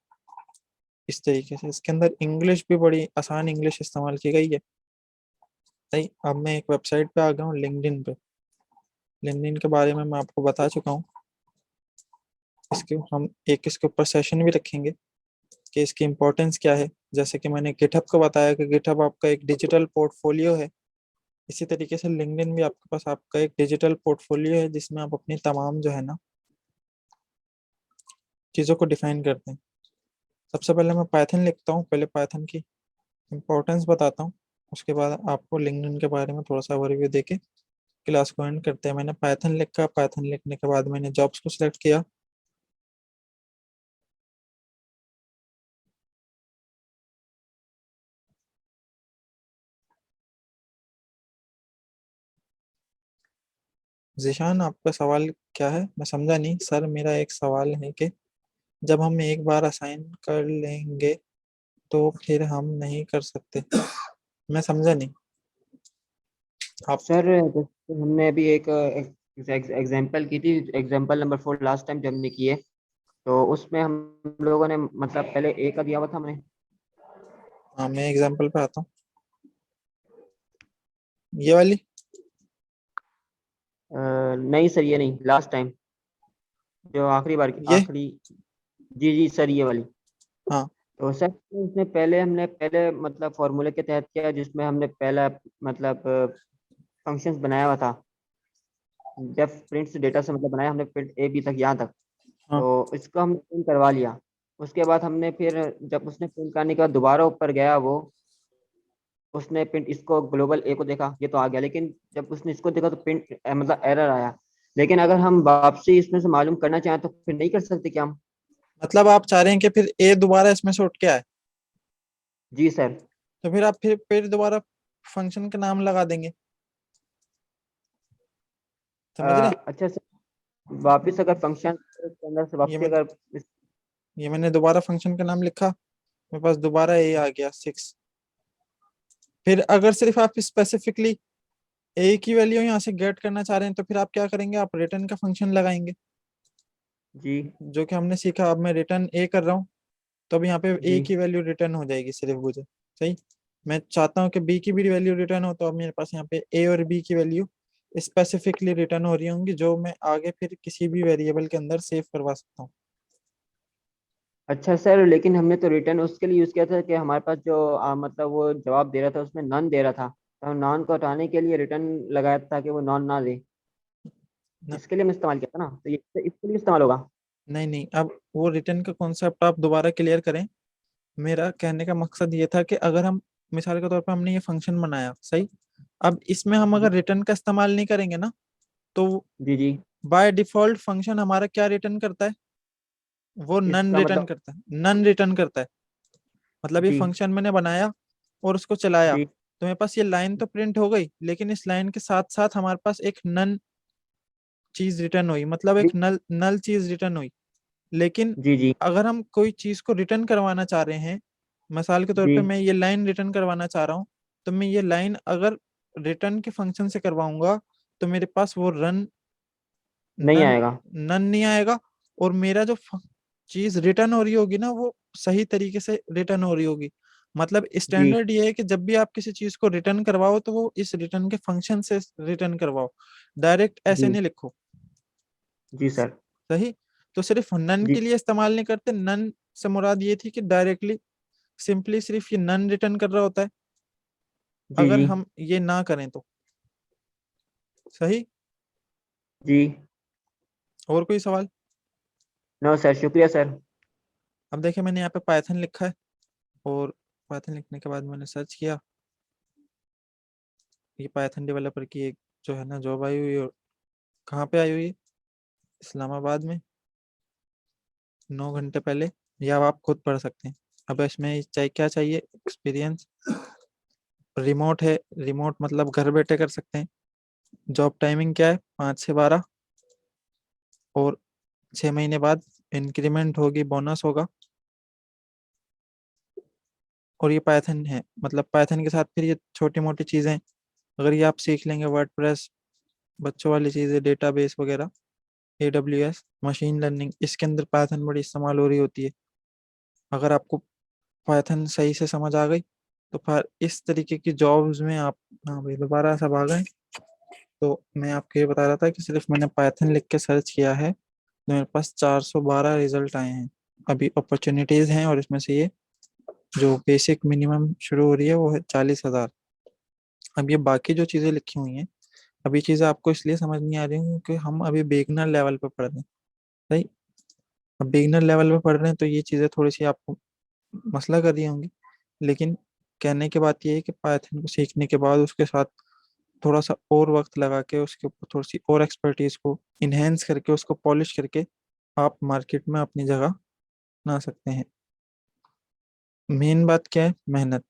इस तरीके से इसके अंदर इंग्लिश भी बड़ी आसान इंग्लिश इस्तेमाल की गई है। सही। अब मैं एक वेबसाइट पे आ गया हूँ, लिंक्डइन पे। लिंक्डइन के बारे में मैं आपको बता चुका हूँ। इसके हम एक इसके ऊपर सेशन भी रखेंगे कि इसकी इम्पोर्टेंस क्या है। जैसे कि मैंने गिटहब को बताया कि गिटहब आपका एक डिजिटल पोर्टफोलियो है, इसी तरीके से लिंक्डइन भी आपके पास आपका एक डिजिटल पोर्टफोलियो है, जिसमें आप अपनी तमाम जो है ना चीज़ों को डिफाइन करते हैं। सबसे पहले मैं पाइथन लिखता हूँ, पहले पाइथन की इम्पोर्टेंस बताता हूँ। उसके बाद आपको लिंक्डइन के बारे में थोड़ा सा ओवरव्यू देके क्लास को एंड करते हैं। मैंने पाइथन लिखा, पाइथन लिखने के बाद मैंने जॉब्स को सिलेक्ट किया। जीशान, आपका सवाल क्या है? मैं समझा नहीं सर। मेरा एक सवाल है कि जब हम एक बार असाइन कर लेंगे तो फिर हम नहीं कर सकते। मैं समझा नहीं। आप सर जैसे हमने अभी एक एग्जाम्पल की थी, एग्जाम्पल नंबर 4 लास्ट टाइम जब हमने किए, तो उसमें हम लोगों ने मतलब पहले ए का दिया हुआ था हमने। हाँ, मैं एग्जांपल पे आता हूँ। ये वाली। नहीं सर, ये नहीं, लास्ट टाइम जो आखिरी बार की ये। आखिरी। जी जी सर, ये वाली। हाँ। तो सर उसमें पहले हमने पहले मतलब फॉर्मूले के तहत किया, जिसमें हमने पहला मतलब फंक्शंस बनाया हुआ था। डेफ प्रिंट से डेटा से मतलब बनाया हमने, प्रिंट ए बी तक यहाँ तक। हाँ। तो इसको हमने प्रिंट करवा लिया। उसके बाद हमने फिर जब उसने प्रिंट करने के बाद दोबारा ऊपर गया वो, उसने प्रिंट इसको ग्लोबल ए को देखा, ये तो आ गया, लेकिन जब उसने इसको देखा तो प्रिंट मतलब एरर आया। लेकिन अगर हम वापसी इसमें से मालूम करना चाहें तो फिर नहीं कर सकते क्या हम? मतलब आप चाह रहे हैं कि फिर ए दोबारा इसमें से उठ के आए? जी सर। तो फिर आप फिर दोबारा फंक्शन का नाम लगा देंगे। समझ रहे हैं? अच्छा सर, वापिस अगर फंक्शन के अंदर से ये वापसी मैंने अगर ये मैंने दोबारा फंक्शन का नाम लिखा, मेरे पास दोबारा ए आ गया 6। फिर अगर सिर्फ आप स्पेसिफिकली ए की वैल्यू यहाँ से गेट करना चाह रहे हैं, तो फिर आप क्या करेंगे? आप रिटर्न का फंक्शन लगाएंगे। जी जो कि हमने सीखा, अब मैं रिटर्न ए कर रहा हूँ, तो अब यहाँ पे ए जी। की वैल्यू रिटर्न हो जाएगी सिर्फ मुझे। सही। मैं चाहता हूँ कि बी की भी वैल्यू रिटर्न हो, तो अब मेरे पास यहाँ पे ए और बी की वैल्यू स्पेसिफिकली रिटर्न हो रही होंगी, जो मैं आगे फिर किसी भी वेरिएबल के अंदर सेव करवा सकता हूँ। अच्छा सर, लेकिन हमने तो रिटर्न उसके लिए यूज किया था कि हमारे पास जो मतलब वो जवाब दे रहा था उसमें नॉन दे रहा था, तो हम नॉन को हटाने के लिए रिटर्न लगाया था कि वो नॉन ना दे। न, इसके लिए हमने इस्तेमाल किया था ना, तो ये इसके लिए इस्तेमाल होगा। नहीं नहीं, अब वो रिटर्न का कॉन्सेप्ट आप दोबारा क्लियर करें। मेरा कहने का मकसद ये था कि अगर हम, मिसाल के तौर पर हमने ये फंक्शन बनाया, सही। अब इसमें हम जी अगर रिटर्न का इस्तेमाल नहीं करेंगे ना, तो जी जी। बाय डिफॉल्ट फंक्शन हमारा क्या रिटर्न करता है? वो नन इसका रिटर्न मतलब। करता है, नन रिटर्न करता है। मतलब ये जी फंक्शन मैंने बनाया और उसको चलाया, जी तो मेरे पास ये लाइन तो प्रिंट हो गई, लेकिन इस लाइन के साथ साथ हमारे पास एक नन चीज रिटर्न हुई, मतलब जी एक नल नल चीज रिटर्न हुई। लेकिन जी जी अगर हम कोई चीज को रिटर्न करवाना चाह रहे हैं, मिसाल के तौर जी। पे मैं ये लाइन रिटर्न करवाना चाह रहा हूँ, तो मैं ये लाइन अगर रिटर्न के फंक्शन से करवाऊंगा, तो मेरे पास वो रन नहीं नन आएगा। नन नहीं आएगा। और मेरा जो चीज रिटर्न हो रही होगी ना, वो सही तरीके से रिटर्न हो रही होगी। मतलब जी स्टैंडर्ड ये है कि जब भी आप किसी चीज को रिटर्न करवाओ, तो वो इस रिटर्न के फंक्शन से रिटर्न करवाओ, डायरेक्ट ऐसे जी नहीं लिखो। जी सर। सही। तो सिर्फ नन जी के लिए इस्तेमाल नहीं करते, नन से मुराद ये थी कि डायरेक्टली सिंपली सिर्फ ये नन रिटर्न कर रहा होता है, जी अगर जी हम ये ना करें तो। सही। जी। और कोई सवाल? नो सर, शुक्रिया सर। अब देखिए, मैंने यहाँ पे पाइथन लिखा है, और पाइथन लिखने के बाद मैंने सर्च किया। ये पाइथन डेवलपर की एक जो है ना जॉब आई हुई है, और कहाँ पे आई हुई है? इस्लामाबाद में, 9 घंटे पहले। या अब आप खुद पढ़ सकते हैं। अब इसमें चाहिए क्या? चाहिए एक्सपीरियंस। रिमोट है, रिमोट मतलब घर बैठे कर सकते हैं। जॉब टाइमिंग क्या है? 5 से 12। और 6 महीने बाद इंक्रीमेंट होगी, बोनस होगा। और ये पाइथन है, मतलब पाइथन के साथ फिर ये छोटी मोटी चीज़ें अगर ये आप सीख लेंगे, वर्डप्रेस, बच्चों वाली चीज़ें, डेटाबेस वगैरह, AWS, मशीन लर्निंग, इसके अंदर पाइथन बड़ी इस्तेमाल हो रही होती है। अगर आपको पाइथन सही से समझ आ गई, तो फिर इस तरीके की जॉब्स में आप, हाँ भाई दोबारा सब आ गए। तो मैं आपको ये बता रहा था कि सिर्फ मैंने पाइथन लिख के सर्च किया है, तो मेरे पास 412 रिजल्ट आए हैं। अभी अपॉर्चुनिटीज़ हैं, और इसमें से ये जो बेसिक मिनिमम शुरू हो रही है वो है 40,000। अब ये बाकी जो चीज़ें लिखी हुई हैं, अभी चीज़ें आपको इसलिए समझ नहीं आ रही हैं क्योंकि हम अभी बिगनर लेवल पे पढ़ रहे हैं। सही। अब बिगनर लेवल पे पढ़ रहे हैं, तो ये चीज़ें थोड़ी सी आपको मसला कर रही होंगी। लेकिन कहने की बात ये है कि पाइथन को सीखने के बाद उसके साथ थोड़ा सा और वक्त लगा के, उसके ऊपर थोड़ी सी और एक्सपर्टीज को इन्हेंस करके, उसको पॉलिश करके, आप मार्केट में अपनी जगह बना सकते हैं। मेन बात क्या है? मेहनत।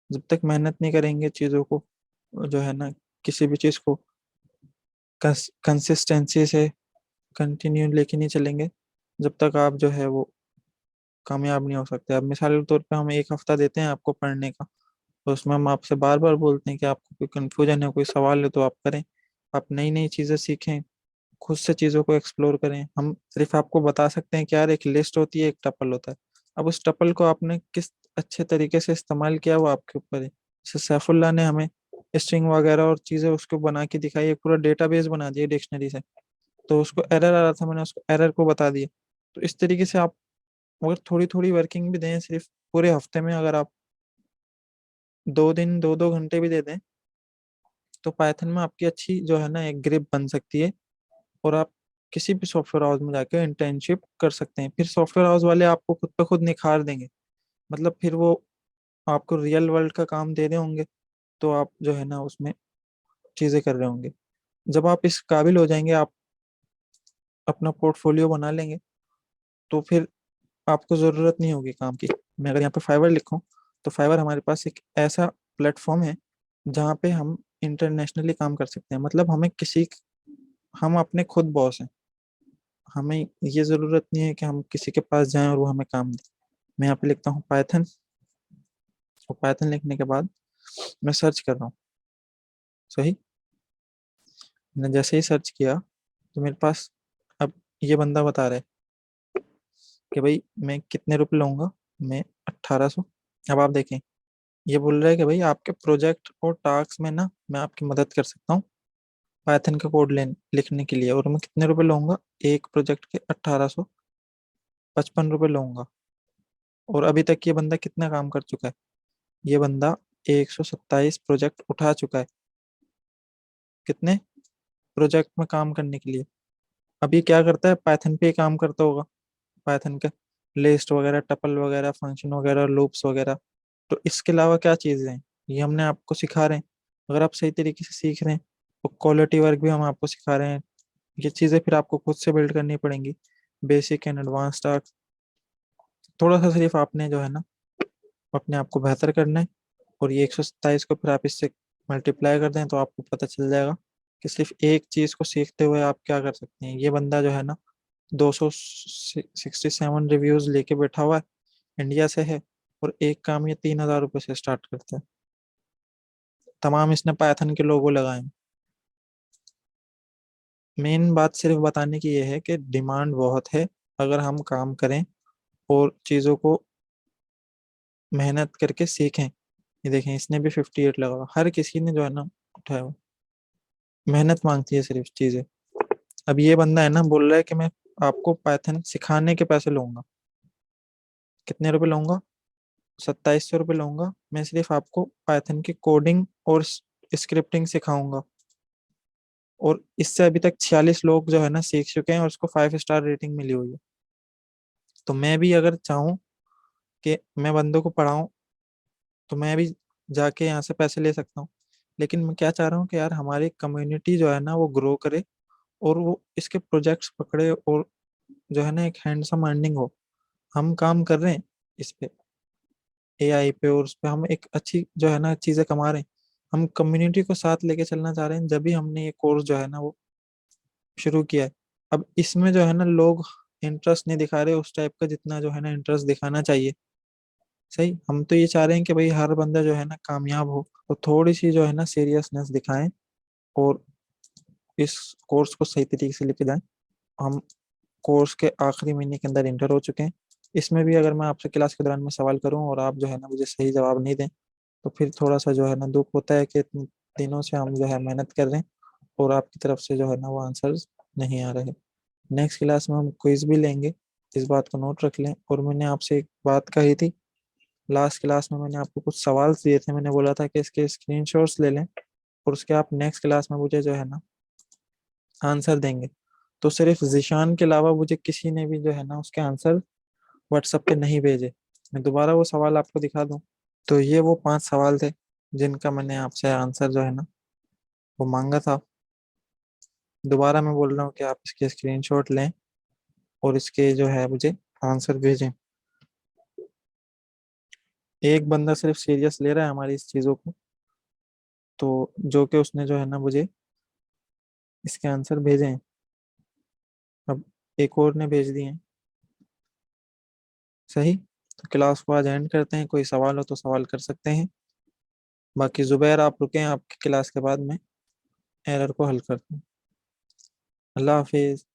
जब तक मेहनत नहीं करेंगे चीज़ों को, जो है ना, किसी भी चीज़ को कंसिस्टेंसी से कंटिन्यू लेके नहीं चलेंगे, जब तक आप जो है वो कामयाब नहीं हो सकते। अब मिसाल के तौर पे हम एक हफ्ता देते हैं आपको पढ़ने का, तो उसमें हम आपसे बार बार बोलते हैं कि आपको कोई कंफ्यूजन है, कोई सवाल है, तो आप करें। आप नई नई चीज़ें सीखें, खुद से चीज़ों को एक्सप्लोर करें। हम सिर्फ आपको बता सकते हैं कि यार एक लिस्ट होती है, एक टपल होता है। अब उस टपल को आपने किस अच्छे तरीके से इस्तेमाल किया, वो आपके ऊपर है। जैसे सैफुल्ला ने हमें स्ट्रिंग वगैरह और चीज़ें उसको बना के दिखाई, एक पूरा डेटाबेस बना दिया डिक्शनरी से। तो उसको एरर आ रहा था, मैंने उसको एरर को बता दिया। तो इस तरीके से आप अगर थोड़ी थोड़ी वर्किंग भी दें, सिर्फ पूरे हफ्ते में अगर आप 2 दिन 2-2 घंटे भी दे दें, तो पाइथन में आपकी अच्छी जो है ना एक ग्रिप बन सकती है। और आप किसी भी सॉफ्टवेयर हाउस में जाकर इंटर्नशिप कर सकते हैं। फिर सॉफ्टवेयर हाउस वाले आपको खुद पे खुद निखार देंगे। मतलब फिर वो आपको रियल वर्ल्ड का काम दे रहे होंगे, तो आप जो है ना उसमें चीज़ें कर रहे होंगे। जब आप इस काबिल हो जाएंगे, आप अपना पोर्टफोलियो बना लेंगे, तो फिर आपको ज़रूरत नहीं होगी काम की। मैं अगर यहाँ पे फाइवर लिखूँ, तो फाइवर हमारे पास एक ऐसा प्लेटफॉर्म है जहाँ पे हम इंटरनेशनली काम कर सकते हैं। मतलब हम अपने खुद बॉस हैं। हमें ये ज़रूरत नहीं है कि हम किसी के पास जाएं और वो हमें काम दे। मैं यहाँ पे लिखता हूँ पाइथन, और पाइथन लिखने के बाद मैं सर्च कर रहा हूँ। सही। मैंने जैसे ही सर्च किया, तो मेरे पास अब ये बंदा बता रहा है कि भाई मैं कितने रुपए लूंगा, मैं 1800। अब आप देखें, ये बोल रहा है कि भाई आपके प्रोजेक्ट और टास्क में ना मैं आपकी मदद कर सकता हूँ पाइथन का कोड लिखने के लिए, और मैं कितने रुपए लूंगा, एक प्रोजेक्ट के 1855 रुपये लूंगा। और अभी तक ये बंदा कितना काम कर चुका है, ये बंदा 127 प्रोजेक्ट उठा चुका है। कितने प्रोजेक्ट में काम करने के लिए। अब ये क्या करता है, पाइथन पे ही काम करता होगा, पाइथन का लिस्ट वगैरह, टपल वगैरह, फंक्शन वगैरह, लूप्स वगैरह। तो इसके अलावा क्या चीजें हैं, ये हमने आपको सिखा रहे हैं। अगर आप सही तरीके से सीख रहे हैं तो क्वालिटी वर्क भी हम आपको सिखा रहे हैं। ये चीजें फिर आपको खुद से बिल्ड करनी पड़ेंगी, बेसिक एंड एडवांस टास्क। थोड़ा सा सिर्फ आपने जो है ना अपने आप को बेहतर करना है, और ये 127 को फिर आप इससे मल्टीप्लाई कर दें तो आपको पता चल जाएगा कि सिर्फ एक चीज को सीखते हुए आप क्या कर सकते हैं। ये बंदा जो है ना 267 रिव्यूज लेके बैठा हुआ है, इंडिया से है, और एक काम ये 3000 रुपये से स्टार्ट करता है। तमाम इसने पाइथन के लोगो लगाए हैं। मेन बात सिर्फ बताने की ये है कि डिमांड बहुत है, अगर हम काम करें और चीज़ों को मेहनत करके सीखें। ये देखें, इसने भी 58 लगा हुआ। हर किसी ने जो है ना उठाया हुआ। मेहनत मांगती है सिर्फ चीज़ें। अब ये बंदा है ना बोल रहा है कि मैं आपको पाइथन सिखाने के पैसे लूंगा। कितने रुपए लूंगा, 2700 रुपये लूंगा। मैं सिर्फ आपको पाइथन की कोडिंग और स्क्रिप्टिंग सिखाऊंगा। और इससे अभी तक 46 लोग जो है ना सीख चुके हैं और उसको 5 स्टार रेटिंग मिली हुई है। तो मैं भी अगर चाहूँ कि मैं बंदों को पढ़ाऊँ तो मैं भी जाके यहाँ से पैसे ले सकता हूँ। लेकिन मैं क्या चाह रहा हूँ कि यार हमारी कम्युनिटी जो है ना वो ग्रो करे, और वो इसके प्रोजेक्ट्स पकड़े, और जो है ना एक हैंडसम अर्निंग हो। हम काम कर रहे हैं इस पे, एआई पे, और उस पे हम एक अच्छी जो है ना चीजें कमा रहे हैं। हम कम्युनिटी को साथ लेके चलना चाह रहे हैं, जब भी हमने ये कोर्स जो है ना वो शुरू किया है। अब इसमें जो है ना लोग इंटरेस्ट नहीं दिखा रहे उस टाइप का, जितना जो है ना इंटरेस्ट दिखाना चाहिए। सही, हम तो ये चाह रहे हैं कि भाई हर बंदा जो है ना कामयाब हो, तो थोड़ी सी जो है ना सीरियसनेस दिखाएं, और इस कोर्स को सही तरीके से लेके जाएं। हम कोर्स के आखिरी महीने के अंदर इंटर हो चुके हैं। इसमें भी अगर मैं आपसे क्लास के दौरान में सवाल करूं और आप जो है ना मुझे सही जवाब नहीं दें, तो फिर थोड़ा सा जो है ना दुख होता है कि इतने दिनों से हम जो है मेहनत कर रहे हैं और आपकी तरफ से जो है ना वो आंसर्स नहीं आ रहे। नेक्स्ट क्लास में हम क्विज भी लेंगे, इस बात को नोट रख लें। और मैंने आपसे एक बात कही थी लास्ट क्लास में, मैंने आपको कुछ सवाल दिए थे, मैंने बोला था कि इसके स्क्रीनशॉट्स ले लें और उसके आप नेक्स्ट क्लास में मुझे जो है ना आंसर देंगे। तो सिर्फ जिशान के अलावा मुझे किसी ने भी जो है ना उसके आंसर व्हाट्सएप पे नहीं भेजे। मैं दोबारा वो सवाल आपको दिखा दूं। तो ये वो 5 सवाल थे जिनका मैंने आपसे आंसर जो है ना वो मांगा था। दोबारा मैं बोल रहा हूँ कि आप इसके स्क्रीनशॉट लें और इसके जो है मुझे आंसर भेजें। एक बंदा सिर्फ सीरियस ले रहा है हमारी इस चीज़ों को, तो जो कि उसने जो है ना मुझे इसके आंसर भेजे हैं। अब एक और ने भेज दिए हैं। सही, तो क्लास को आज एंड करते हैं। कोई सवाल हो तो सवाल कर सकते हैं। बाकी जुबैर आप रुकें, आपकी क्लास के बाद में एरर को हल करते हैं। अल्लाह हाफिज।